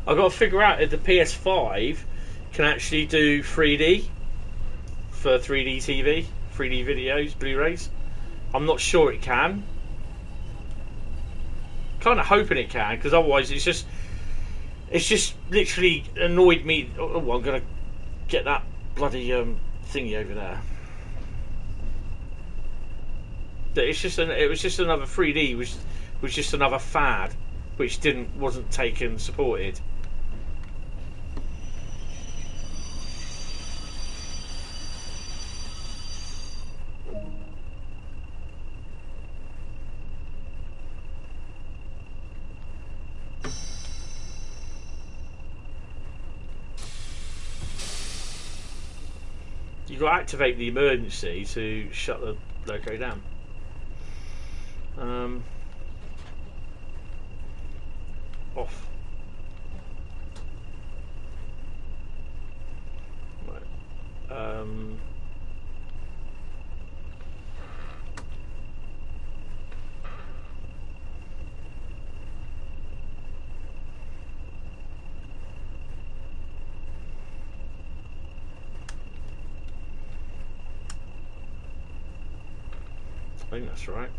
[SPEAKER 1] I've got to figure out if the PS5 can actually do 3D for 3D TV, 3D videos, Blu-rays. I'm not sure it can. Kind of hoping it can, because otherwise it's just literally annoyed me. Oh, I'm gonna get that bloody thingy over there. It was just another 3D, which was just another fad, which wasn't taken supported. You've got to activate the emergency to shut the loco down. Off. Right. I think that's right.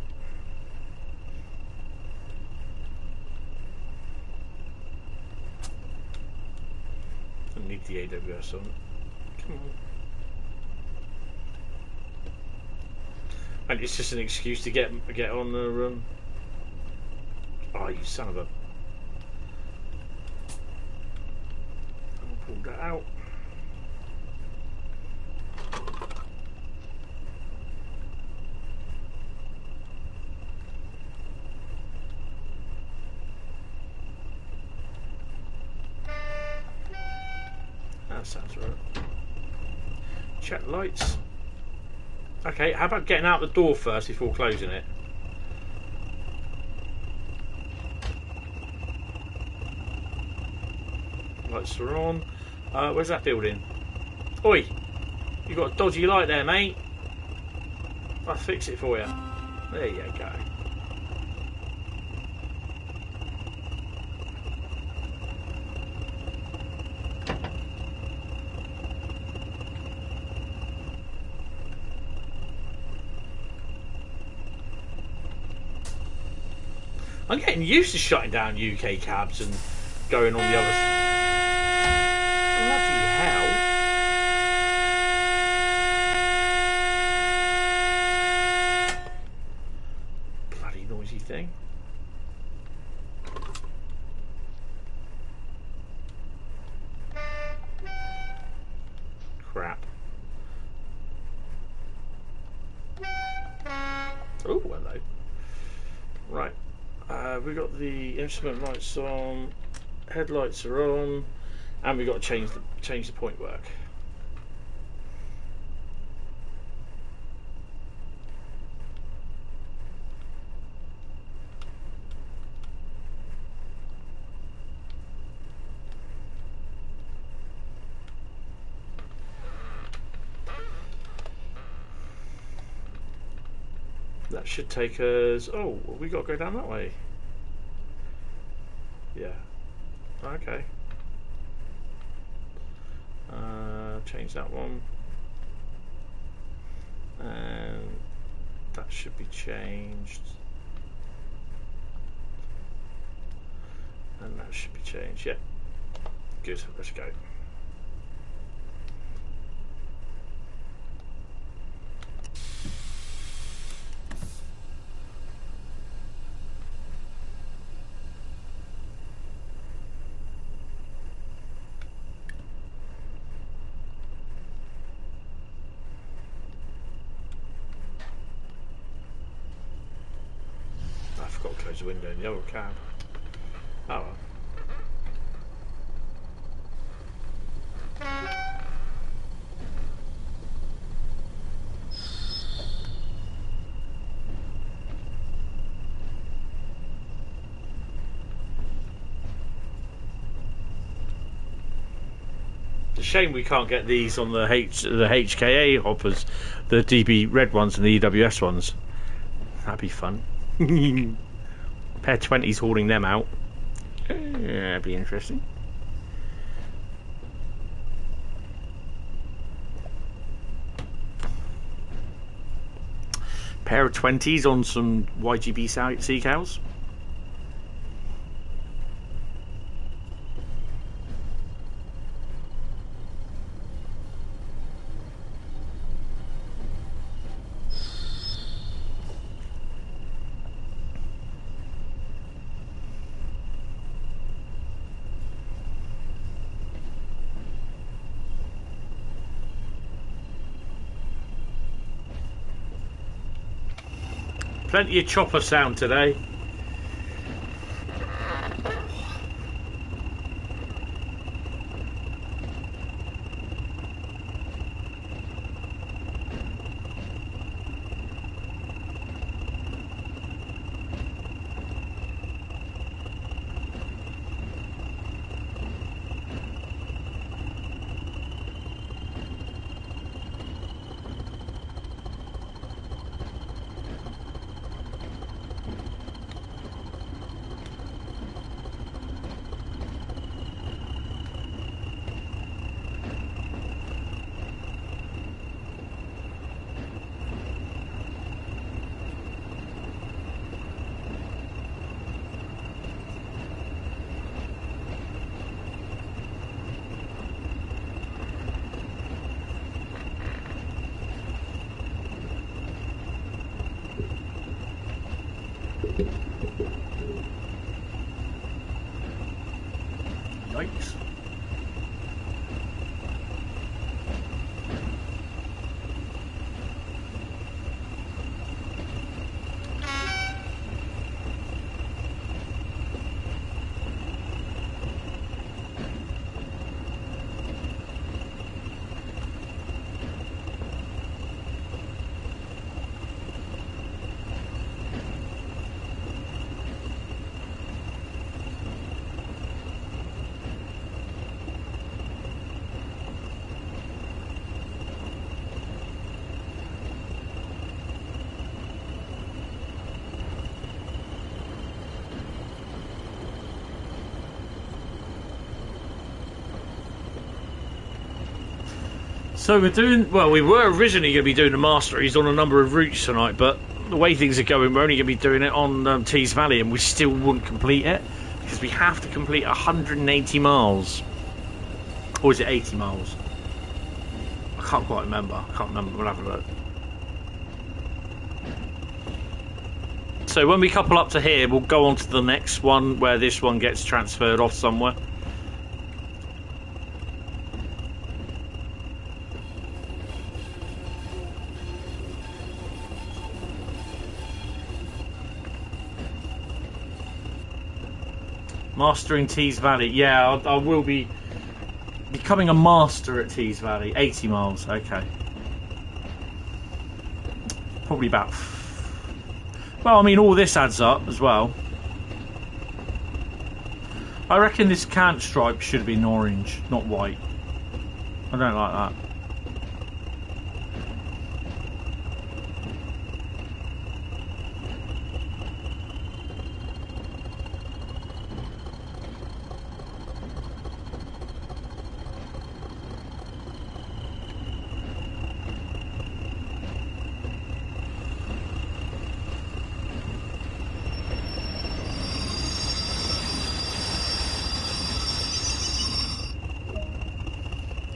[SPEAKER 1] I need the AWS on. Come on. And it's just an excuse to get on the Oh, you son of a! I'll pull that out. Sounds right. Check lights. Okay, how about getting out the door first before closing it? Lights are on. Where's that building? Oi! You got a dodgy light there, mate. I'll fix it for you. There you go. I'm getting used to shutting down UK cabs and going on the other side. Bloody hell. Bloody noisy thing. Crap. Oh, hello. Right. We've got the instrument lights on, headlights are on, and we've got to change the point work. That should take us. Oh, we got to go down that way. Yeah. Okay. Change that one. And that should be changed. And that should be changed. Yeah. Good. Let's go. I forgot to close the window in the other cab. Oh well. It's a shame we can't get these on the HKA hoppers, the DB red ones and the EWS ones. That'd be fun. Pair 20s hauling them out. That'd be interesting. Pair of 20s on some YGB sea cows. Plenty of chopper sound today. Yikes. So we're doing, well, we were originally going to be doing the masteries on a number of routes tonight, but the way things are going, we're only going to be doing it on Tees Valley, and we still wouldn't complete it because we have to complete 180 miles. Or is it 80 miles? I can't quite remember. I can't remember. We'll have a look. So when we couple up to here, we'll go on to the next one where this one gets transferred off somewhere. Mastering Tees Valley. Yeah, I will be becoming a master at Tees Valley. 80 miles, okay. Probably about... Well, I mean, all this adds up as well. I reckon this cant stripe should have been orange, not white. I don't like that.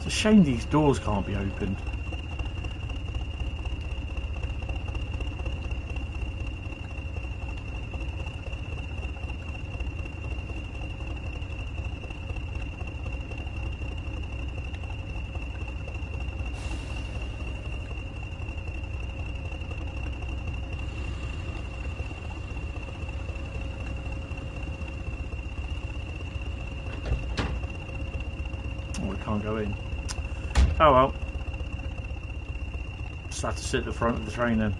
[SPEAKER 1] a shame these doors can't be opened. Can't go in. Oh well. Just have to sit at the front of the train then.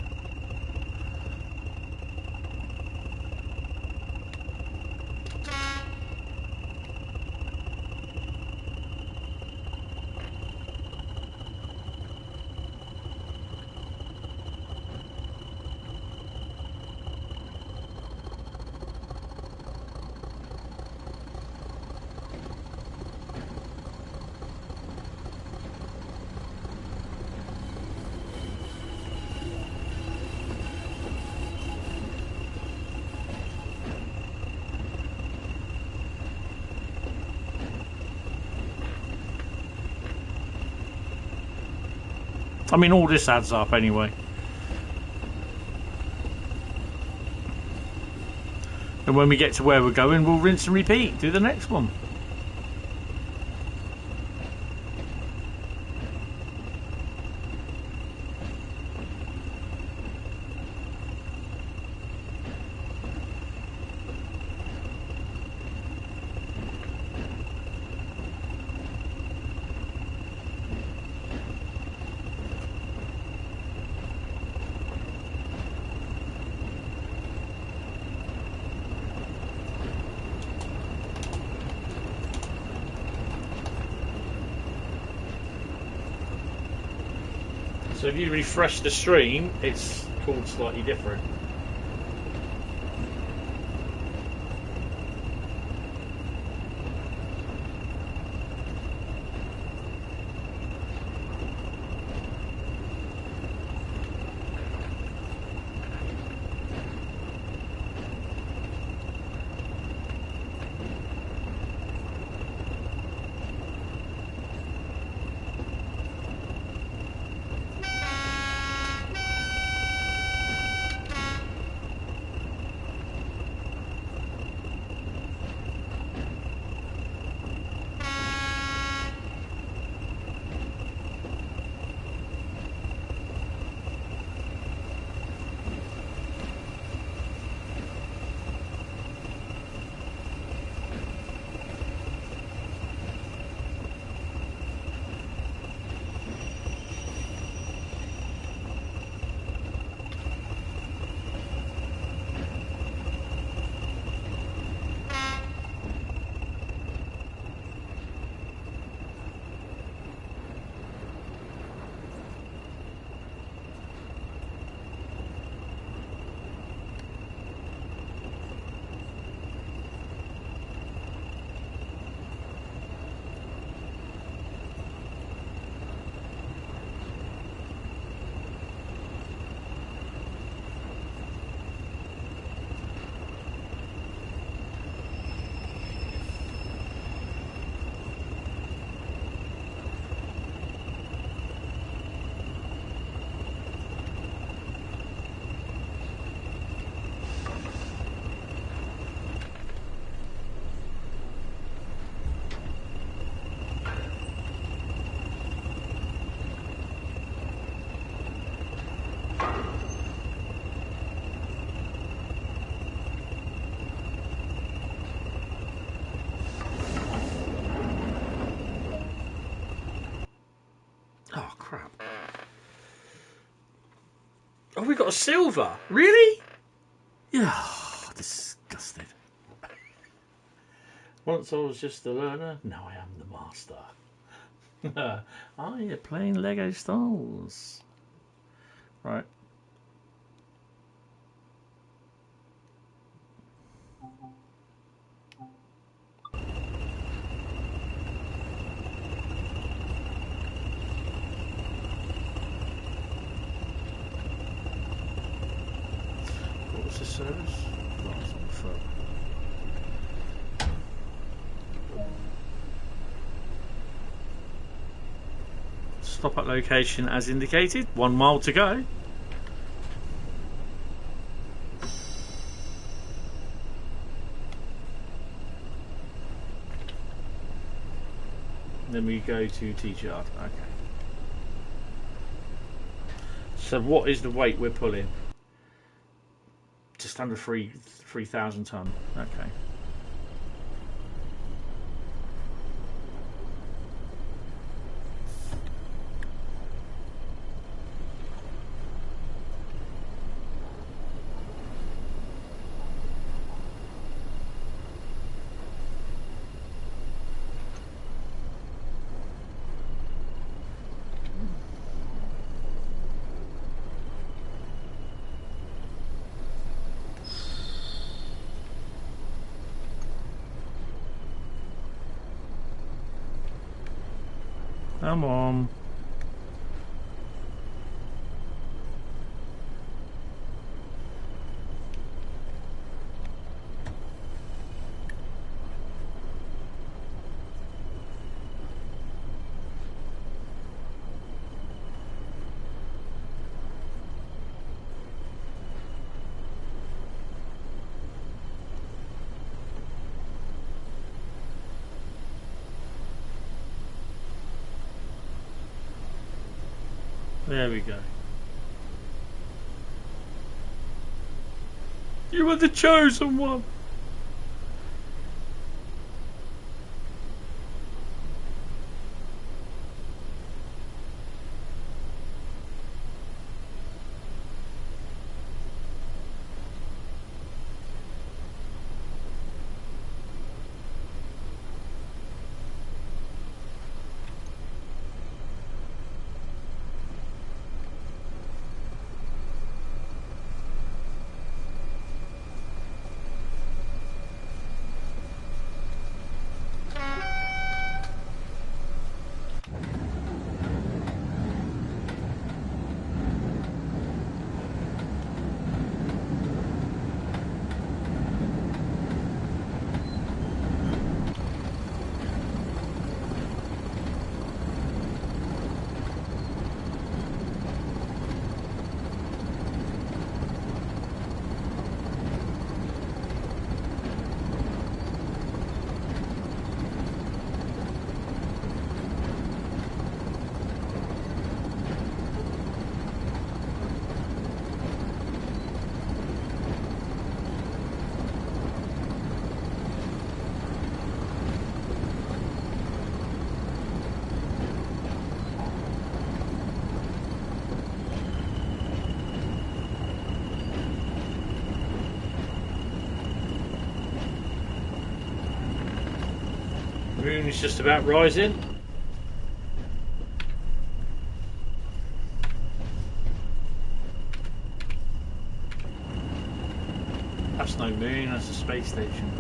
[SPEAKER 1] I mean, all this adds up anyway. And when we get to where we're going, we'll rinse and repeat. Do the next one. So if you refresh the stream, it's called slightly different. Oh, crap. Oh, we got a silver. Really? Yeah, disgusted. Once I was just a learner, now I am the master. Oh, you're playing Lego Star Wars. Right. What's the service? Last on foot. stop at location as indicated. 1 mile to go. Then we go to T-Yard. Okay. So what is the weight we're pulling? Just under 3,000 tonne. Okay. Come on. There we go. You were the chosen one. Moon is just about rising. That's no moon, that's a space station.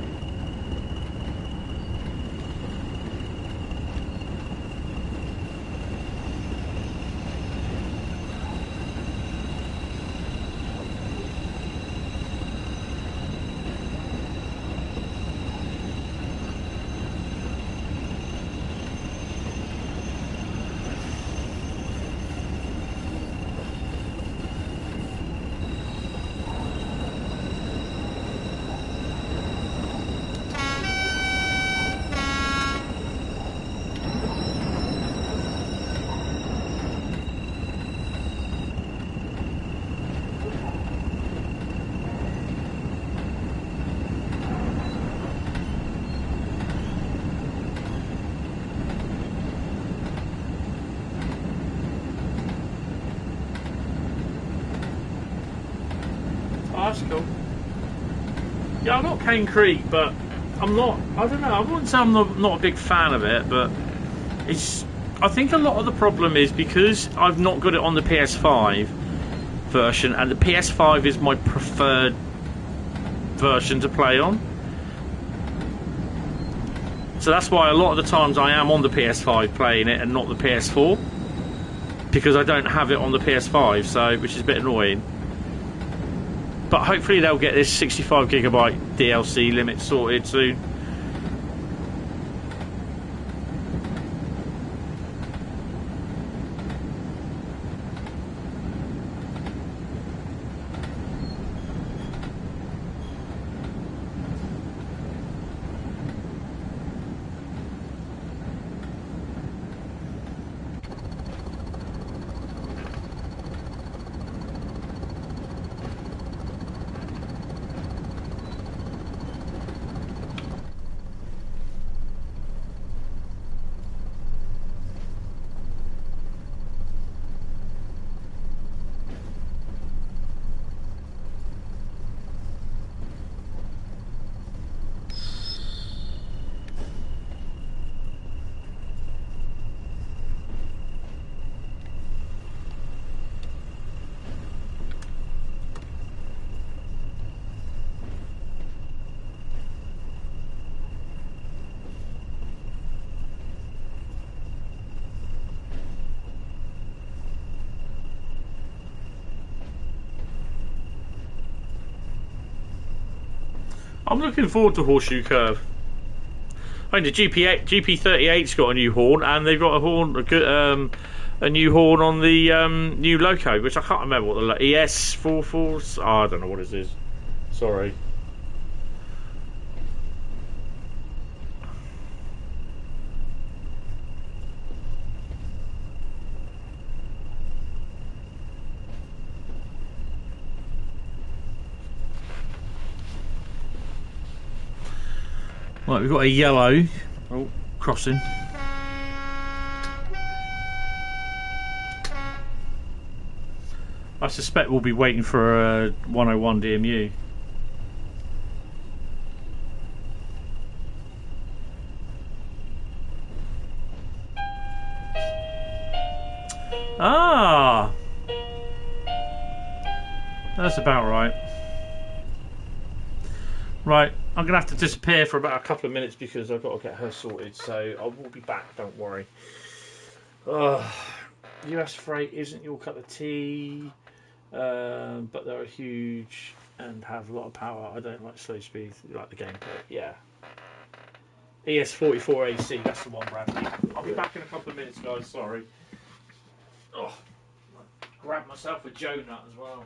[SPEAKER 1] That's cool. Yeah, I'm not Cane Creek, but I'm not. I don't know. I wouldn't say I'm not a big fan of it, but it's. I think a lot of the problem is because I've not got it on the PS5 version, and the PS5 is my preferred version to play on. So that's why a lot of the times I am on the PS5 playing it and not the PS4, because I don't have it on the PS5, so which is a bit annoying. But hopefully they'll get this 65GB DLC limit sorted soon. I'm looking forward to Horseshoe Curve. I mean, the GP38's got a new horn, and they've got a new horn on the new loco, which I can't remember what the ES44. I don't know what it is. Sorry. Right, we've got a yellow crossing. I suspect we'll be waiting for a 101 DMU. Ah, that's about right. Right, I'm going to have to disappear for about a couple of minutes because I've got to get her sorted, so I will be back, don't worry. US freight isn't your cup of tea, but they're huge and have a lot of power. I don't like slow speed, like the gameplay. Yeah. ES44AC, that's the one, Bradley. I'll be back in a couple of minutes, guys, sorry. Oh, grab myself a Joe nut as well.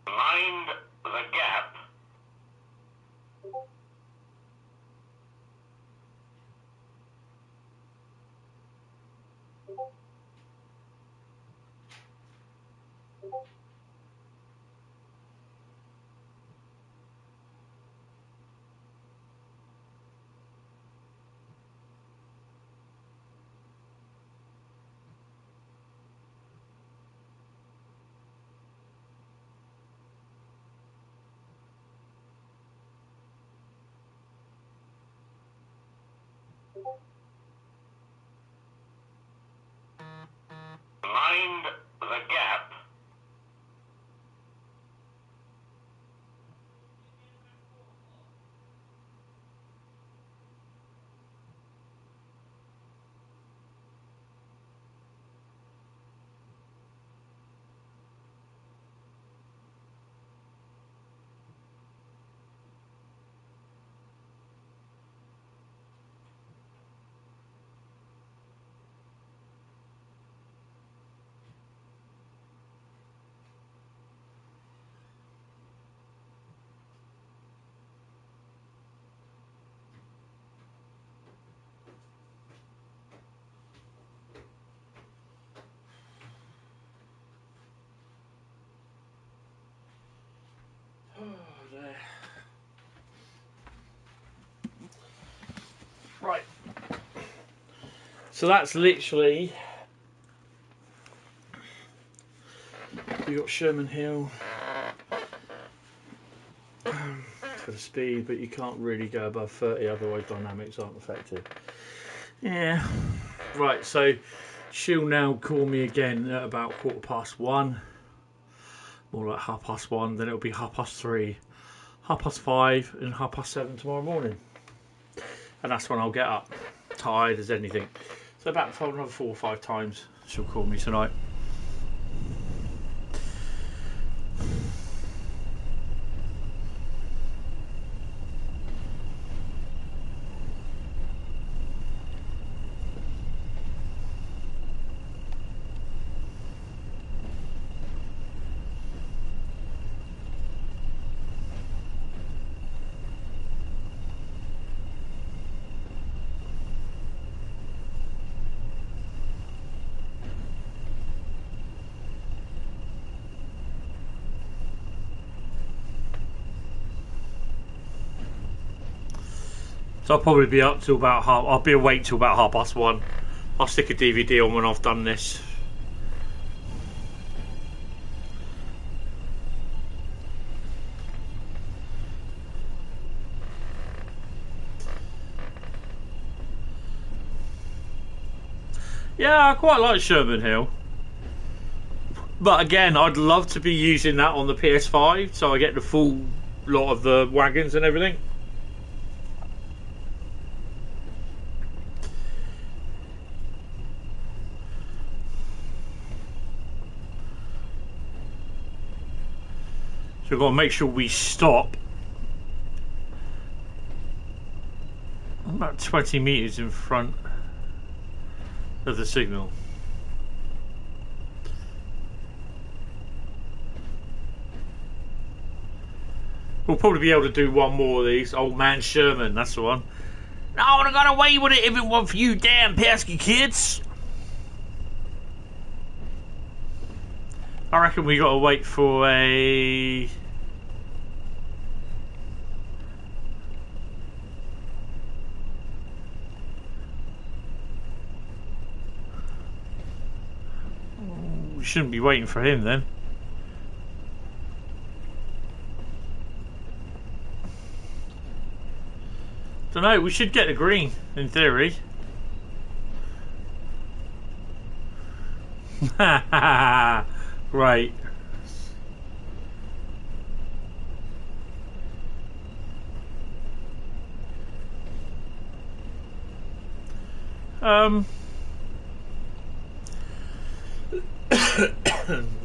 [SPEAKER 2] Mind the gap. Mind the gap.
[SPEAKER 1] Right. So that's literally. You got Sherman Hill for the speed, but you can't really go above 30, otherwise dynamics aren't affected. Yeah. Right. So she'll now call me again at about 1:15. More like 1:30. Then it'll be 3:30, 5:30, and 7:30 tomorrow morning. And that's when I'll get up, tired as anything. So about another 4 or 5 times she'll call me tonight. So I'll probably be up till about I'll be awake till about 1:30. I'll stick a DVD on when I've done this. Yeah, I quite like Sherman Hill. But again, I'd love to be using that on the PS5 so I get the full lot of the wagons and everything. So we've got to make sure we stop about 20 metres in front of the signal. We'll probably be able to do one more of these. Old man Sherman, that's the one. I would have got away with it if it weren't for you damn pesky kids. I reckon we got to wait for a... We shouldn't be waiting for him then. Don't know, we should get the green, in theory. Right.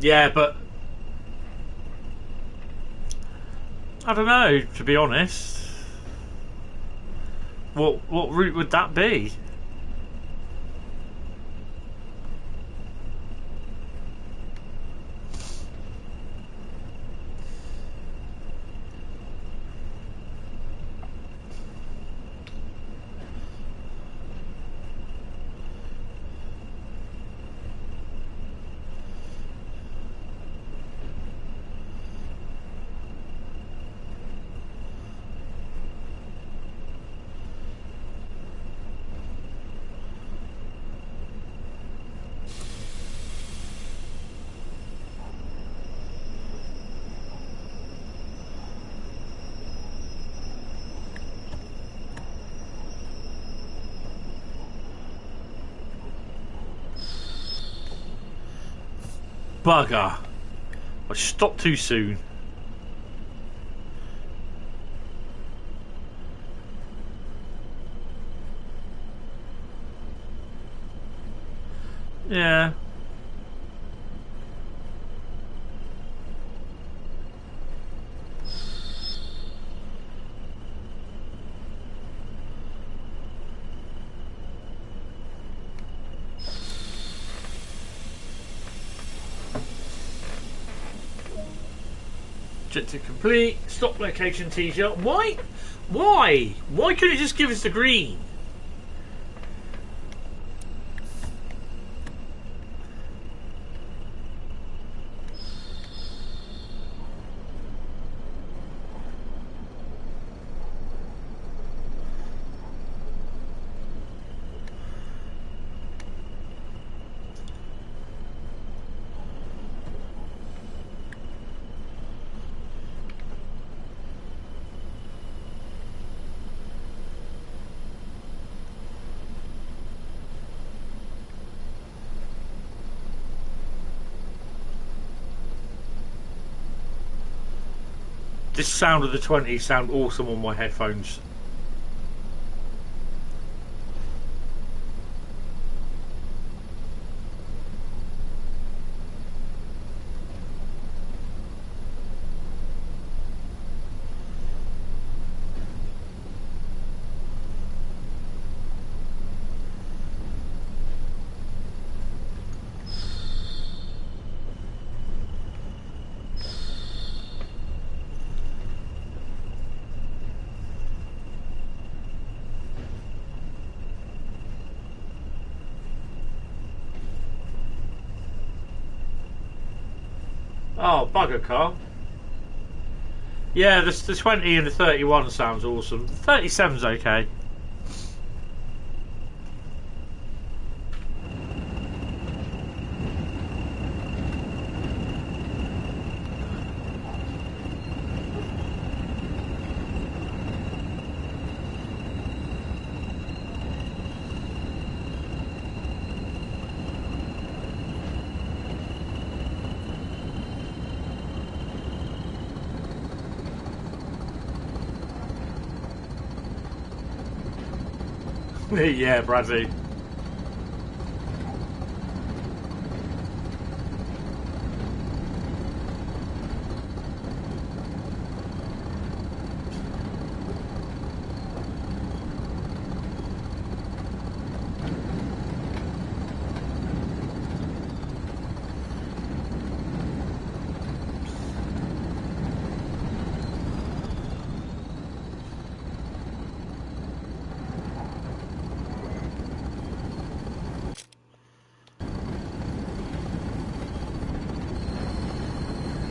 [SPEAKER 1] Yeah, but I don't know, to be honest. What route would that be? bugger. I stopped too soon. Yeah. Objective complete. Stop location t-shirt. Why? Why? Why couldn't it just give us the green? This sound of the 20s sound awesome on my headphones. Oh, bugger car. Yeah, the 20 and the 31 sounds awesome. 37's okay. Yeah, Bradley.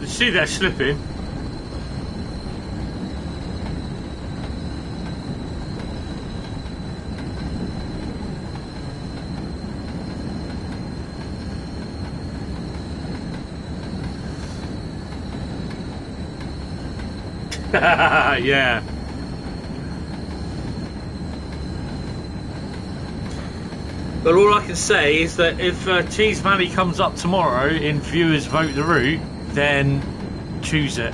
[SPEAKER 1] See, they're slipping. Yeah. But all I can say is that if Tees Valley comes up tomorrow in viewers vote the route, then choose it.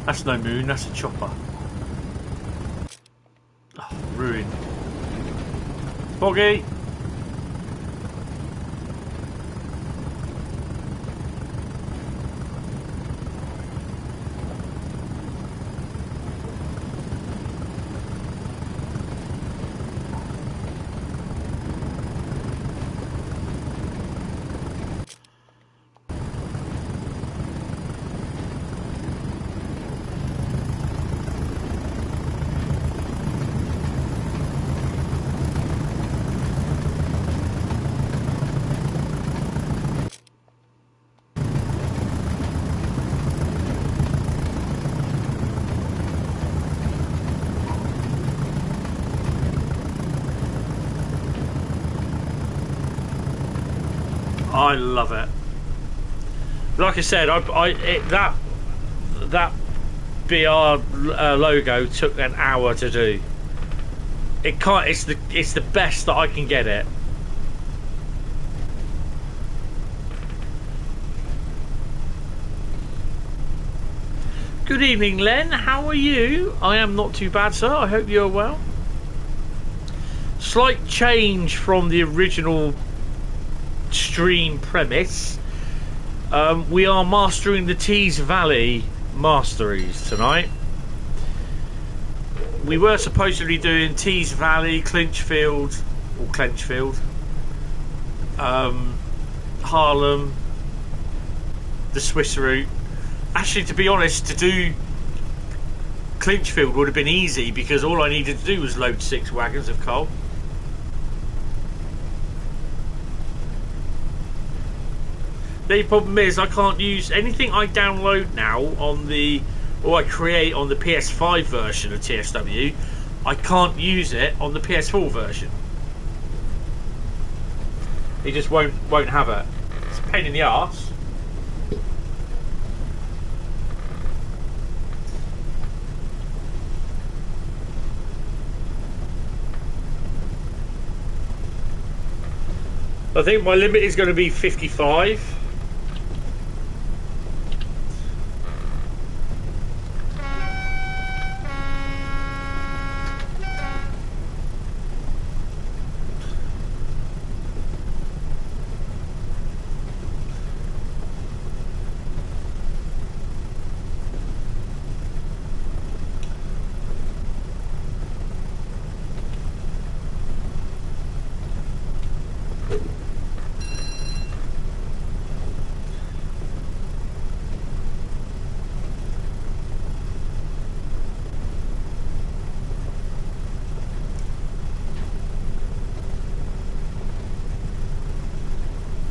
[SPEAKER 1] That's no moon, that's a chopper. Oh, ruined. Foggy! I love it. Like I said, that BR logo took an hour to do. It can't. It's the best that I can get it. Good evening, Len. How are you? I am not too bad, sir. I hope you're well. Slight change from the original stream premise. We are mastering the Tees Valley Masteries tonight. We were supposed to be doing Tees Valley, Clinchfield, Harlem, the Swiss route. Actually, to be honest, to do Clinchfield would have been easy because all I needed to do was load 6 wagons of coal. The problem is I can't use anything I download now on the, or I create on the PS5 version of TSW. I can't use it on the PS4 version. It just won't have it. It's a pain in the arse. I think my limit is going to be 55.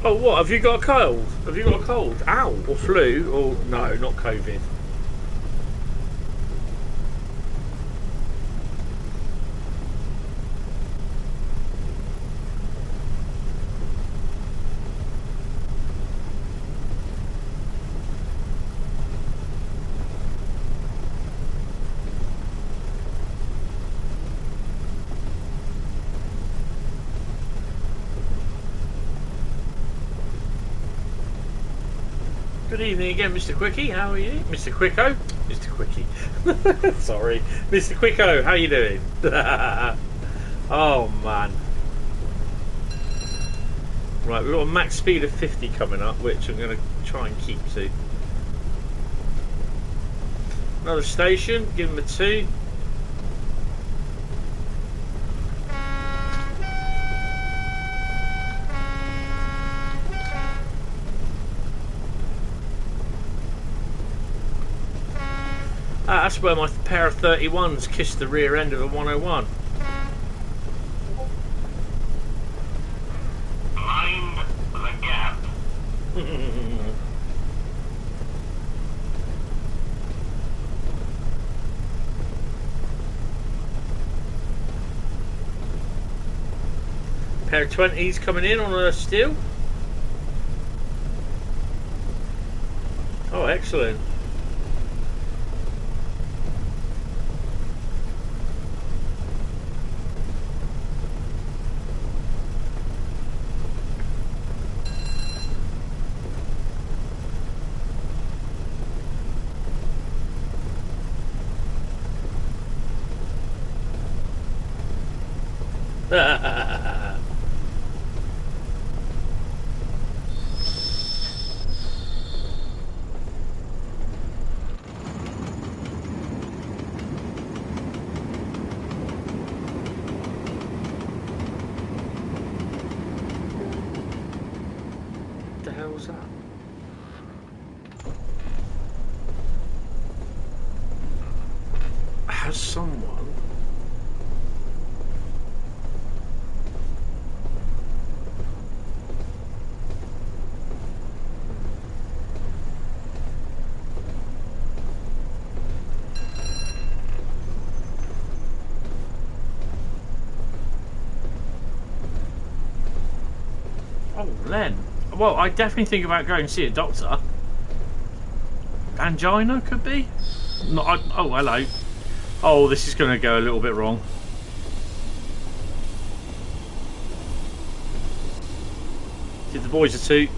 [SPEAKER 1] Oh, what? Have you got a cold? Have you got a cold? Ow, or flu? Or no, not COVID. Good evening again, Mr. Quickie. How are you? Mr. Quicko? Mr. Quickie. Sorry. Mr. Quicko, how you doing? Oh, man. Right, we've got a max speed of 50 coming up, which I'm going to try and keep to. Another station. Give them a 2. That's where my pair of 31s kissed the rear end of a 101.
[SPEAKER 2] Mind the gap.
[SPEAKER 1] Pair of 20s coming in on a steel. Oh, excellent. What the hell was that? Has someone... Oh, Len. Well, I definitely think about going to see a doctor. Angina could be. Oh, hello. Oh, this is going to go a little bit wrong. Give the boys a toot.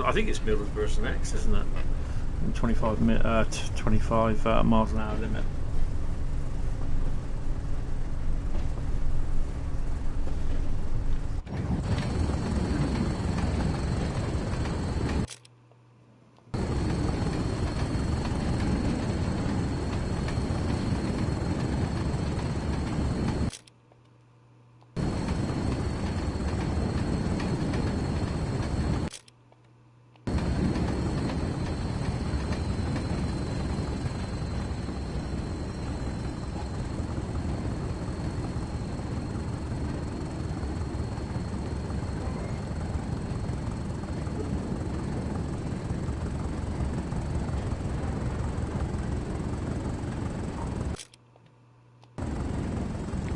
[SPEAKER 1] I think it's Middlesbrough next, isn't it? 25 miles an hour limit.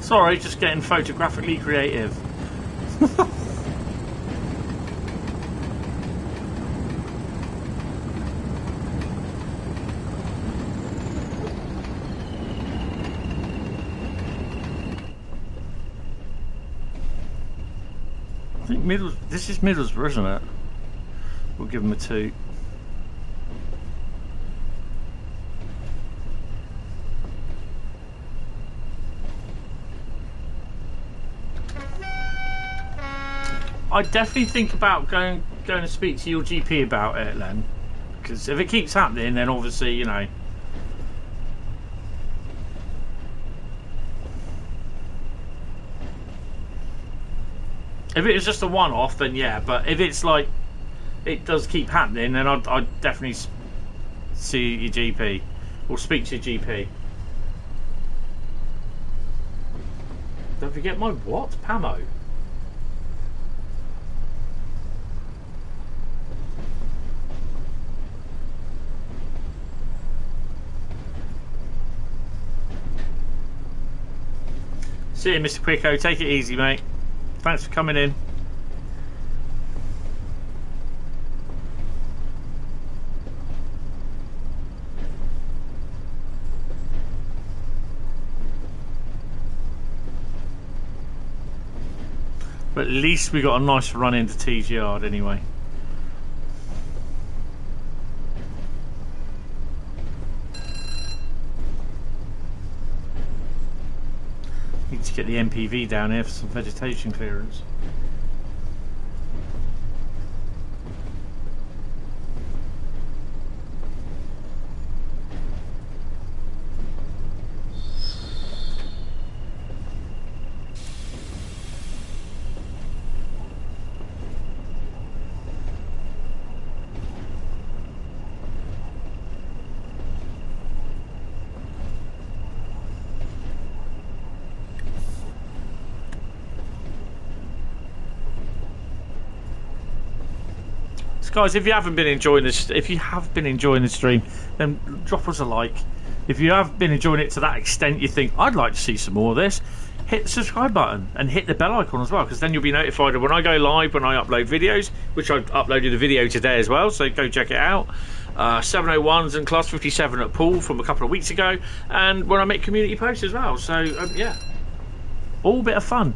[SPEAKER 1] Sorry, just getting photographically creative. I think this is Middlesbrough, isn't it? We'll give them a 2. I definitely think about going to speak to your GP about it, Len, because if it keeps happening, then obviously, you know. If it was just a one-off, then yeah. But if it's like it does keep happening, then I'd definitely see your GP or speak to your GP. Don't forget my what? Pamo. See you, Mr. Quicko. Take it easy, mate. Thanks for coming in. But at least we got a nice run into T's yard anyway. Need to get the MPV down here for some vegetation clearance. Guys, if you haven't been enjoying this, if you have been enjoying the stream, then drop us a like. If you have been enjoying it to that extent, you think I'd like to see some more of this, hit the subscribe button and hit the bell icon as well, because then you'll be notified of when I go live, when I upload videos, which I've uploaded a video today as well, so go check it out. 701s and Class 57 at Poole from a couple of weeks ago, and when I make community posts as well. So yeah, all a bit of fun.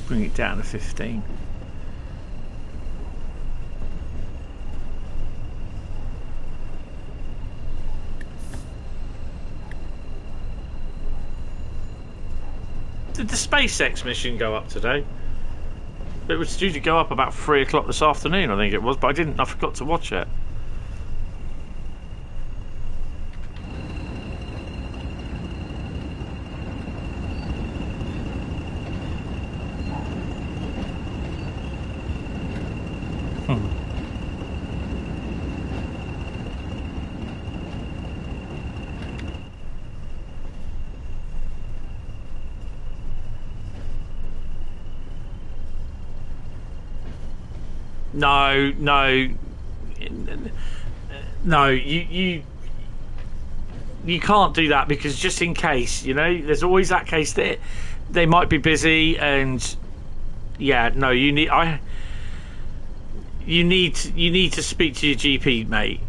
[SPEAKER 1] Bring it down to 15. Did the SpaceX mission go up today? It was due to go up about 3 o'clock this afternoon, I think it was, but I didn't. I forgot to watch it. No, you can't do that, because just in case, you know, there's always that case that they might be busy, and yeah, no, you need to speak to your GP, mate.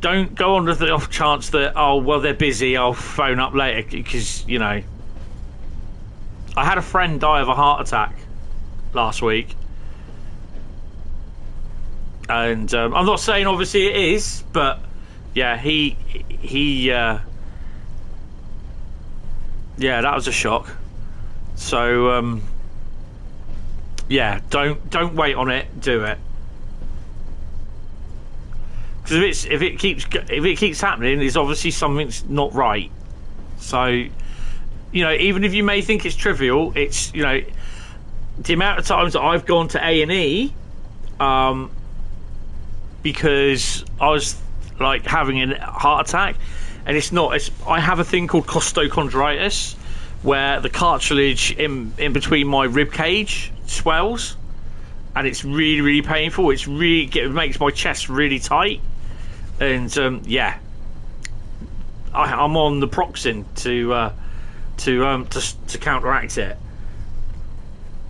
[SPEAKER 1] Don't go on to the off chance that, oh well, they're busy, I'll phone up later, because, you know, I had a friend die of a heart attack last week. And I'm not saying obviously it is, but yeah, yeah, that was a shock. So yeah, don't wait on it, do it. Because if it keeps happening, it's obviously something's not right. So, you know, even if you may think it's trivial, it's, you know, the amount of times that I've gone to A&E because I was like having a heart attack, and I have a thing called costochondritis, where the cartilage in between my rib cage swells, and it's really, really painful. It makes my chest really tight, and yeah, I'm on the Proxin to counteract it,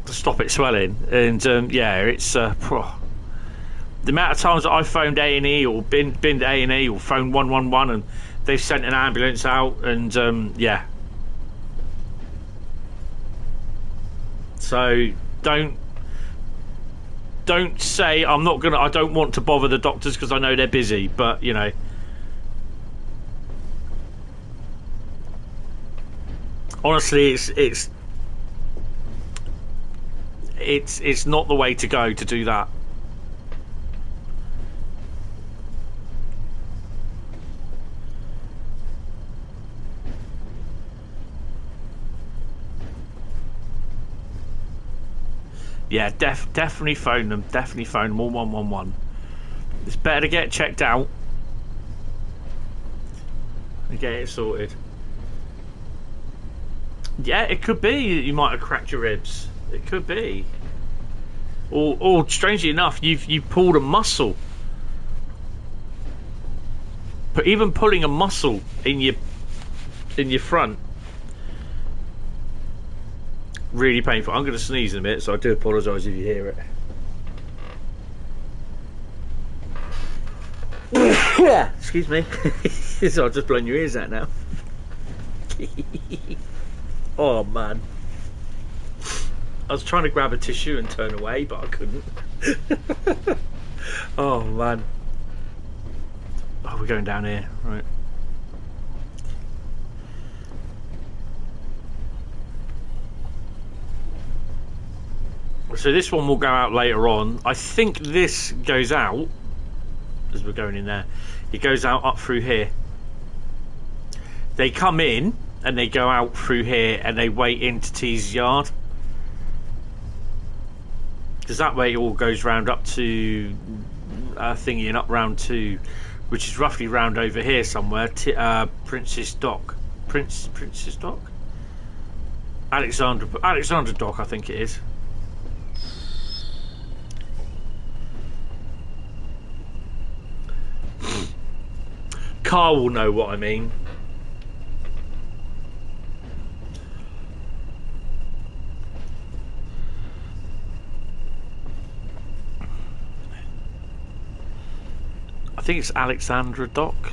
[SPEAKER 1] to stop it swelling, and yeah, it's the amount of times that I've phoned A&E or been to A&E or phoned 111 and they've sent an ambulance out, and yeah. So don't say I don't want to bother the doctors because I know they're busy, but you know, honestly, it's not the way to go to do that. Yeah, definitely phone them. Definitely phone them. All 111. It's better to get checked out and get it sorted. Yeah, it could be you might have cracked your ribs. It could be, or strangely enough, you've pulled a muscle. But even pulling a muscle in your front, really painful. I'm going to sneeze in a minute, so I do apologise if you hear it. Yeah, excuse me. So I've just blown your ears out now. Oh man, I was trying to grab a tissue and turn away, but I couldn't. Oh man. Oh, we're going down here, right? So this one will go out later on. I think this goes out as we're going in there. It goes out up through here. They come in and they go out through here and they wait into T's yard. Because that way it all goes round up to thingy and up round to, which is roughly round over here somewhere. Prince's Dock. Prince's Dock? Alexander Dock, I think it is. Carl will know what I mean. I think it's Alexandra Dock.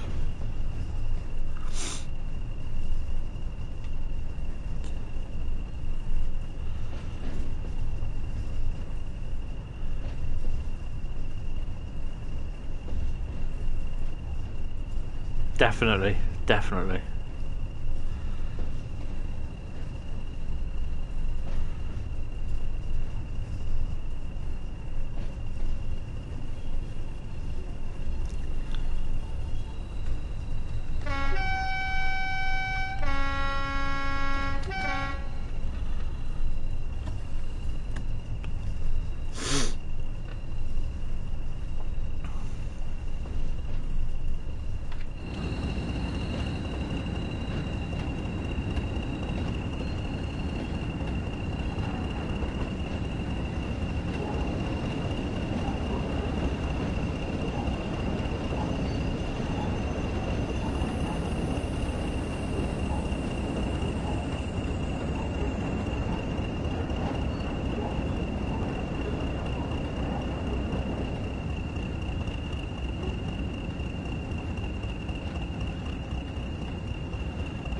[SPEAKER 1] Definitely, definitely.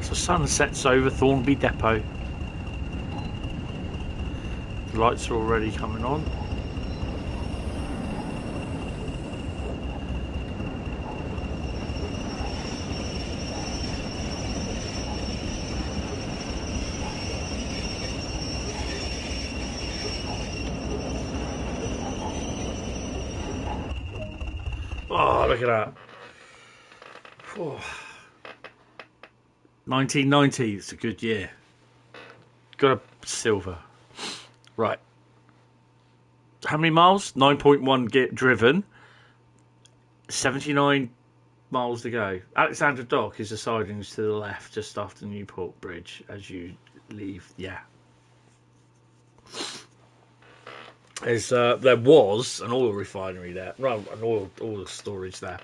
[SPEAKER 1] The sun sets over Thornby Depot. The lights are already coming on. Oh, look at that. Oh. 1990, it's a good year. Got a silver. Right. How many miles? 9.1 get driven. 79 miles to go. Alexander Dock is the sidings to the left, just after Newport Bridge as you leave. Yeah. There was an oil refinery there. Well, an oil storage there.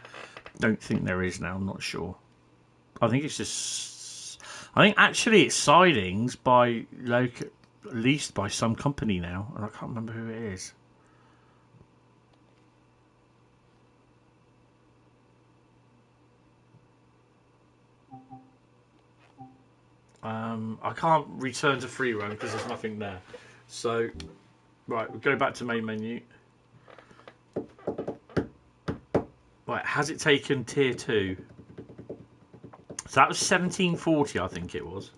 [SPEAKER 1] Don't think there is now, I'm not sure. I think it's just... I think actually it's sidings by leased by some company now, and I can't remember who it is. I can't return to free run because there's nothing there. So, right, we'll go back to main menu. Right, has it taken tier 2? So that was 1740, I think it was.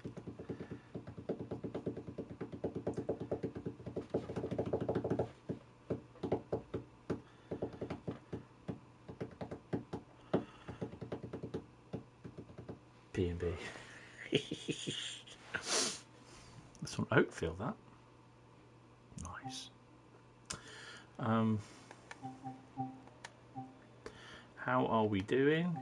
[SPEAKER 1] B&B. That's from Oakfield, that. Nice. How are we doing?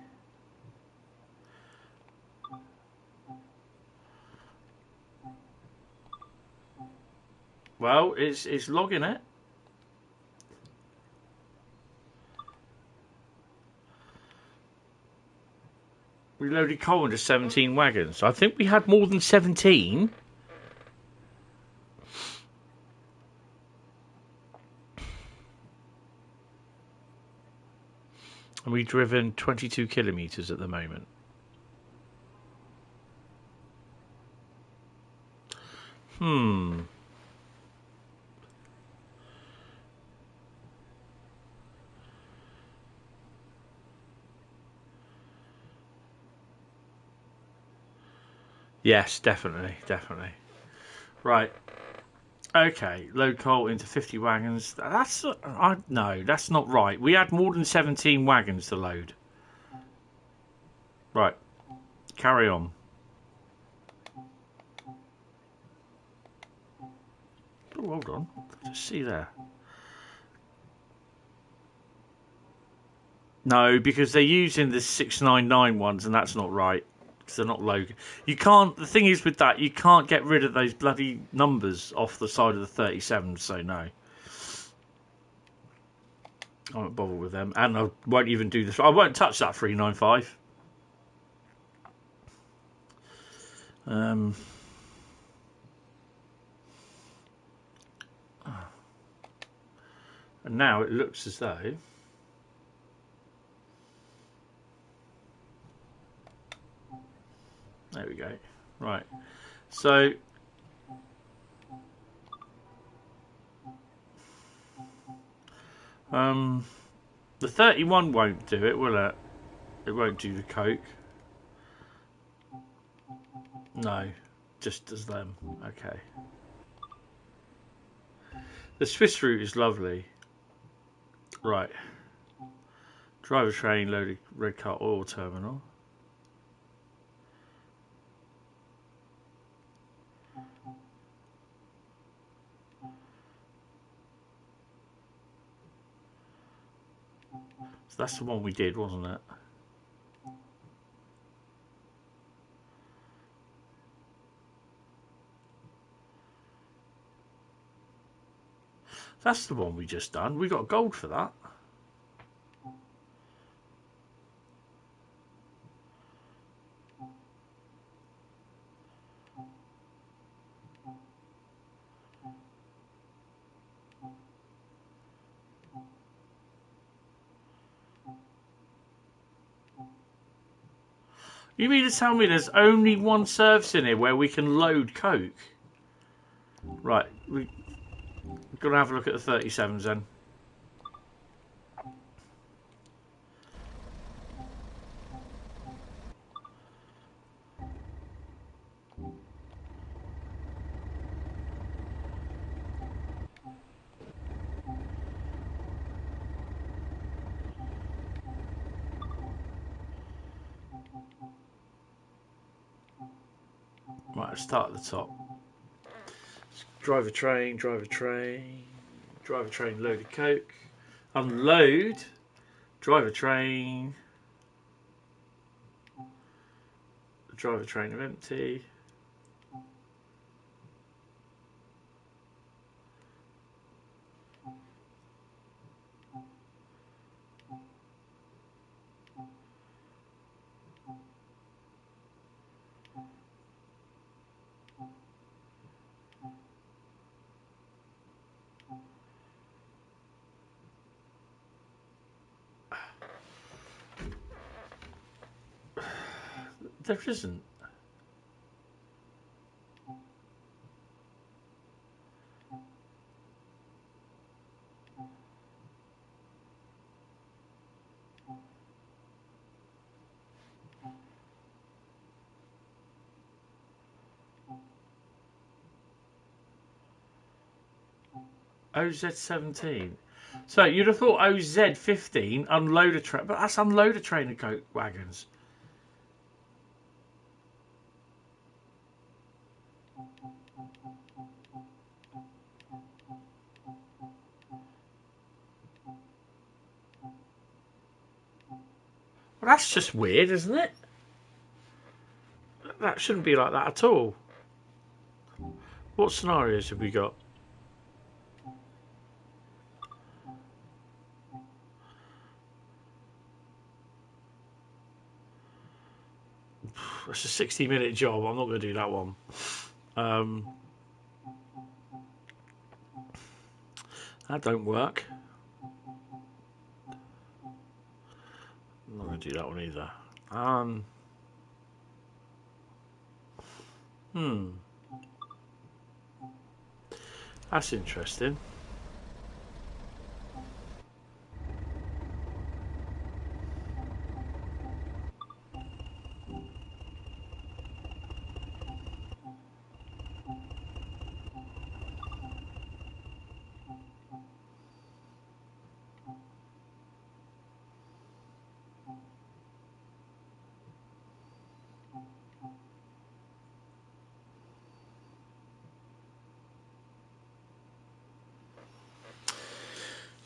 [SPEAKER 1] Well, it's logging it. We loaded coal into 17 wagons. I think we had more than 17. And we've driven 22 kilometres at the moment. Yes, definitely. Right. Okay, load coal into 50 wagons. No, that's not right. We had more than 17 wagons to load. Right. Carry on. Oh, hold on. Just see there. No, because they're using the 699 ones, and that's not right. Because they're not low. You can't. The thing is with that, you can't get rid of those bloody numbers off the side of the 37. So no, I won't bother with them, and I won't even do this. I won't touch that 395. And now it looks as though. There we go. Right. So the 31 won't do it, will it? It won't do the coke. No, just as them. Okay. The Swiss route is lovely. Right. Drive a train, loaded red car oil terminal. So that's the one we did, wasn't it? That's the one we just done. We got gold for that. You mean to tell me there's only one service in here where we can load coke? Right, we're going to have a look at the 37s then. Right, let's start at the top. Drive a train, drive a train, drive a train, loaded coke, unload, drive a train, drive a train of empty. There isn't. OZ17. So you'd have thought OZ15 unload a train, but that's unload a train of coke wagons. Well, that's just weird, isn't it? That shouldn't be like that at all. What scenarios have we got? That's a 60-minute job. I'm not going to do that one. That don't work. I'm not going to do that one either. That's interesting.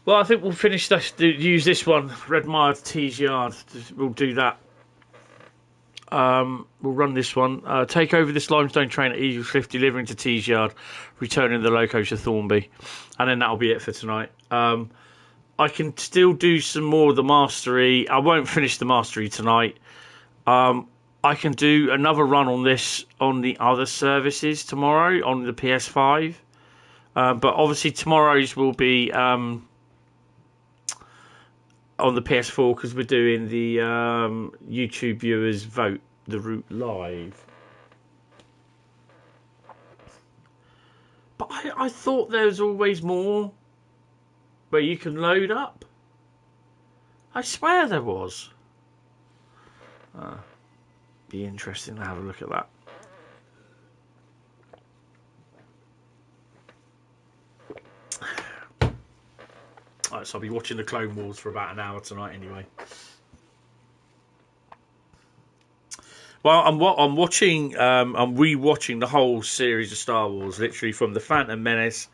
[SPEAKER 1] Well, I think we'll finish this. Use this one, Redmire to Tees Yard. We'll do that. We'll run this one. Take over this limestone train at Eagle Cliff, delivering to Tees Yard, returning the loco to Thornby, and then that'll be it for tonight. I can still do some more of the mastery. I won't finish the mastery tonight. I can do another run on this on the other services tomorrow on the PS5, but obviously tomorrow's will be on the PS4 because we're doing the YouTube viewers vote the route live. But I thought there was always more where you can load up. I swear there was. Be interesting to have a look at that. So I'll be watching the Clone Wars for about an hour tonight anyway. Well, I'm watching. I'm rewatching the whole series of Star Wars, literally from the Phantom Menace,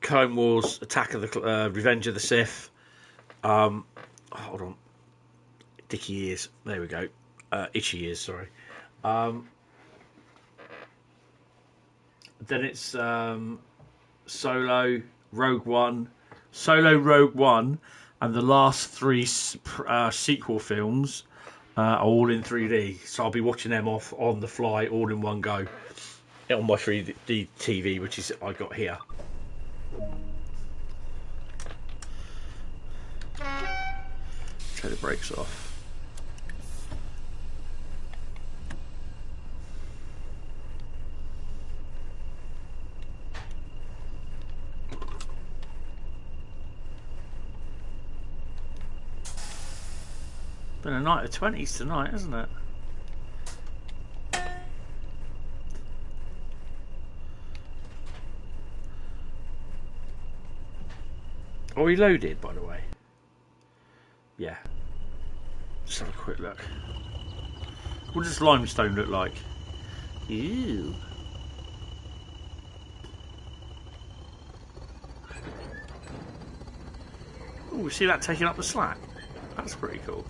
[SPEAKER 1] Clone Wars, Attack of the Revenge of the Sith. Hold on, Dicky ears. There we go. Itchy ears. Sorry. Then it's Solo, Rogue One, and the last three sequel films are all in 3D. So I'll be watching them off on the fly, all in one go, on my 3D TV, which is I got here. Turn the brakes off. Been a night of 20s tonight, hasn't it? Are we loaded, by the way? Yeah. Just have a quick look. What does limestone look like? Ew. Oh, see that taking up the slack? That's pretty cool.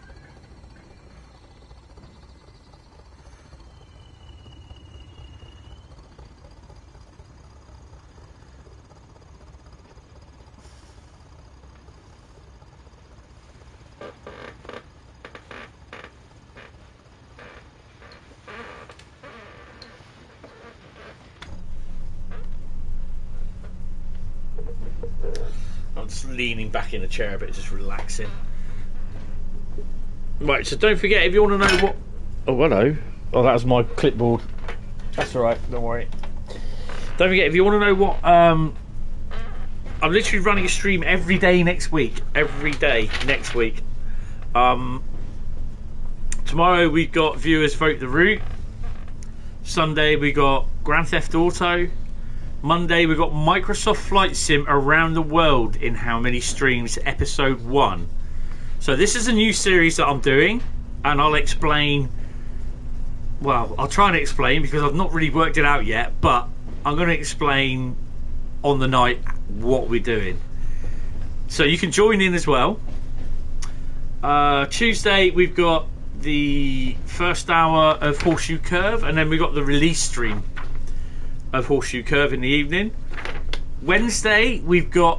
[SPEAKER 1] Leaning back in the chair a bit, just relaxing. Right, so don't forget, if you want to know what... Oh, hello. Oh, that was my clipboard. That's alright, don't worry. Don't forget, if you want to know what... I'm literally running a stream every day next week. Every day next week. Tomorrow we've got Viewers Vote the Route. Sunday we got Grand Theft Auto. Monday we got Microsoft Flight Sim Around the World in How Many Streams, Episode 1. So this is a new series that I'm doing, and I'll explain, well, I'll try and explain because I've not really worked it out yet, but I'm going to explain on the night what we're doing. So you can join in as well. Tuesday we've got the first hour of Horseshoe Curve, and then we've got the release stream of Horseshoe Curve in the evening. Wednesday we've got,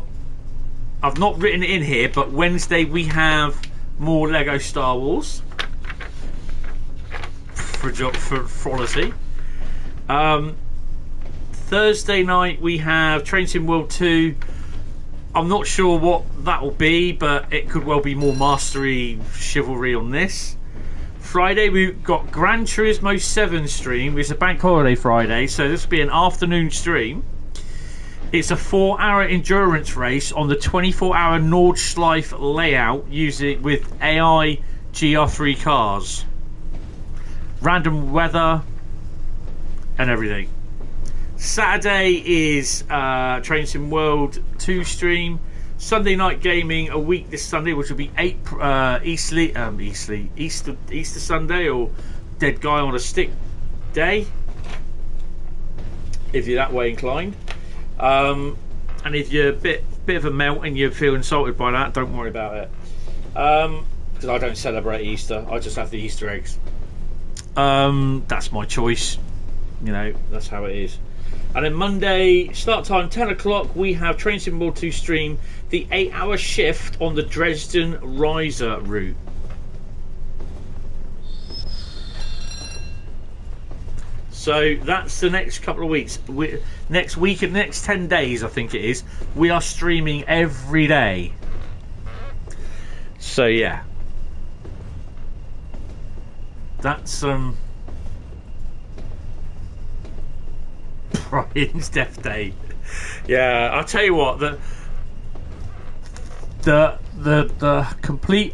[SPEAKER 1] I've not written it in here, but Wednesday we have more Lego Star Wars for Frolicy. Thursday night we have Train Sim World 2. I'm not sure what that will be, but it could well be more mastery chivalry on this. Friday we've got Gran Turismo 7 stream. It's a bank holiday Friday, so this will be an afternoon stream. It's a 4-hour endurance race on the 24-hour Nordschleife layout using with AI GR3 cars, random weather and everything. Saturday is Train Sim World 2 stream. Sunday night gaming a week this Sunday, which will be Easter Sunday, or Dead Guy on a Stick Day, if you're that way inclined. And if you're a bit of a melt and you feel insulted by that, don't worry about it, because I don't celebrate Easter. I just have the Easter eggs. That's my choice, you know, that's how it is. And then Monday, start time 10 o'clock, we have Train Sim World 2 stream, the 8-hour shift on the Dresden Riser route. So that's the next couple of weeks. Next week and next 10 days, I think it is, we are streaming every day. So yeah. That's Brian's death day. Yeah, I'll tell you what, the complete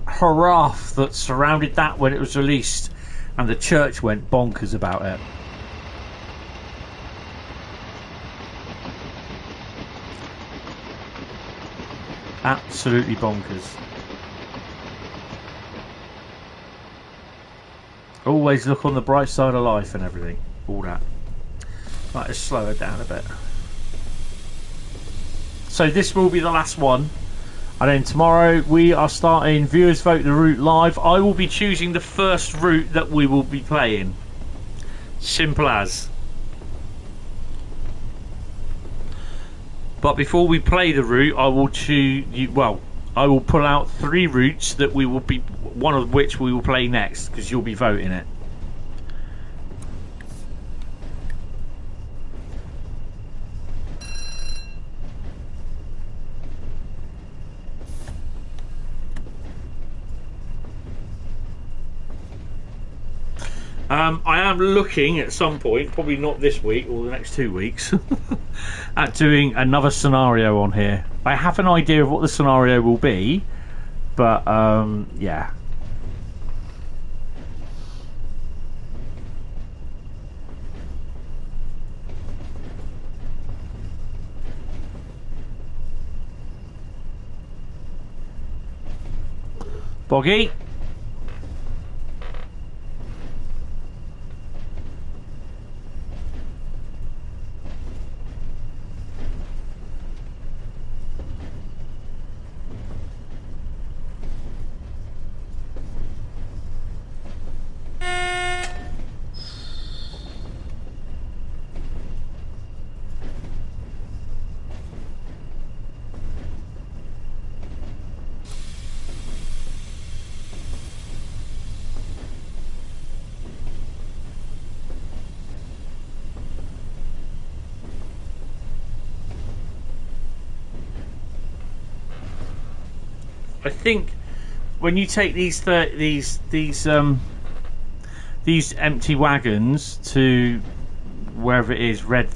[SPEAKER 1] hurrah that surrounded that when it was released, and the church went bonkers about it. Absolutely bonkers. Always look on the bright side of life and everything. All that. Right, let's slow it down a bit. So this will be the last one. And then tomorrow we are starting Viewers Vote the Route live. I will be choosing the first route that we will be playing. Simple as. But before we play the route, I will choose. Well, I will pull out 3 routes that we will be. One of which we will play next because you'll be voting it. I am looking at some point, probably not this week or the next 2 weeks, at doing another scenario on here. I have an idea of what the scenario will be, but yeah. Boggy. I think when you take these empty wagons to wherever it is, red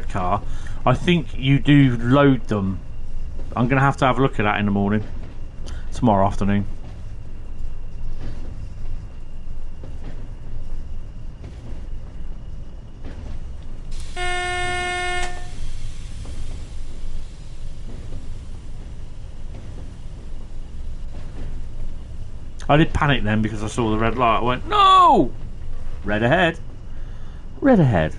[SPEAKER 1] car, I think you do load them. I'm going to have a look at that in the morning, tomorrow afternoon. I did panic then because I saw the red light. I went, no! Red ahead. Red ahead.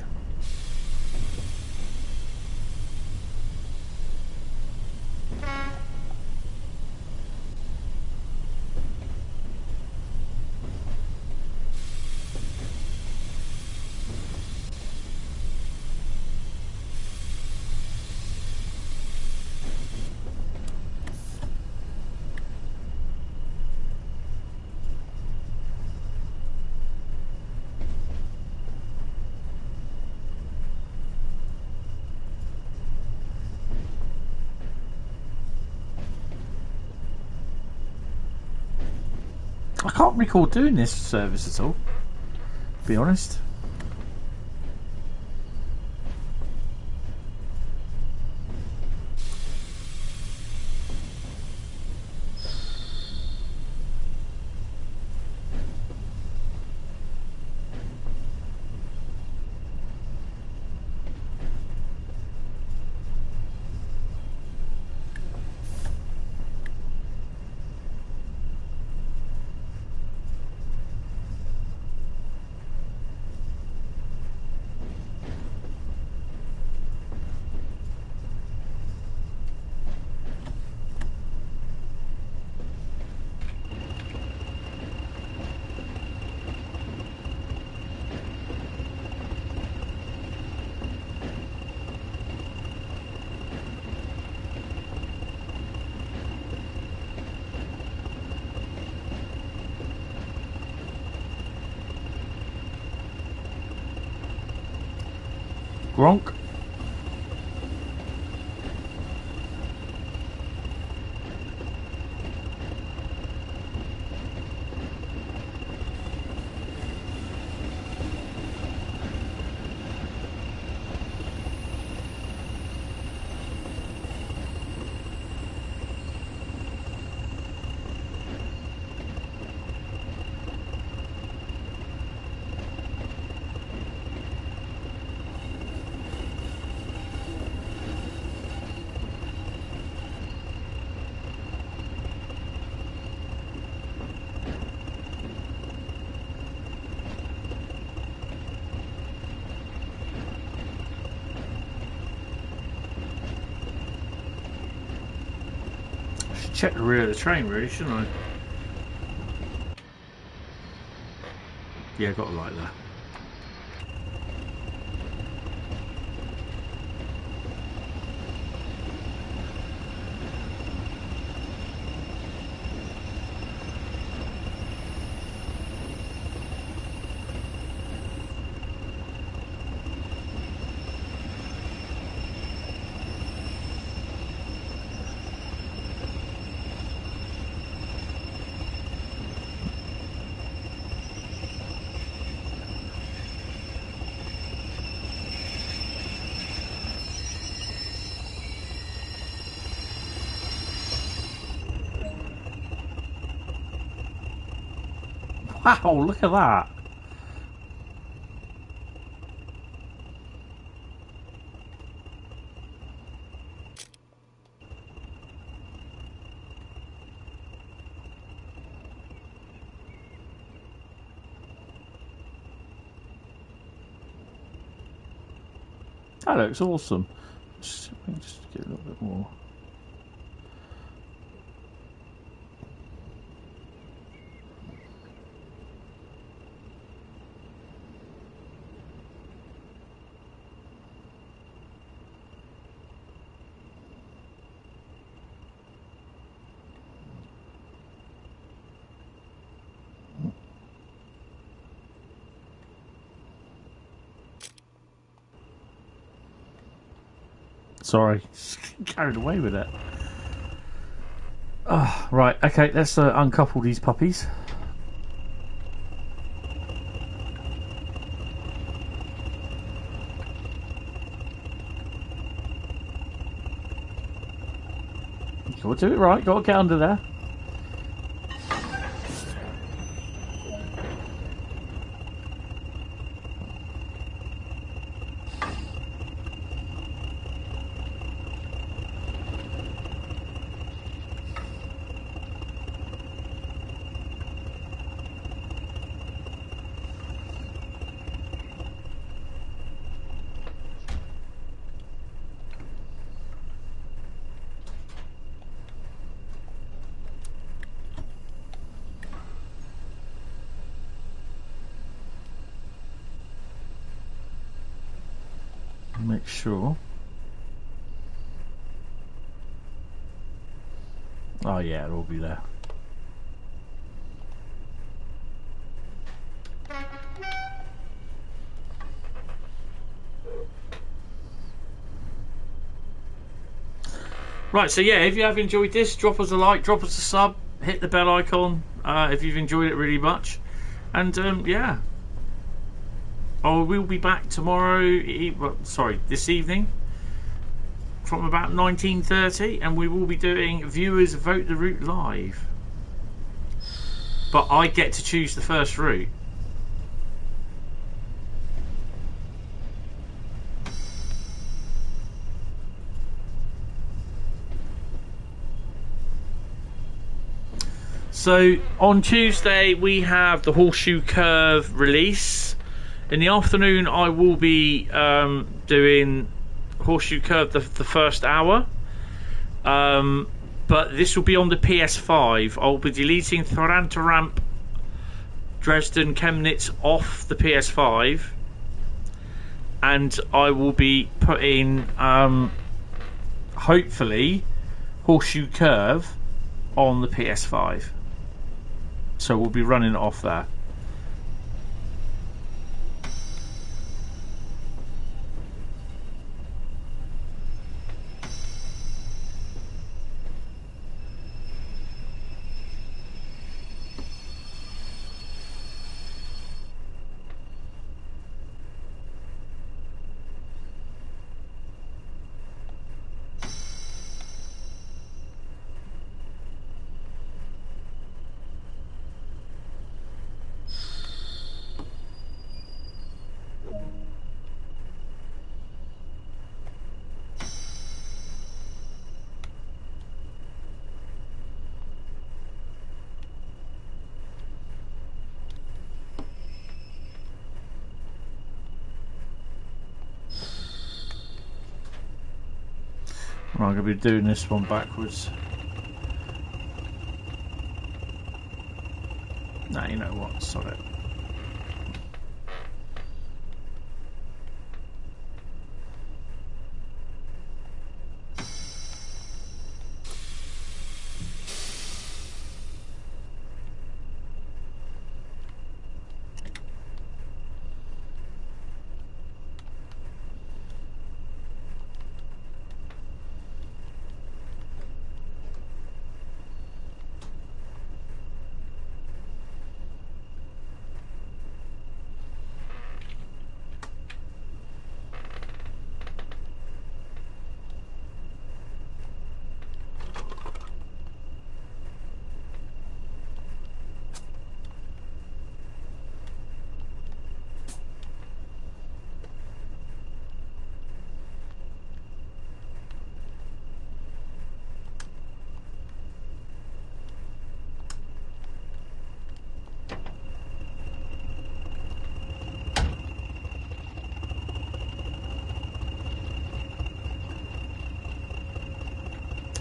[SPEAKER 1] I can't recall doing this service at all, to be honest. Gronk. check the rear of the train, really, shouldn't I? Yeah, got a light there. Wow, look at that. That looks awesome. Just get a little bit more. Sorry, carried away with it. Oh, right, okay, let's uncouple these puppies. Gotta do it right, gotta get under there. Make sure. Oh yeah, it'll all be there. Right, so yeah, if you have enjoyed this, drop us a like, drop us a sub, hit the bell icon if you've enjoyed it really much, and yeah. Oh, we'll be back tomorrow, sorry, this evening from about 19:30, and we will be doing Viewers Vote the Route live. But I get to choose the first route. So on Tuesday we have the Horseshoe Curve release. In the afternoon, I will be doing Horseshoe Curve the first hour, but this will be on the PS5. I'll be deleting Thorantaramp Dresden Chemnitz off the PS5, and I will be putting hopefully Horseshoe Curve on the PS5. So we'll be running it off there. I'm going to be doing this one backwards. Nah, you know what? Sod it.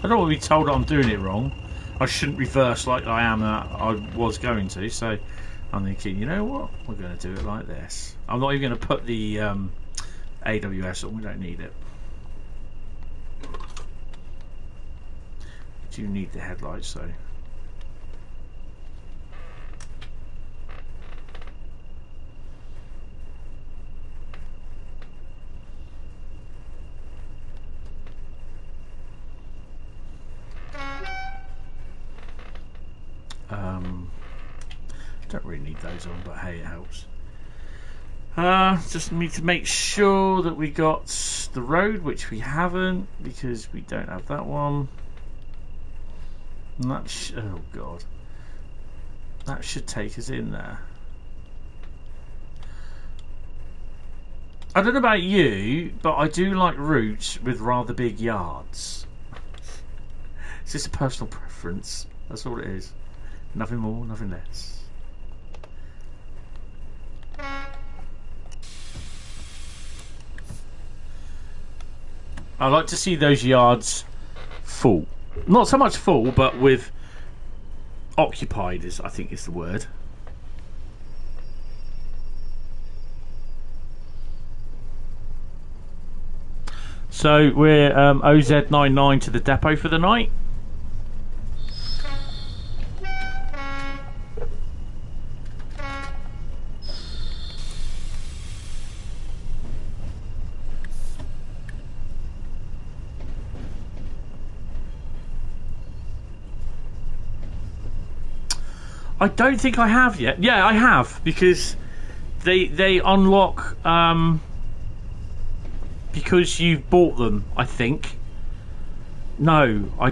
[SPEAKER 1] I don't want to be told I'm doing it wrong. I shouldn't reverse like I am. I was going to. So I'm thinking, you know what? We're going to do it like this. I'm not even going to put the AWS on. We don't need it. We do need the headlights though. Don't really need those on, but hey, it helps. Just need to make sure that we got the road, which we haven't because we don't have that one. And that oh god, that should take us in there. I don't know about you, but I do like routes with rather big yards. It's just a personal preference. That's all it is. Nothing more, nothing less. I like to see those yards full. Not so much full, but with occupied, I think is the word. So we're OZ99 to the depot for the night. I don't think I have yet. Yeah, I have, because they unlock because you've bought them, I think. No, I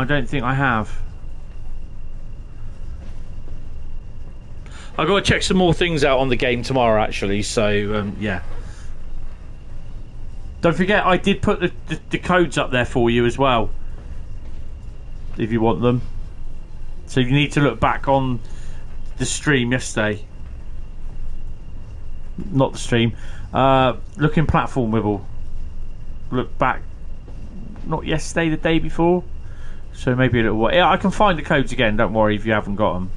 [SPEAKER 1] don't think I have. I've got to check some more things out on the game tomorrow, actually. So yeah. Don't forget, I did put the codes up there for you as well, if you want them. So you need to look back on the stream yesterday. Not the stream. Look in Platform Wibble. Look back. Not yesterday, the day before. So maybe a little while. Yeah, I can find the codes again. Don't worry if you haven't got them.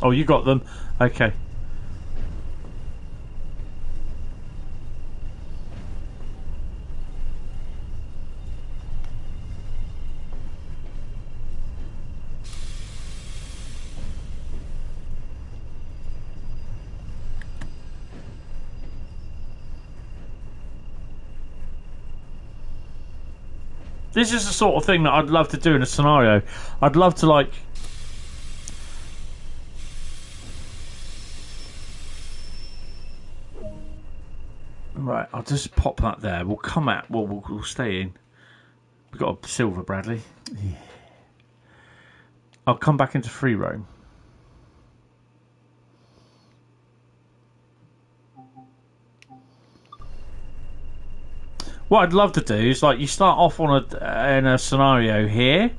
[SPEAKER 1] Oh, you got them? Okay. This is the sort of thing that I'd love to do in a scenario. I'd love to, like... Right, I'll just pop that there. We'll come out. Well, we'll stay in. We've got a silver, Bradley. Yeah. I'll come back into free roam. What I'd love to do is, like, you start off on in a scenario here,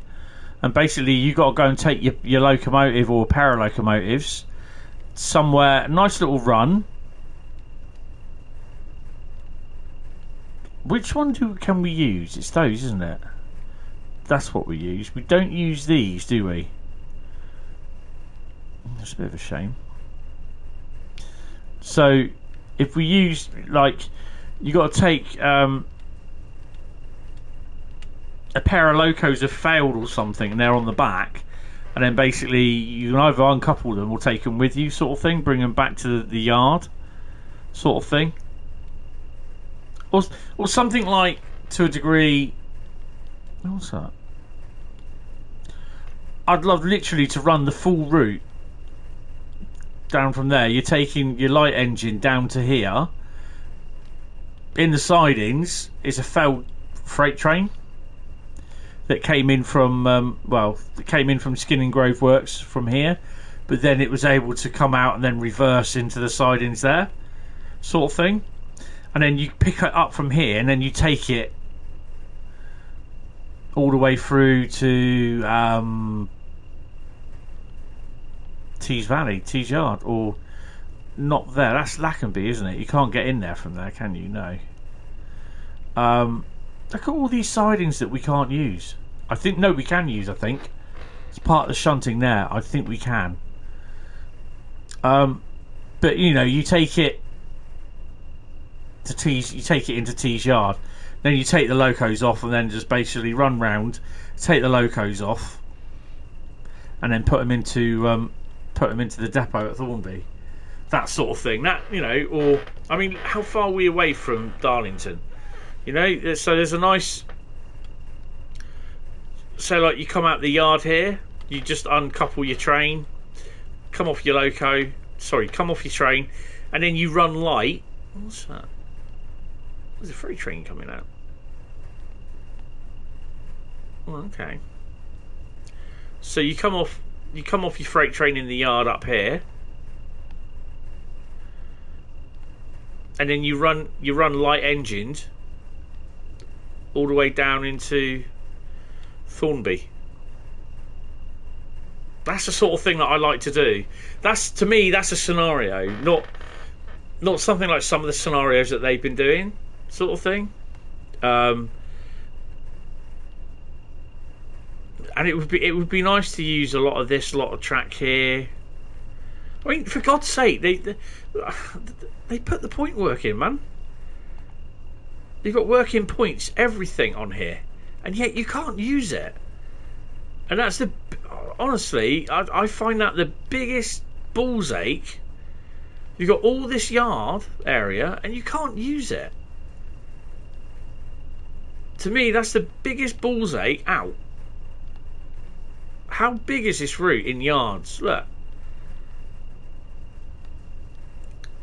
[SPEAKER 1] and basically you got to go and take your locomotive or pair of locomotives somewhere, a nice little run, Which one can we use? It's those, isn't it? That's what we use. We don't use these, do we? That's a bit of a shame. So, if we use, like, you got to take a pair of locos have failed or something, and they're on the back, and then basically you can either uncouple them or take them with you, sort of thing, bring them back to the yard, sort of thing, or something like, to a degree. What's that? I'd love literally to run the full route down from there. You're taking your light engine down to here. In the sidings is a failed freight train that came in from Skinning Grove Works from here, but then it was able to come out and then reverse into the sidings there, sort of thing. And then you pick it up from here, and then you take it all the way through to Tees Valley, Tees Yard, or not there. That's Lackenby, isn't it? You can't get in there from there, can you? No. Look at all these sidings that we can't use. We can use. I think it's part of the shunting there. I think we can. But you know, you take it to Tees. You take it into Tees Yard. Then you take the locos off, and then just basically run round, take the locos off, and then put them into the depot at Thornby. That sort of thing. That, you know, or I mean, how far are we away from Darlington? You know, so there's a nice. So like you come out the yard here, you just uncouple your train, come off your train, and then you run light. What's that? There's a freight train coming out. Oh, okay. So you come off your freight train in the yard up here, and then you run light engined all the way down into Thornby. That's the sort of thing that I like to do. To me, that's a scenario, not something like some of the scenarios that they've been doing, sort of thing. And it would be nice to use a lot of track here. I mean, for God's sake, they put the point work in, man. You've got working points, everything on here, and yet you can't use it. And that's honestly, I find that the biggest balls ache. You've got all this yard area, and you can't use it. To me, that's the biggest balls ache out. How big is this route in yards? Look.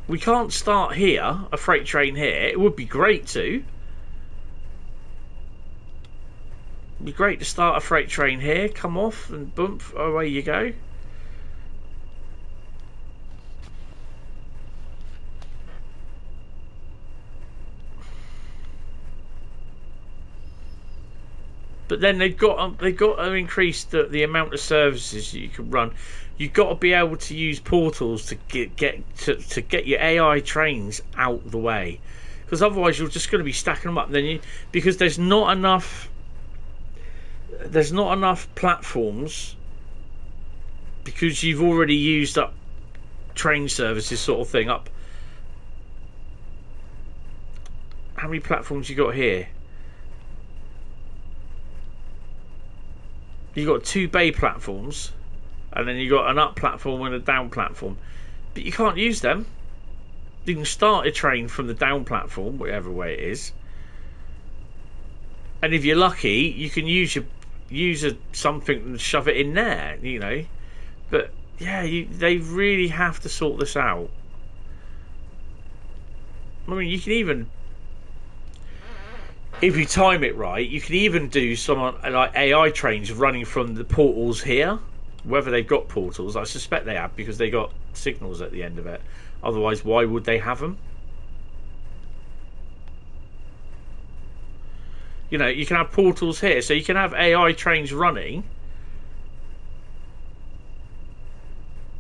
[SPEAKER 1] We can't start here, a freight train here. It would be great to. It'd be great to start a freight train here, come off and bump, away you go. But then they've got to increase the amount of services you can run. You've got to be able to use portals to get your AI trains out the way, because otherwise you're just going to be stacking them up. Because there's not enough platforms, because you've already used up train services, sort of thing. Up. How many platforms you got here? You've got 2 bay platforms, and then you've got an up platform and a down platform. But you can't use them. You can start a train from the down platform, whatever way it is. And if you're lucky, you can use something and shove it in there, you know. But, yeah, they really have to sort this out. I mean, you can even... If you time it right, you can even do some like AI trains running from the portals here, whether they've got portals. I suspect they have, because they got signals at the end of it. Otherwise, why would they have them? You know, you can have portals here, so you can have AI trains running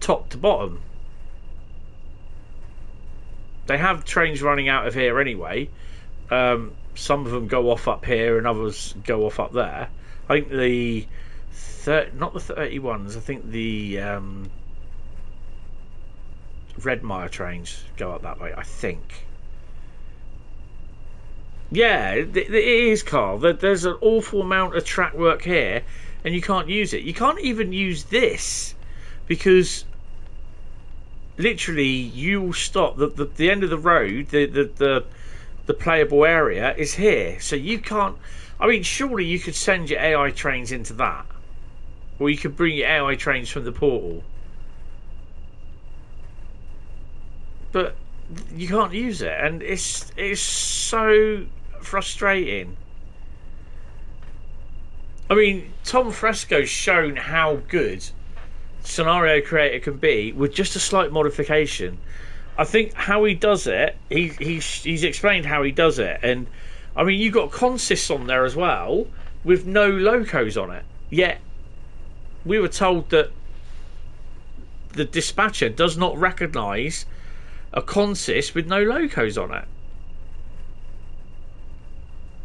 [SPEAKER 1] top to bottom. They have trains running out of here anyway. some of them go off up here and others go off up there. I think not the 31s. I think the Redmire trains go up that way. I think. Yeah, it is, Carl. There's an awful amount of track work here, and you can't use it. You can't even use this because literally you will stop. The end of the road, the playable area is here, so you can't. I mean, surely you could send your AI trains into that, or you could bring your AI trains from the portal, but you can't use it, and it's so frustrating. I mean, Tom Fresco's shown how good Scenario Creator can be with just a slight modification. I think how he does it, he's explained how he does it, and I mean, you've got consists on there as well with no locos on it. Yet we were told that the dispatcher does not recognise a consist with no locos on it.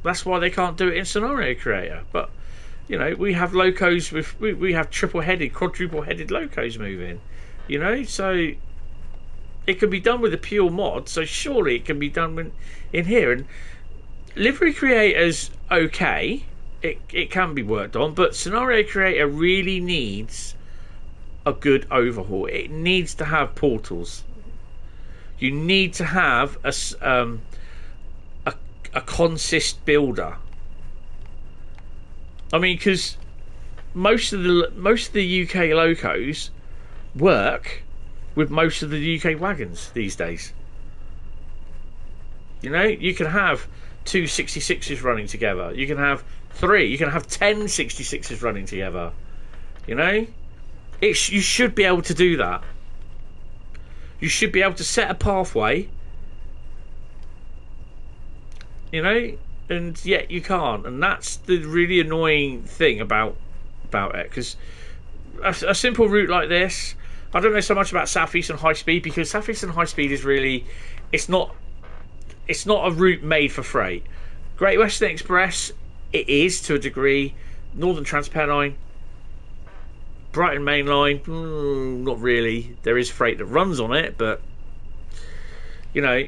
[SPEAKER 1] That's why they can't do it in Scenario Creator. But you know, we have locos with we have triple-headed, quadruple-headed locos moving. You know, so it can be done with a pure mod. So surely it can be done in here. And Livery Creator's okay. It can be worked on, but Scenario Creator really needs a good overhaul. It needs to have portals. You need to have a consist builder. I mean, because most of the UK locos work with most of the UK wagons these days. You know, you can have 2 66s running together. You can have 3. You can have 10 66s running together. You know, you should be able to do that. You should be able to set a pathway, you know, and yet you can't. And that's the really annoying thing about it, because a simple route like this, I don't know so much about Southeastern High Speed, because Southeastern High Speed is really, it's not a route made for freight. Great Western Express, it is to a degree. Northern Trans Pennine, Brighton Main Line, not really. There is freight that runs on it, but you know,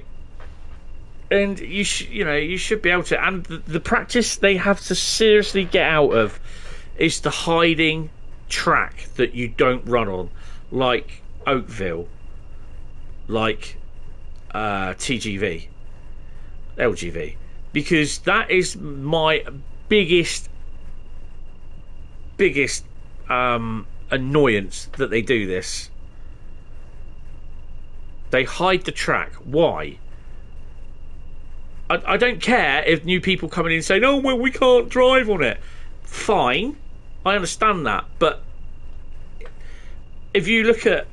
[SPEAKER 1] and you should be able to. And the practice they have to seriously get out of is the hiding track that you don't run on, like Oakville, like TGV, LGV, because that is my biggest annoyance that they do this. They hide the track. Why? I don't care if new people coming in saying, "Oh well, we can't drive on it." Fine, I understand that, but if you look at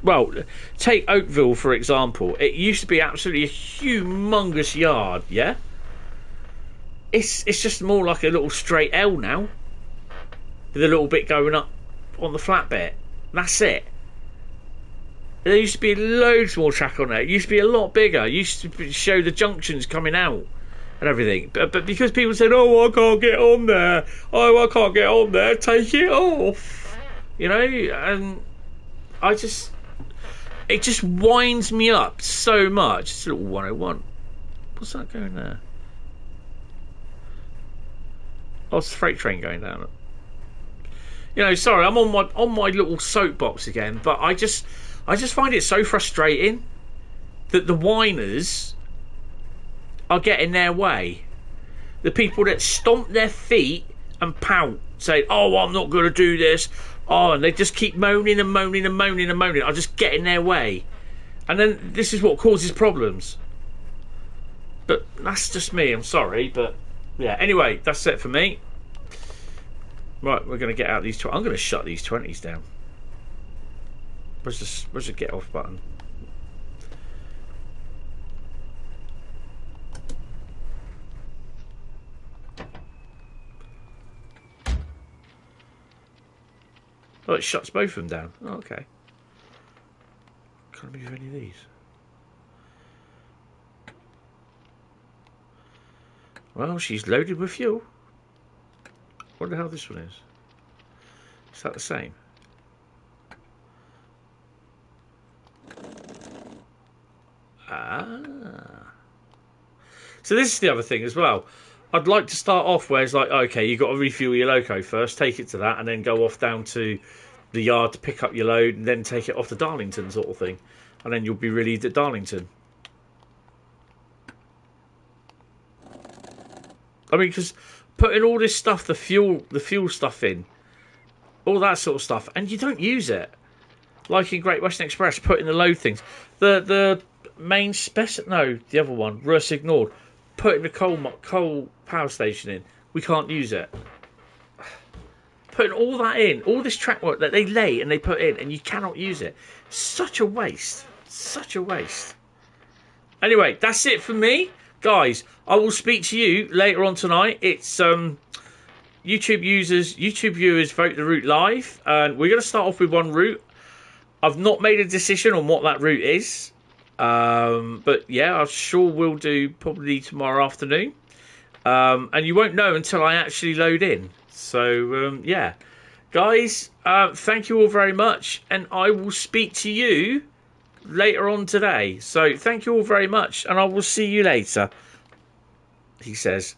[SPEAKER 1] well, take Oakville for example. It used to be absolutely a humongous yard, yeah. It's just more like a little straight L now, with a little bit going up on the flat bit. That's it. There used to be loads more track on it. It used to be a lot bigger. It used to show the junctions coming out and everything. But because people said, "Oh, I can't get on there. Oh, I can't get on there. Take it off." You know, and it just winds me up so much. It's a little 101. What's that going there? Oh, it's a freight train going down it. You know, sorry, I'm on my little soapbox again, but I just find it so frustrating that the whiners are getting their way. The people that stomp their feet and pout, say, "Oh, I'm not going to do this." Oh, and they just keep moaning and moaning and moaning and moaning. I just get in their way, and then this is what causes problems. But that's just me. I'm sorry, but yeah. Anyway, that's it for me. Right, we're going to get out these. I'm going to shut these 20s down. Where's the get off button? Oh, it shuts both of them down. Oh, okay. Can't move any of these. Well, she's loaded with fuel. What the hell this one is? Is that the same? Ah. So this is the other thing as well. I'd like to start off where it's like, okay, you've got to refuel your loco first, take it to that, and then go off down to the yard to pick up your load, and then take it off to Darlington sort of thing. And then you'll be relieved at Darlington. I mean, because putting all this stuff, the fuel stuff in, all that sort of stuff, and you don't use it. Like in Great Western Express, putting the load things. The main the other one, Rus ignored. Putting the coal power station in, we can't use it. Putting all that in, all this track work that they lay and they put in, and you cannot use it. Such a waste. Such a waste. Anyway, that's it for me. Guys, I will speak to you later on tonight. It's YouTube viewers vote the route live. And we're going to start off with one route. I've not made a decision on what that route is. But yeah, I sure will do probably tomorrow afternoon. And you won't know until I actually load in. So, yeah. Guys, thank you all very much. And I will speak to you later on today. So, thank you all very much. And I will see you later. He says.